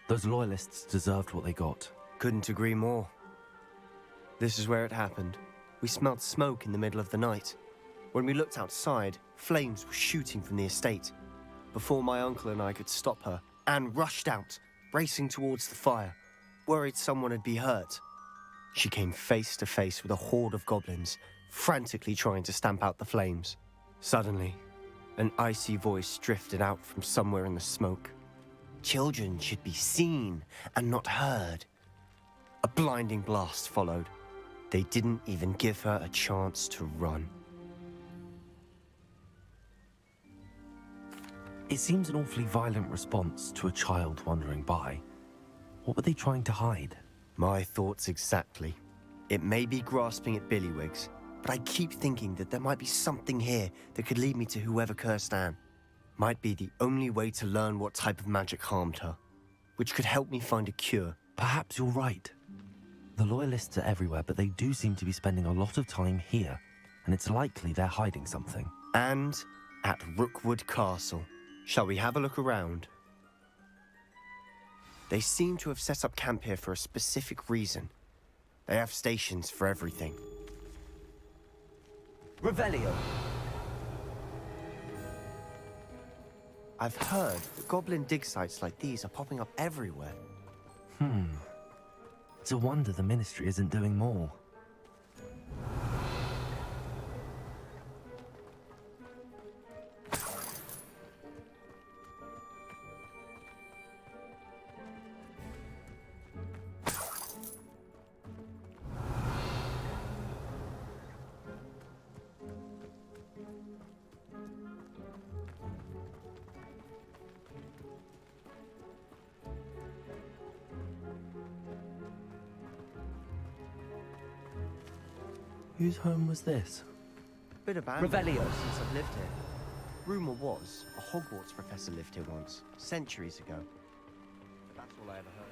Those loyalists deserved what they got. Couldn't agree more. This is where it happened. We smelled smoke in the middle of the night. When we looked outside, flames were shooting from the estate. Before my uncle and I could stop her, Anne rushed out, racing towards the fire, worried someone had been hurt. She came face to face with a horde of goblins, frantically trying to stamp out the flames. Suddenly, an icy voice drifted out from somewhere in the smoke. Children should be seen and not heard. A blinding blast followed. They didn't even give her a chance to run. It seems an awfully violent response to a child wandering by. What were they trying to hide? My thoughts exactly. It may be grasping at Billywigs, but I keep thinking that there might be something here that could lead me to whoever cursed Anne. Might be the only way to learn what type of magic harmed her, which could help me find a cure. Perhaps you're right. The Loyalists are everywhere, but they do seem to be spending a lot of time here, and it's likely they're hiding something. And at Rookwood Castle. Shall we have a look around? They seem to have set up camp here for a specific reason. They have stations for everything. Revelio. I've heard that goblin dig sites like these are popping up everywhere. It's a wonder the Ministry isn't doing more. Whose home was this? Bit abandoned Revelio. since I've lived here. Rumour was, a Hogwarts professor lived here once, centuries ago. But that's all I ever heard.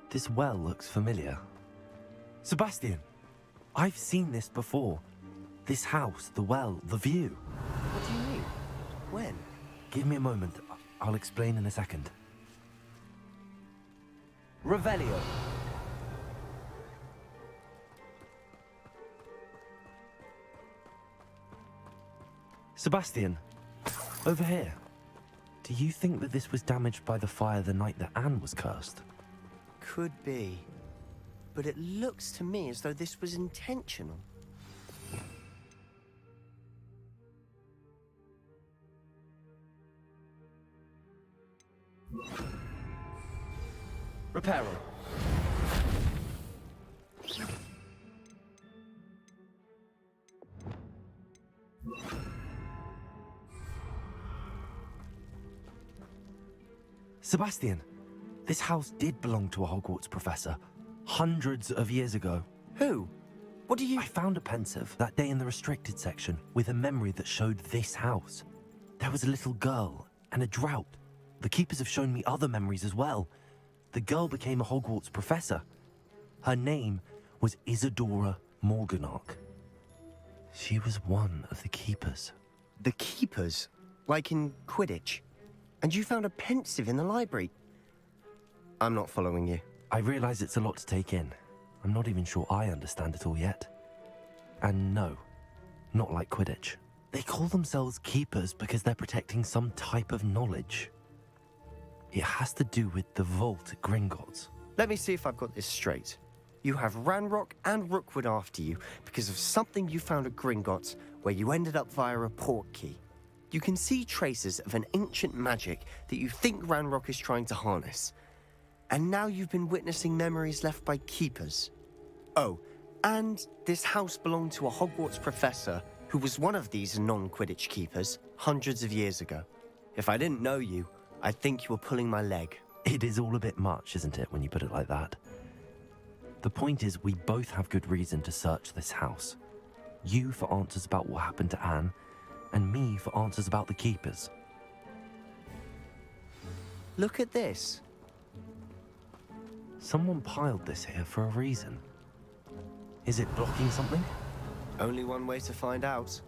This well looks familiar. Sebastian, I've seen this before. This house, the well, the view. What do you mean? When? Give me a moment. I'll explain in a second. Revelio. Sebastian, over here. Do you think that this was damaged by the fire the night that Anne was cursed? Could be. But it looks to me as though this was intentional. Reparo. Sebastian, this house did belong to a Hogwarts professor, hundreds of years ago. Who? What do you... I found a pensive that day in the restricted section with a memory that showed this house. There was a little girl and a drought. The keepers have shown me other memories as well. The girl became a Hogwarts professor. Her name was Isadora Morganach. She was one of the keepers. The keepers? Like in Quidditch? And you found a pensive in the library? I'm not following you. I realize it's a lot to take in. I'm not even sure I understand it all yet. And no, not like Quidditch. They call themselves keepers because they're protecting some type of knowledge. It has to do with the vault at Gringotts. Let me see if I've got this straight. You have Ranrock and Rookwood after you because of something you found at Gringotts where you ended up via a portkey. You can see traces of an ancient magic that you think Ranrock is trying to harness. And now you've been witnessing memories left by keepers. Oh, and this house belonged to a Hogwarts professor who was one of these non-Quidditch keepers hundreds of years ago. If I didn't know you, I'd think you were pulling my leg. It is all a bit much, isn't it, when you put it like that? The point is, we both have good reason to search this house. You for answers about what happened to Anne, and me for answers about the keepers. Look at this. Someone piled this here for a reason. Is it blocking something? Only one way to find out.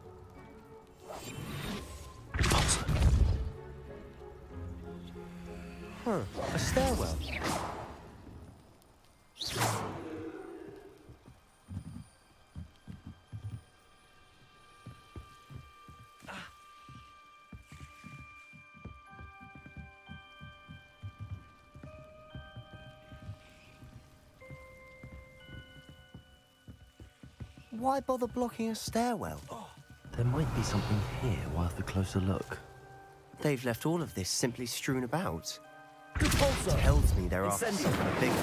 Huh, a stairwell. Why bother blocking a stairwell? There might be something here worth a closer look. They've left all of this simply strewn about. Repulsor. Tells me there are Incendio. something bigger.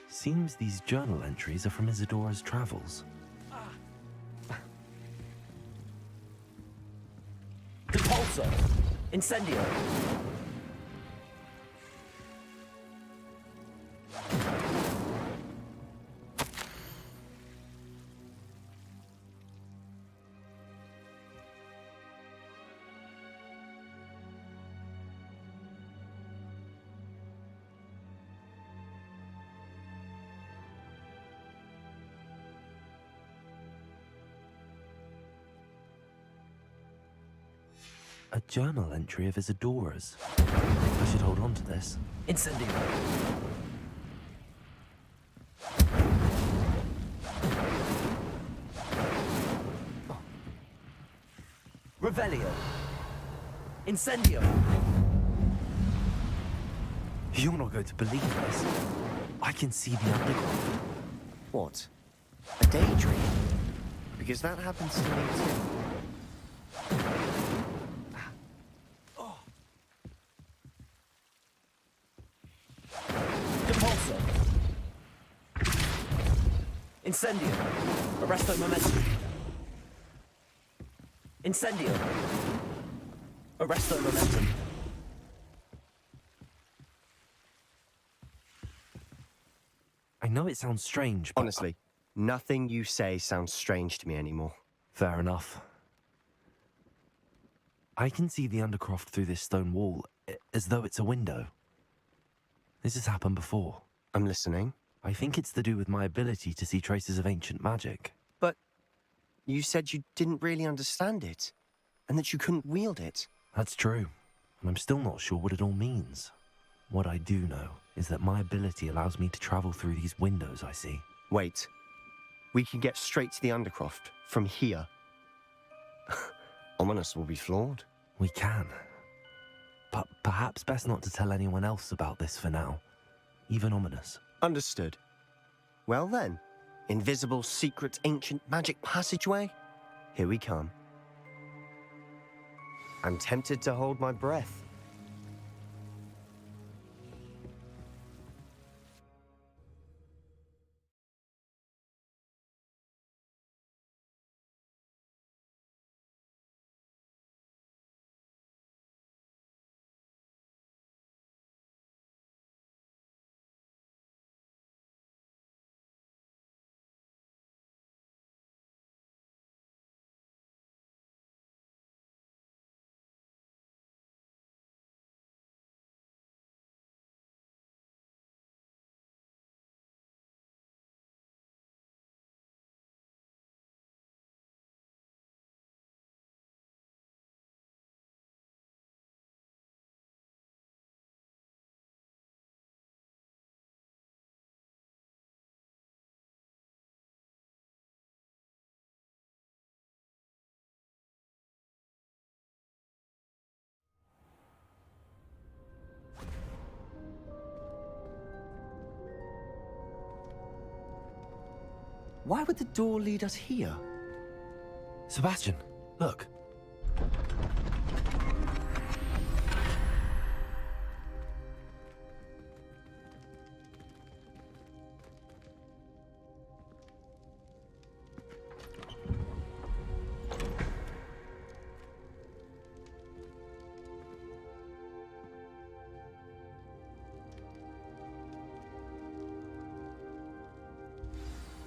Seems these journal entries are from Isadora's travels. Repulsor. Incendio. A journal entry of Isadora's. I should hold on to this. Incendio. Revelio. Incendio. You're not going to believe this. I can see the underground. What? A daydream? Because that happens to me too. Depulso. Incendio. Arresto momentum. Incendio. Arresto momentum. I know it sounds strange, but... Honestly, nothing you say sounds strange to me anymore. Fair enough. I can see the Undercroft through this stone wall, as though it's a window. This has happened before. I'm listening. I think it's to do with my ability to see traces of ancient magic. But you said you didn't really understand it, and that you couldn't wield it. That's true, and I'm still not sure what it all means. What I do know is that my ability allows me to travel through these windows I see. Wait. We can get straight to the Undercroft from here. Ominous will be floored. We can. But perhaps best not to tell anyone else about this for now. Even Ominous. Understood. Well then, invisible, secret, ancient magic passageway? Here we come. I'm tempted to hold my breath. Why would the door lead us here? Sebastian, look.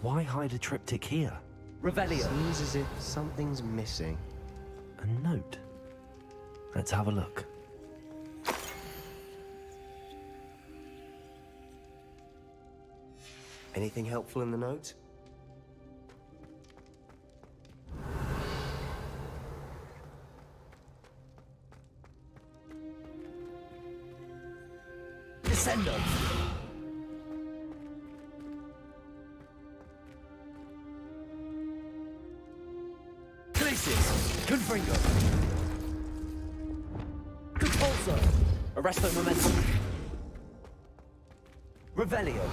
Why hide a triptych here? Revelio. Seems as if something's missing. A note. Let's have a look. Anything helpful in the note? Descendo. Confringo. Depulso. Arresto momentum. Revelio.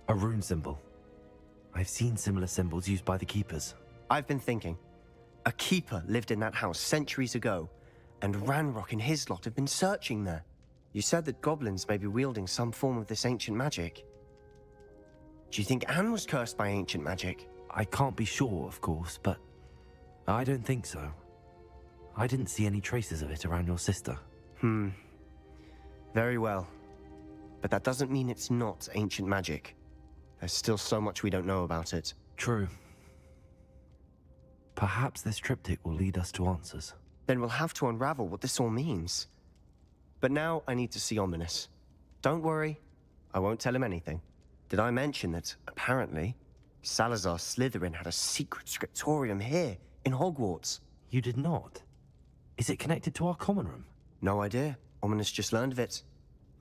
A rune symbol. I've seen similar symbols used by the keepers. I've been thinking. A keeper lived in that house centuries ago, and Ranrock and his lot have been searching there. You said that goblins may be wielding some form of this ancient magic. Do you think Anne was cursed by ancient magic? I can't be sure, of course, but I don't think so. I didn't see any traces of it around your sister. Very well. But that doesn't mean it's not ancient magic. There's still so much we don't know about it. True. Perhaps this triptych will lead us to answers. Then we'll have to unravel what this all means. But now I need to see Ominous. Don't worry, I won't tell him anything. Did I mention that, apparently, Salazar Slytherin had a secret scriptorium here, in Hogwarts? You did not? Is it connected to our common room? No idea. Ominous just learned of it.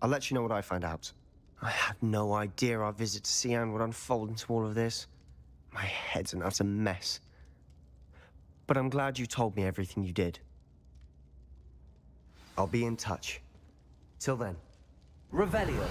I'll let you know what I find out. I had no idea our visit to Cian would unfold into all of this. My head's an utter mess. But I'm glad you told me everything you did. I'll be in touch. Till then, Revelio.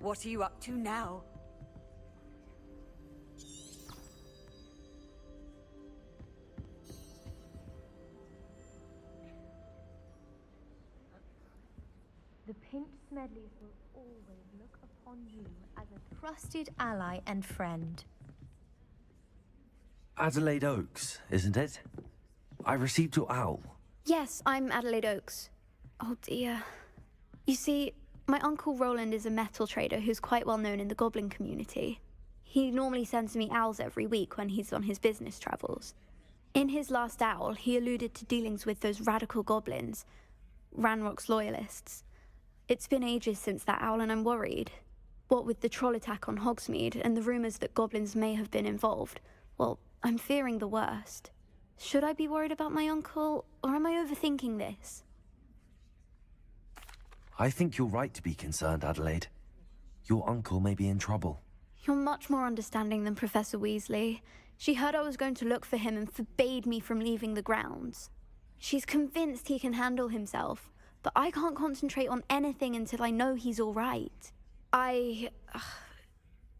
What are you up to now? The Pinch Smedleys will always look upon you as a trusted ally and friend. Adelaide Oaks, isn't it? I received your owl. Yes, I'm Adelaide Oaks. Oh dear. You see, my Uncle Roland is a metal trader who's quite well known in the goblin community. He normally sends me owls every week when he's on his business travels. In his last owl, he alluded to dealings with those radical goblins, Ranrock's loyalists. It's been ages since that owl and I'm worried. What with the troll attack on Hogsmeade and the rumours that goblins may have been involved, well, I'm fearing the worst. Should I be worried about my uncle, or am I overthinking this? I think you're right to be concerned, Adelaide. Your uncle may be in trouble. You're much more understanding than Professor Weasley. She heard I was going to look for him and forbade me from leaving the grounds. She's convinced he can handle himself, but I can't concentrate on anything until I know he's all right.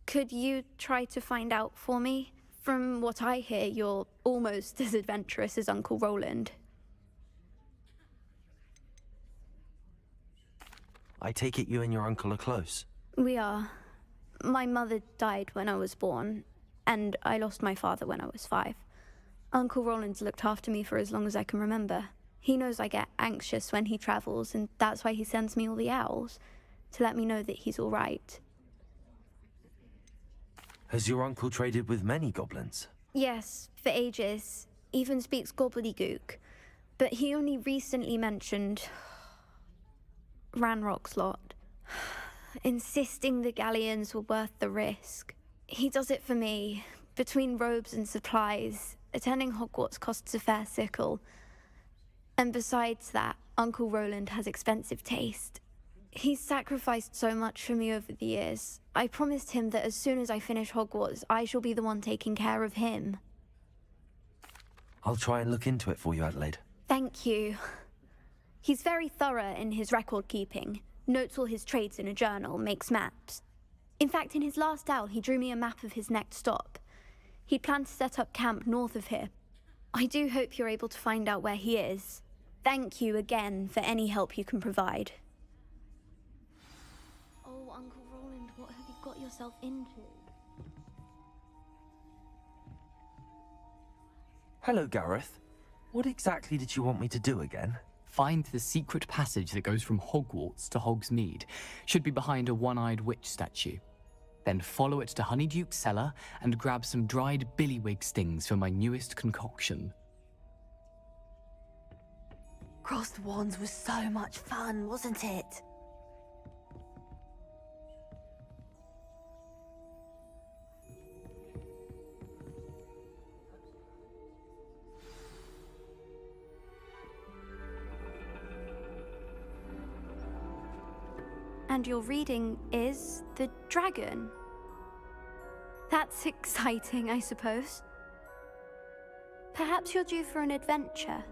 Could you try to find out for me? From what I hear, you're almost as adventurous as Uncle Roland. I take it you and your uncle are close. We are. My mother died when I was born, and I lost my father when I was 5. Uncle Roland's looked after me for as long as I can remember. He knows I get anxious when he travels, and that's why he sends me all the owls, to let me know that he's all right. Has your uncle traded with many goblins? Yes, for ages. Even speaks gobbledygook. But he only recently mentioned Ranrock's lot, insisting the galleons were worth the risk. He does it for me. Between robes and supplies, attending Hogwarts costs a fair sickle. And besides that, Uncle Roland has expensive taste. He's sacrificed so much for me over the years. I promised him that as soon as I finish Hogwarts, I shall be the one taking care of him. I'll try and look into it for you, Adelaide. Thank you. He's very thorough in his record keeping, notes all his trades in a journal, makes maps. In fact, in his last owl, he drew me a map of his next stop. He planned to set up camp north of here. I do hope you're able to find out where he is. thank you again for any help you can provide. Oh, Uncle Roland, what have you got yourself into? Hello, Gareth. What exactly did you want me to do again? Find the secret passage that goes from Hogwarts to Hogsmeade. Should be behind a one-eyed witch statue. Then follow it to Honeyduke's cellar and grab some dried billywig stings for my newest concoction. Crossed Wands was so much fun, wasn't it? And your reading is the dragon. That's exciting, I suppose. Perhaps you're due for an adventure.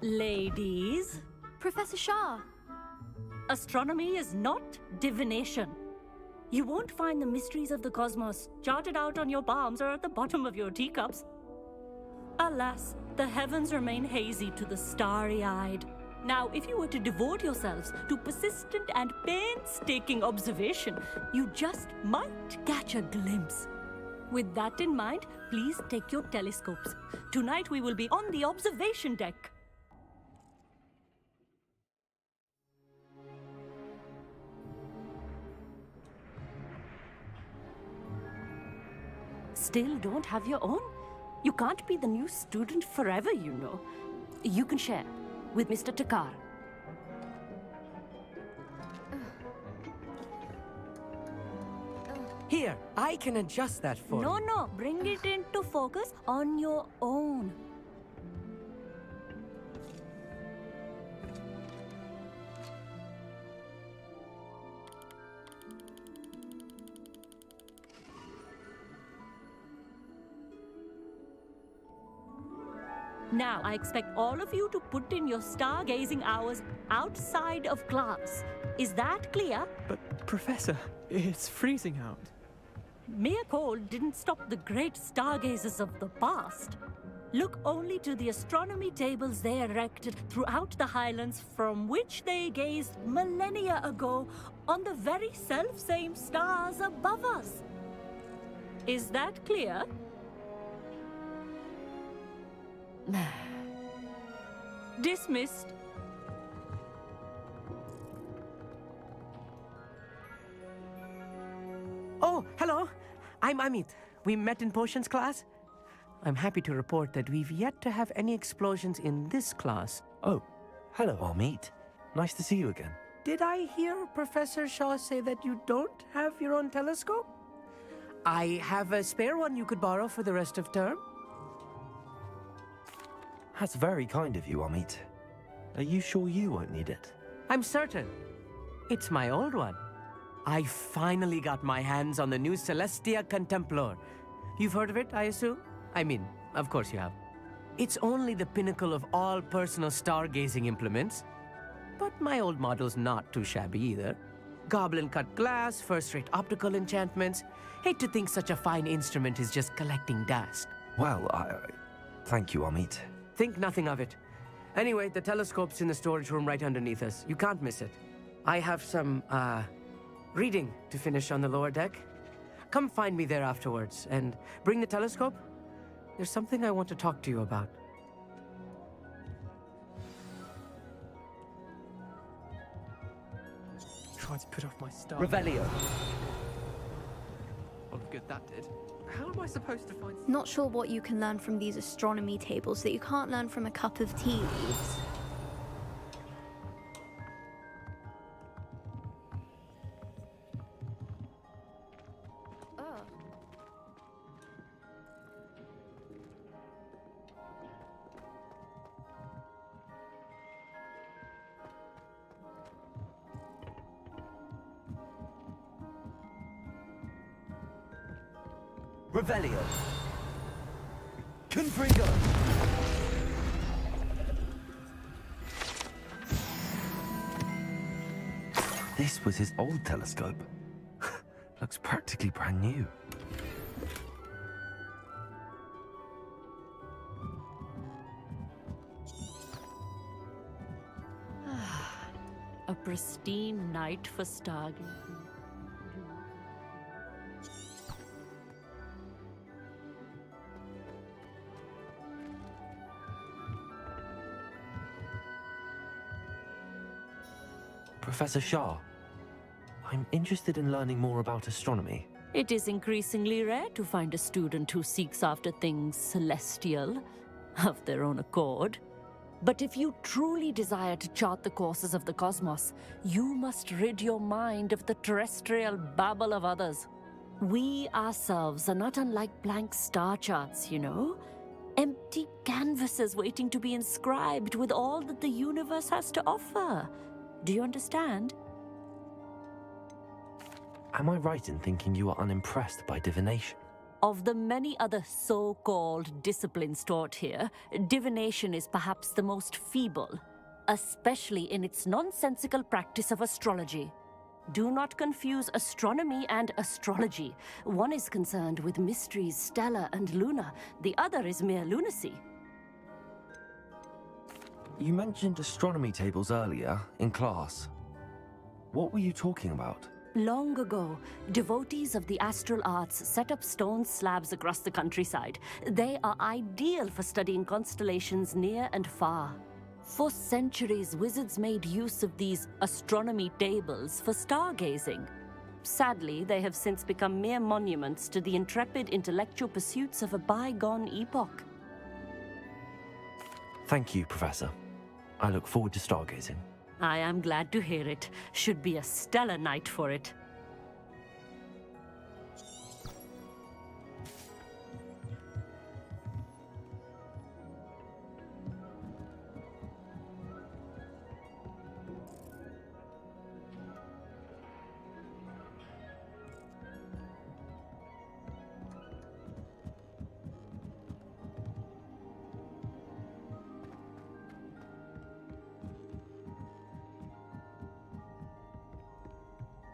Ladies. Professor Shah. Astronomy is not divination. You won't find the mysteries of the cosmos charted out on your palms or at the bottom of your teacups. Alas, the heavens remain hazy to the starry-eyed. Now, if you were to devote yourselves to persistent and painstaking observation, you just might catch a glimpse. With that in mind, please take your telescopes. Tonight we will be on the observation deck. Still don't have your own? You can't be the new student forever, you know. You can share with Mr. Takar. Here, I can adjust that for you. No, bring it into focus on your own. Now, I expect all of you to put in your stargazing hours outside of class. Is that clear? But, Professor, it's freezing out. Mere cold didn't stop the great stargazers of the past. Look only to the astronomy tables they erected throughout the Highlands from which they gazed millennia ago on the very self-same stars above us. Is that clear? Dismissed. Oh, hello. I'm Amit. We met in potions class. I'm happy to report that we've yet to have any explosions in this class. Oh, hello, Amit. Nice to see you again. Did I hear Professor Shaw say that you don't have your own telescope? I have a spare one you could borrow for the rest of term. That's very kind of you, Amit. Are you sure you won't need it? I'm certain. It's my old one. I finally got my hands on the new Celestia Contemplar. You've heard of it, I assume? I mean, of course you have. It's only the pinnacle of all personal stargazing implements. But my old model's not too shabby either. Goblin-cut glass, first-rate optical enchantments. Hate to think such a fine instrument is just collecting dust. Well, thank you, Amit. Think nothing of it. Anyway, the telescope's in the storage room right underneath us. You can't miss it. I have some, reading to finish on the lower deck. Come find me there afterwards, and bring the telescope. There's something I want to talk to you about. Tried to put off my star. Revelio. What good that did. How am I supposed to find... Not sure what you can learn from these astronomy tables that you can't learn from a cup of tea leaves. Revelio. Confringo. This was his old telescope. Looks practically brand new. pristine night for stargazing. Professor Shah, I'm interested in learning more about astronomy. It is increasingly rare to find a student who seeks after things celestial, of their own accord. But if you truly desire to chart the courses of the cosmos, you must rid your mind of the terrestrial babble of others. We ourselves are not unlike blank star charts, you know? Empty canvases waiting to be inscribed with all that the universe has to offer. Do you understand? Am I right in thinking you are unimpressed by divination? Of the many other so-called disciplines taught here, divination is perhaps the most feeble, especially in its nonsensical practice of astrology. Do not confuse astronomy and astrology. One is concerned with mysteries stellar and lunar, the other is mere lunacy. You mentioned astronomy tables earlier, in class. What were you talking about? Long ago, devotees of the astral arts set up stone slabs across the countryside. They are ideal for studying constellations near and far. For centuries, wizards made use of these astronomy tables for stargazing. Sadly, they have since become mere monuments to the intrepid intellectual pursuits of a bygone epoch. Thank you, Professor. I look forward to stargazing. I am glad to hear it. Should be a stellar night for it.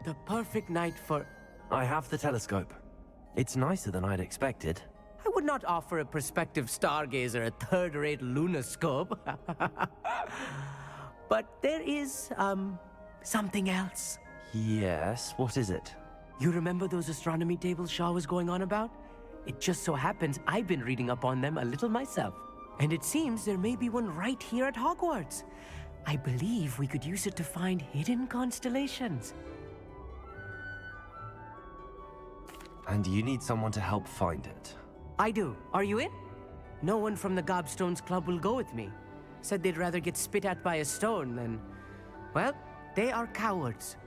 The perfect night for... I have the telescope. It's nicer than I'd expected. I would not offer a prospective stargazer a third-rate lunoscope. But there is, something else. Yes, what is it? You remember those astronomy tables Shaw was going on about? It just so happens I've been reading up on them a little myself. And it seems there may be one right here at Hogwarts. I believe we could use it to find hidden constellations. And you need someone to help find it. I do. Are you in? No one from the Gobstones Club will go with me. Said they'd rather get spit at by a stone than... Well, they are cowards.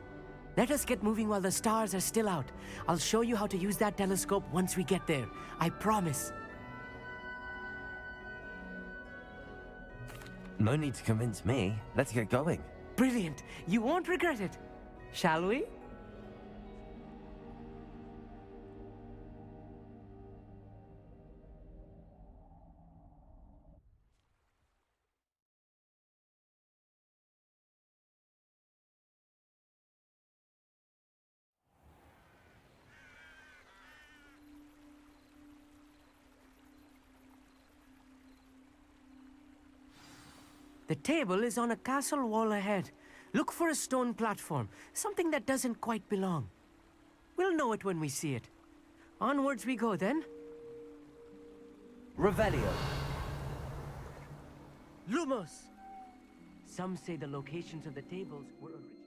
Let us get moving while the stars are still out. I'll show you how to use that telescope once we get there. I promise. No need to convince me. Let's get going. Brilliant. You won't regret it. Shall we? The table is on a castle wall ahead. Look for a stone platform, something that doesn't quite belong. We'll know it when we see it. Onwards we go, then. Revelio. Lumos! Some say the locations of the tables were original.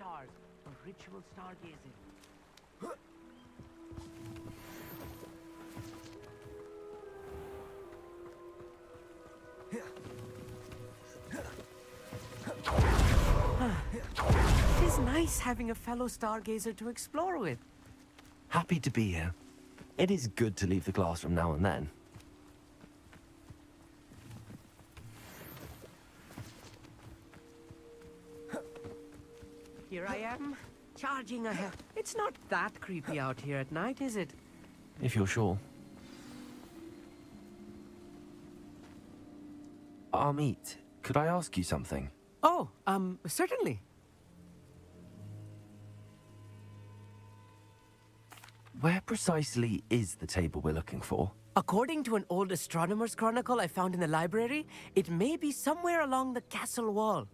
stars for ritual stargazing. It is nice having a fellow stargazer to explore with. Happy to be here. It is good to leave the classroom now and then. Here I am, charging ahead. It's not that creepy out here at night, is it? If you're sure. Amit, could I ask you something? Oh, certainly. Where precisely is the table we're looking for? According to an old astronomer's chronicle I found in the library, it may be somewhere along the castle wall.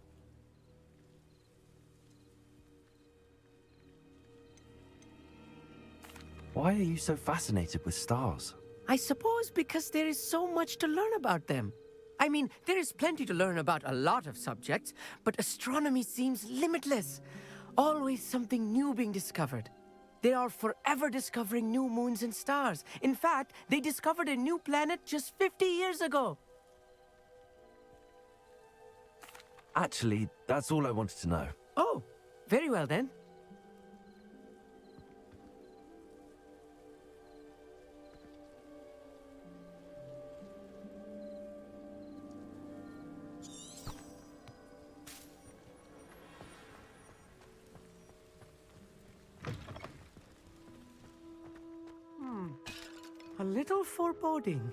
Why are you so fascinated with stars? I suppose because there is so much to learn about them. I mean, there is plenty to learn about a lot of subjects, but astronomy seems limitless. Always something new being discovered. They are forever discovering new moons and stars. In fact, they discovered a new planet just 50 years ago. Actually, that's all I wanted to know. Oh, very well then. A little foreboding.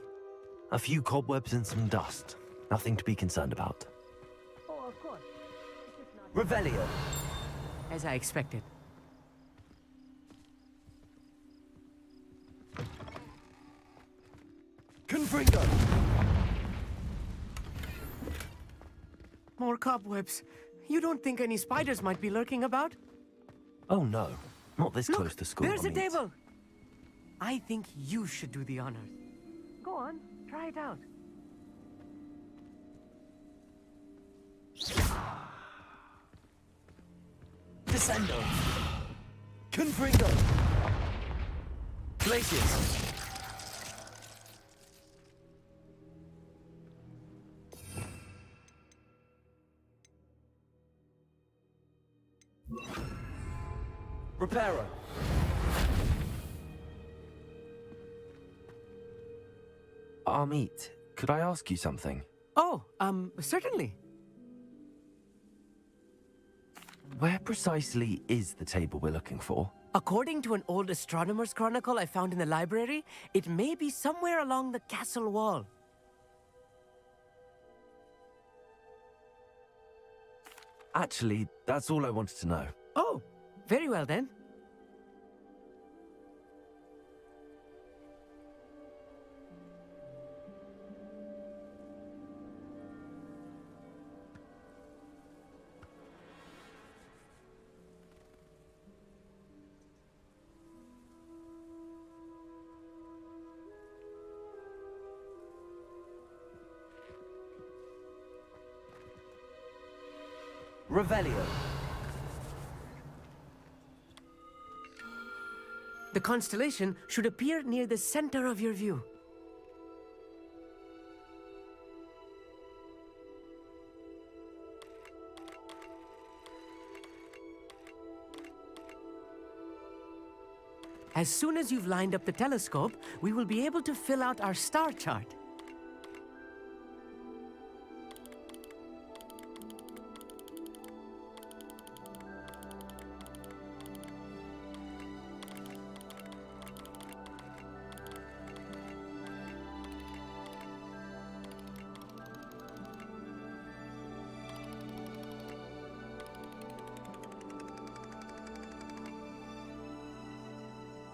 A few cobwebs and some dust. Nothing to be concerned about. Oh, of course. Revelio. As I expected. Confringo. More cobwebs. You don't think any spiders might be lurking about? Oh no, not this Look, close to school. There's a Amit. table. I think you should do the honors. Go on, try it out. Descendo. Confringo. Glacius. Reparo. Amit, could I ask you something? Oh, certainly. Where precisely is the table we're looking for? According to an old astronomer's chronicle I found in the library, it may be somewhere along the castle wall. Actually, that's all I wanted to know. Oh, very well then. Revelio. The constellation should appear near the center of your view. As soon as you've lined up the telescope, we will be able to fill out our star chart.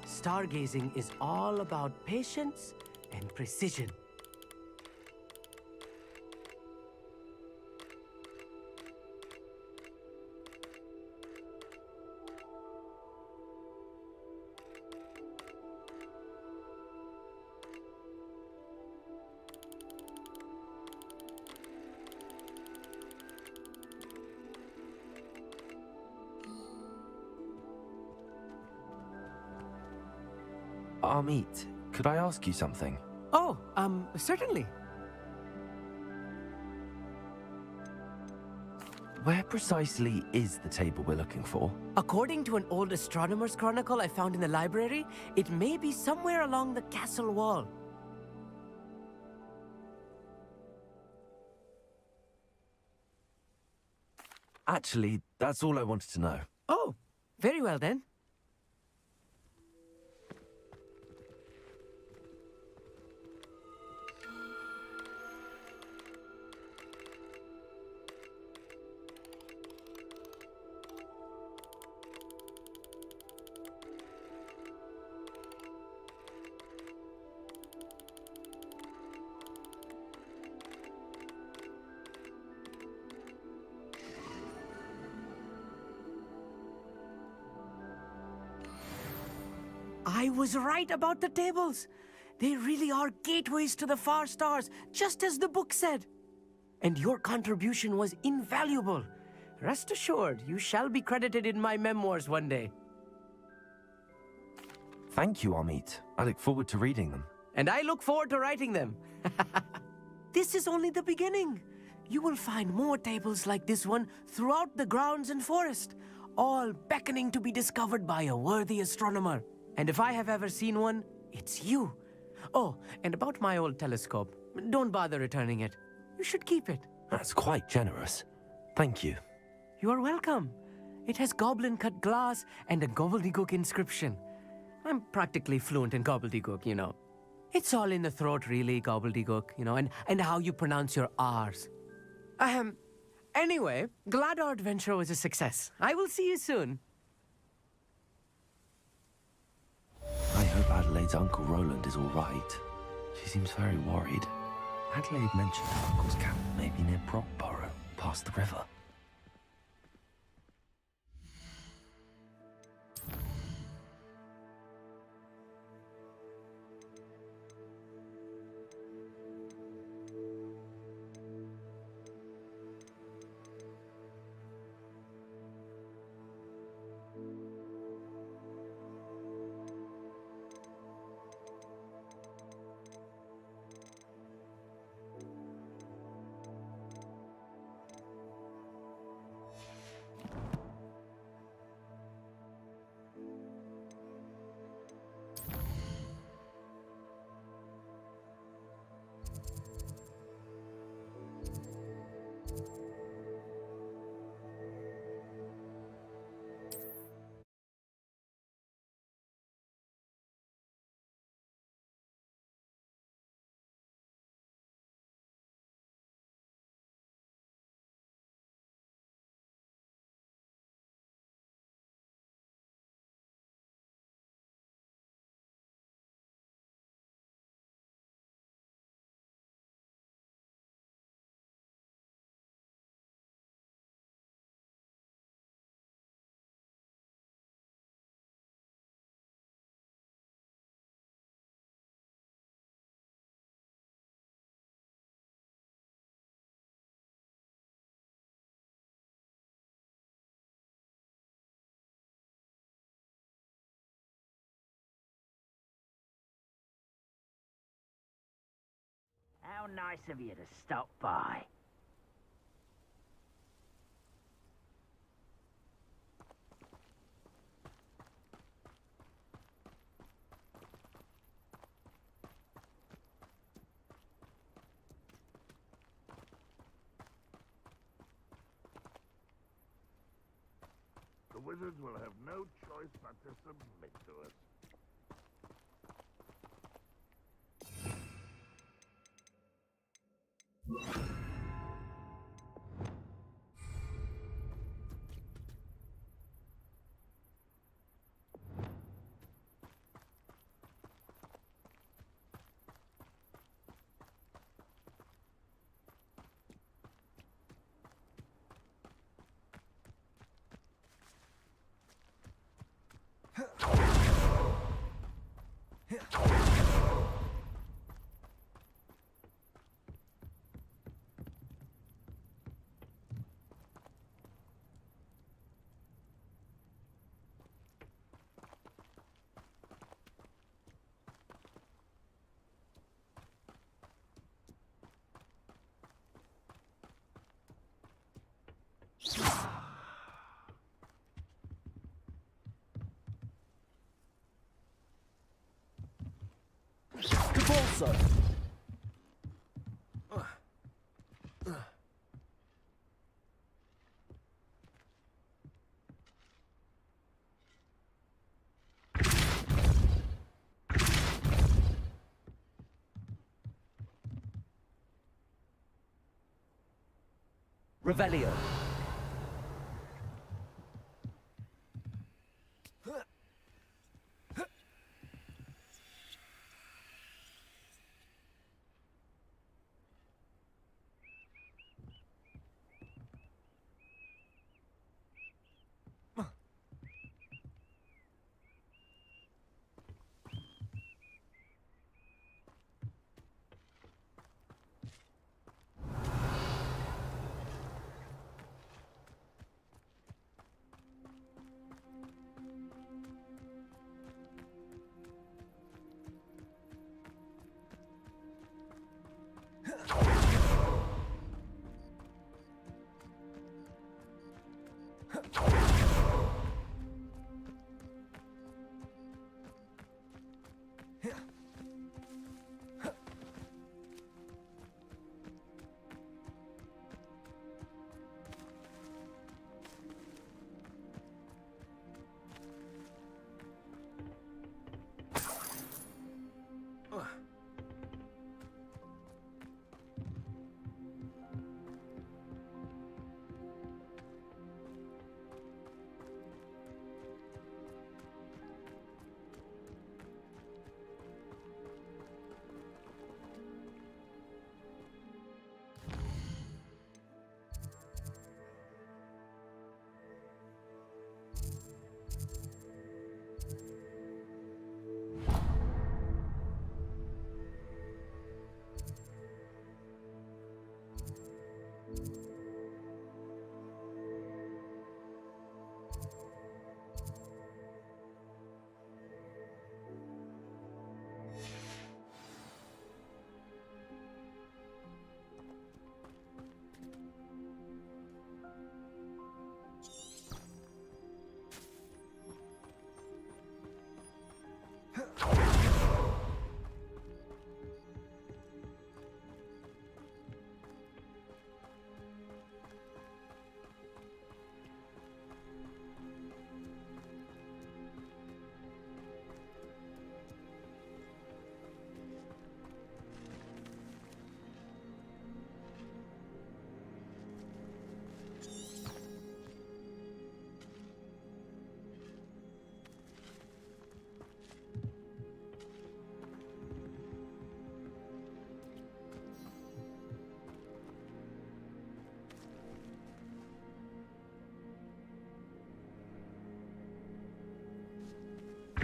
Stargazing is all about patience and precision. Amit, could I ask you something? Oh, certainly. Where precisely is the table we're looking for? According to an old astronomer's chronicle I found in the library, it may be somewhere along the castle wall. Actually, that's all I wanted to know. Oh, very well then. I was right about the tables. They really are gateways to the far stars, just as the book said. And your contribution was invaluable. Rest assured, you shall be credited in my memoirs one day. Thank you, Amit. I look forward to reading them. And I look forward to writing them. This is only the beginning. You will find more tables like this one throughout the grounds and forest, all beckoning to be discovered by a worthy astronomer. And if I have ever seen one, it's you. Oh, and about my old telescope, don't bother returning it. You should keep it. That's quite generous. Thank you. You are welcome. It has goblin-cut glass and a gobbledygook inscription. I'm practically fluent in gobbledygook, you know. It's all in the throat, really, gobbledygook, you know, and how you pronounce your R's. Anyway, glad our adventure was a success. I will see you soon. I hope Adelaide's Uncle Roland is all right. She seems very worried. Adelaide mentioned her uncle's camp may be near Brockborough, past the river. How nice of you to stop by. The wizards will have no choice but to submit to us. Repulsor! Revelio.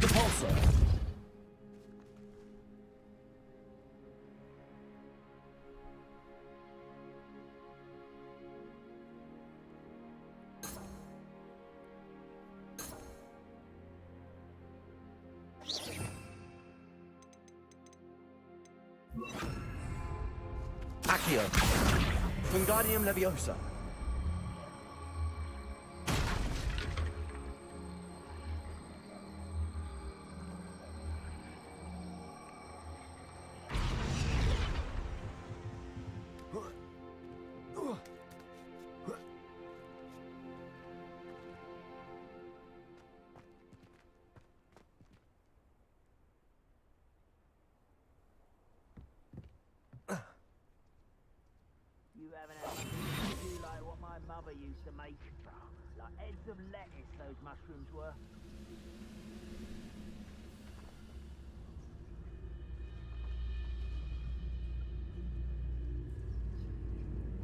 Repulsor! Accio. Wingardium Leviosa. You haven't had anything to do like what my mother used to make. Like heads of lettuce, those mushrooms were.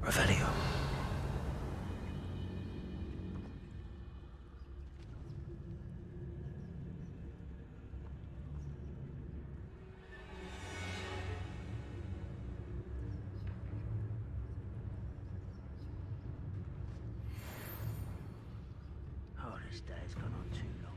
Revelio. Oh, this day has gone on too long.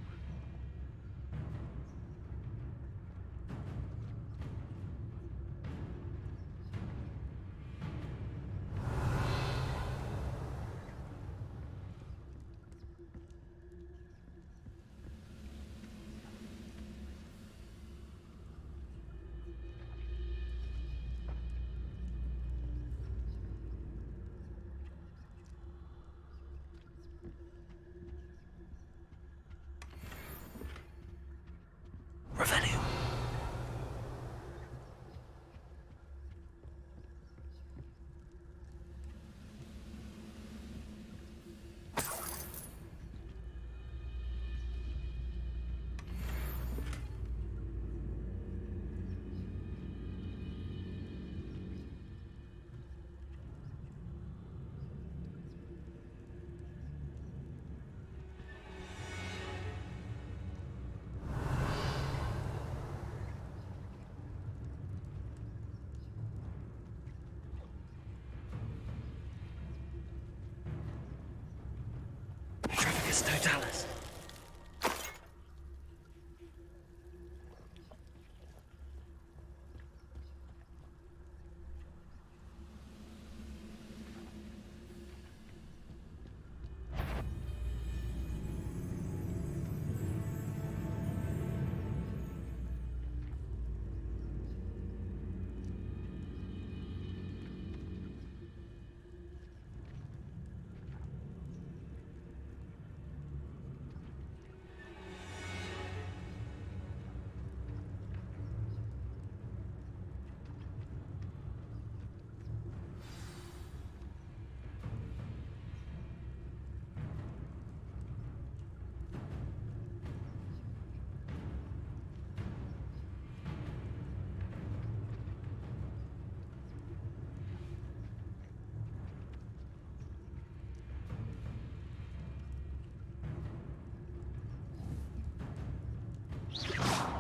Retrofocus Totalis.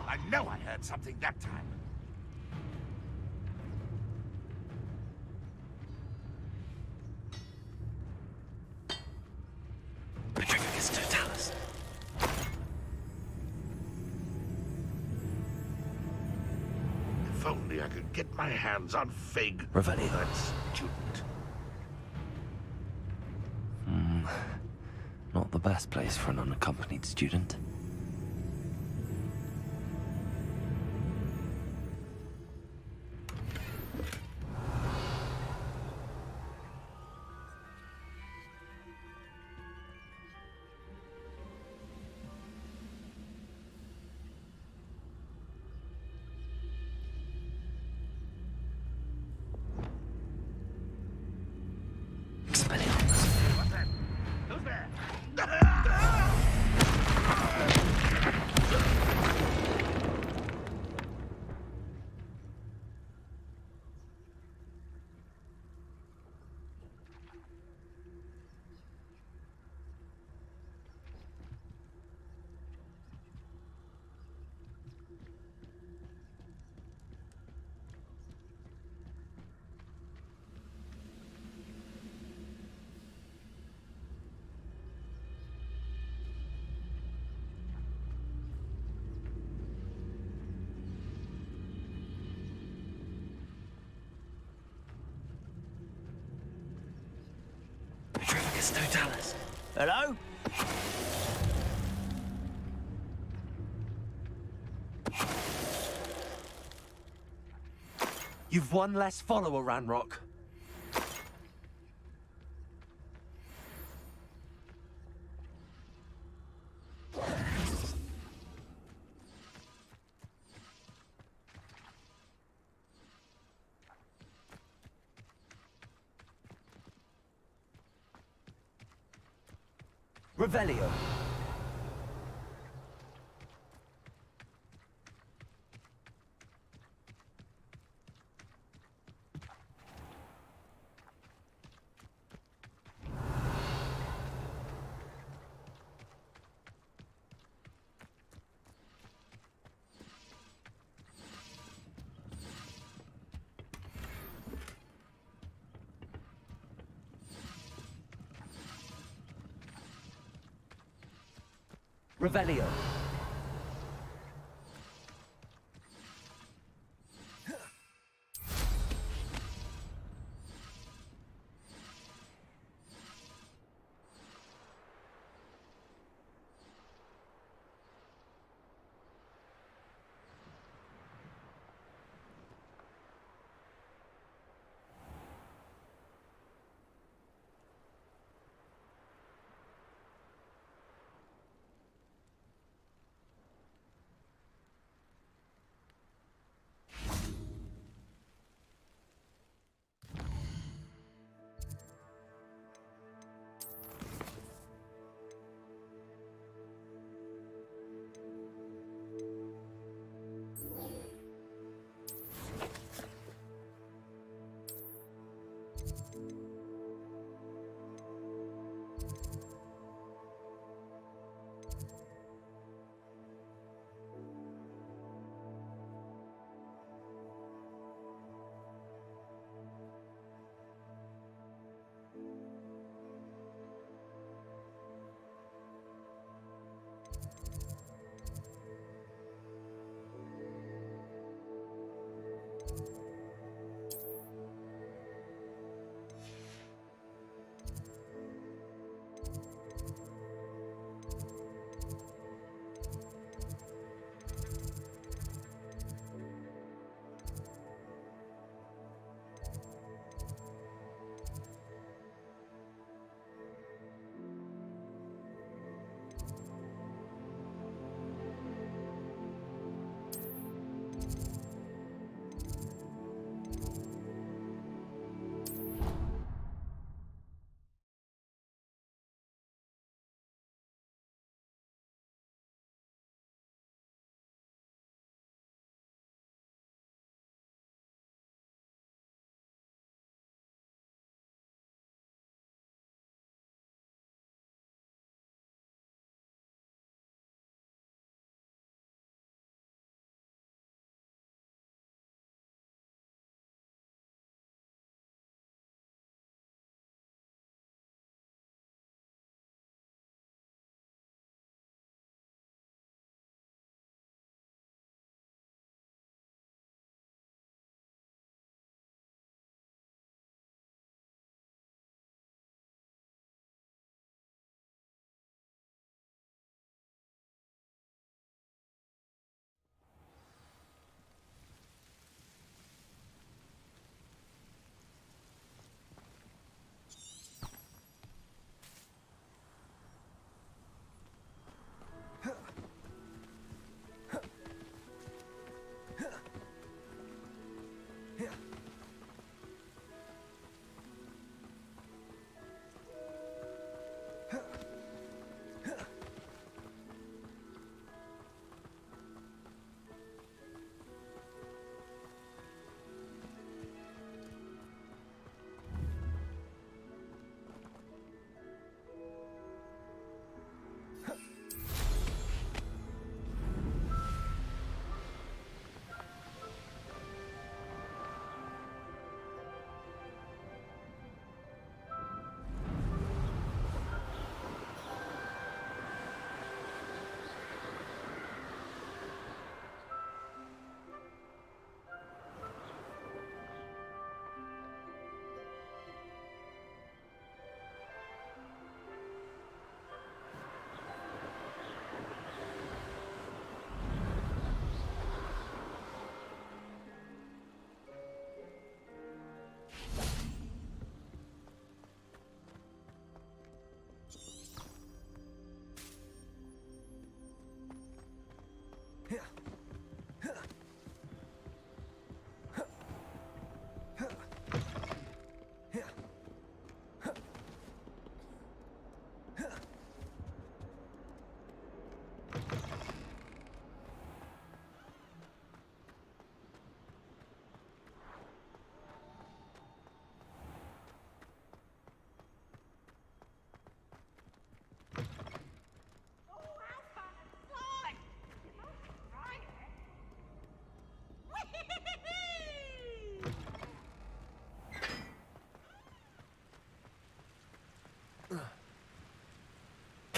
I know I heard something that time. Retrofocus Totalis. If only I could get my hands on Fig. Revelio. That student. Not the best place for an unaccompanied student. What's that? Who's there? Retrofocus Totalis. Hello? You've one less follower, Ranrock. Revelio. Revelio.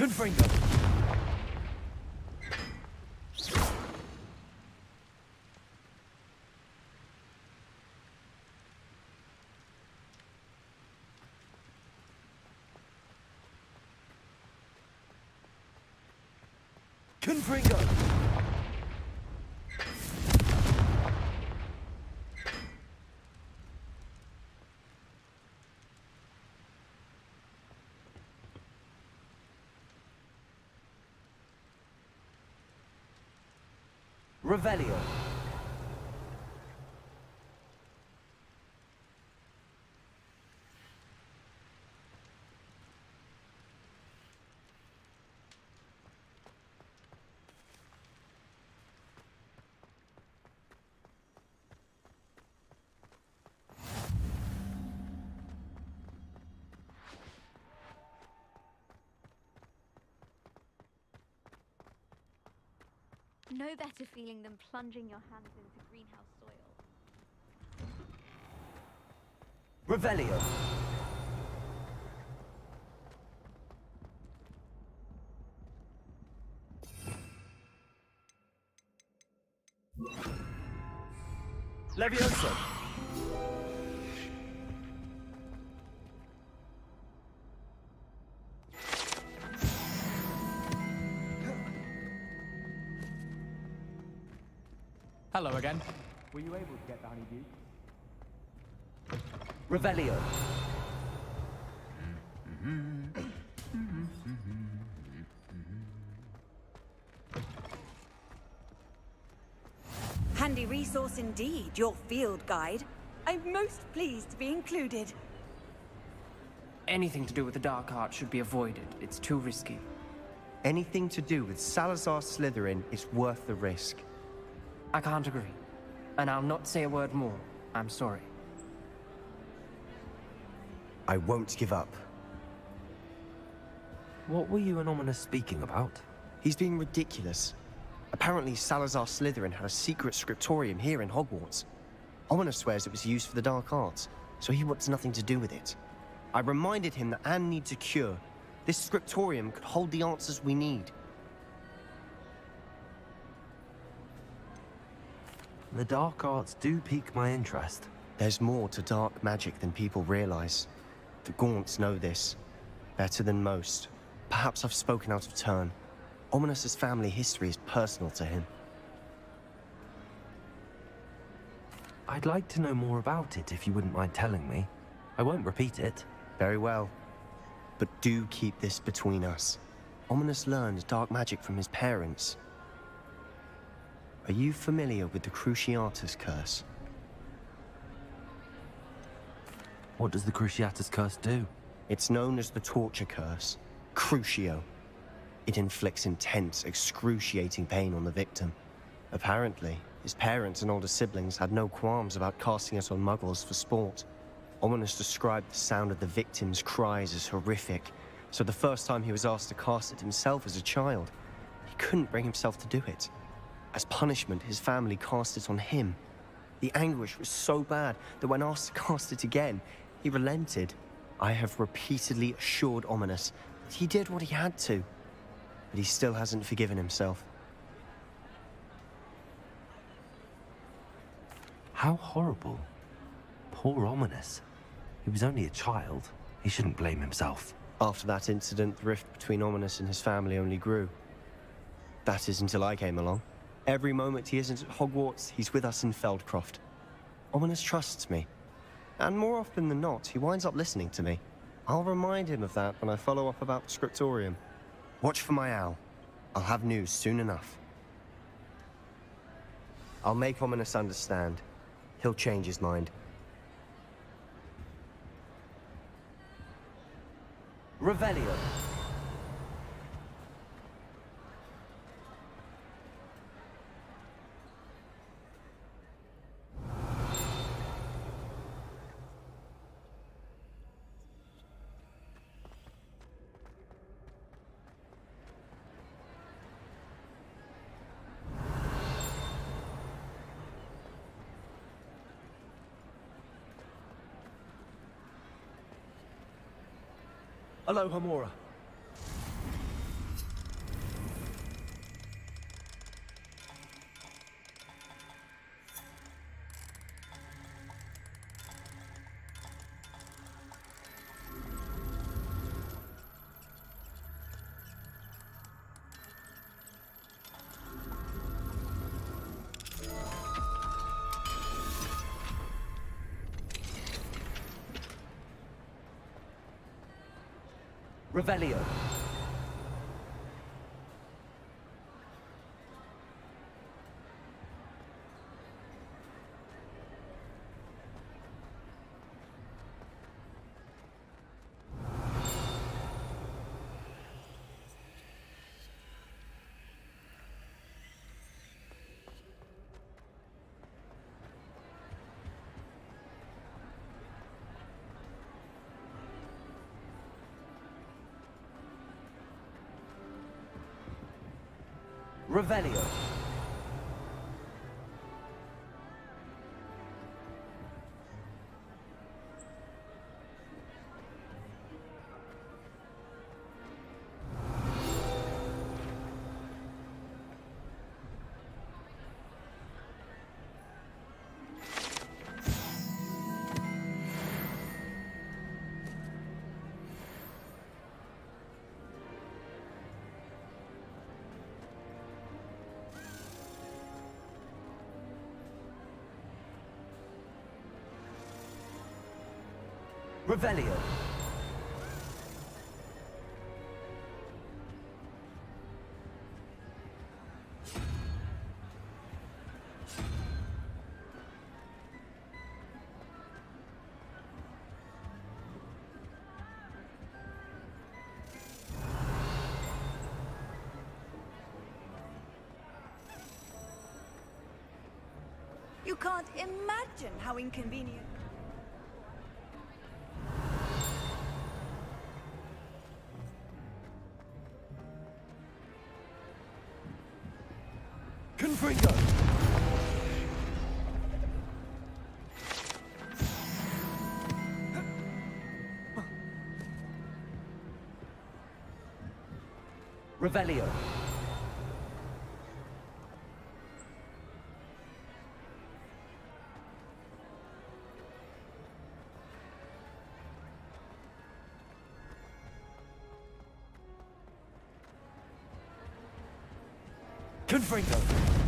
Confringo. Confringo. Revelio. No better feeling than plunging your hands into greenhouse soil. Revelio. Levioso. Hello again. Were you able to get the honeydew? Revelio. Handy resource indeed, your field guide. I'm most pleased to be included. Anything to do with the dark art should be avoided. It's too risky. Anything to do with Salazar Slytherin is worth the risk. I can't agree. And I'll not say a word more. I'm sorry. I won't give up. What were you and Ominous speaking about? He's being ridiculous. Apparently Salazar Slytherin had a secret scriptorium here in Hogwarts. Ominous swears it was used for the dark arts, so he wants nothing to do with it. I reminded him that Anne needs a cure. This scriptorium could hold the answers we need. The dark arts do pique my interest. There's more to dark magic than people realize. The Gaunts know this. Better than most. Perhaps I've spoken out of turn. Ominous's family history is personal to him. I'd like to know more about it if you wouldn't mind telling me. I won't repeat it. Very well. But do keep this between us. Ominous learned dark magic from his parents. Are you familiar with the Cruciatus Curse? What does the Cruciatus Curse do? It's known as the Torture Curse. Crucio. It inflicts intense, excruciating pain on the victim. Apparently, his parents and older siblings had no qualms about casting it on muggles for sport. Ominous described the sound of the victim's cries as horrific, so the first time he was asked to cast it himself as a child, he couldn't bring himself to do it. As punishment, his family cast it on him. The anguish was so bad that when asked to cast it again, he relented. I have repeatedly assured Ominous that he did what he had to, but he still hasn't forgiven himself. How horrible. Poor Ominous. He was only a child. He shouldn't blame himself. After that incident, the rift between Ominous and his family only grew. That is until I came along. Every moment he isn't at Hogwarts, he's with us in Feldcroft. Ominous trusts me. And more often than not, he winds up listening to me. I'll remind him of that when I follow up about the Scriptorium. Watch for my owl. I'll have news soon enough. I'll make Ominous understand. He'll change his mind. Revelio. Aloha Mora. Revelio. Revelio. Revelio. You can't imagine how inconvenient. Confringo. Revelio. Confringo.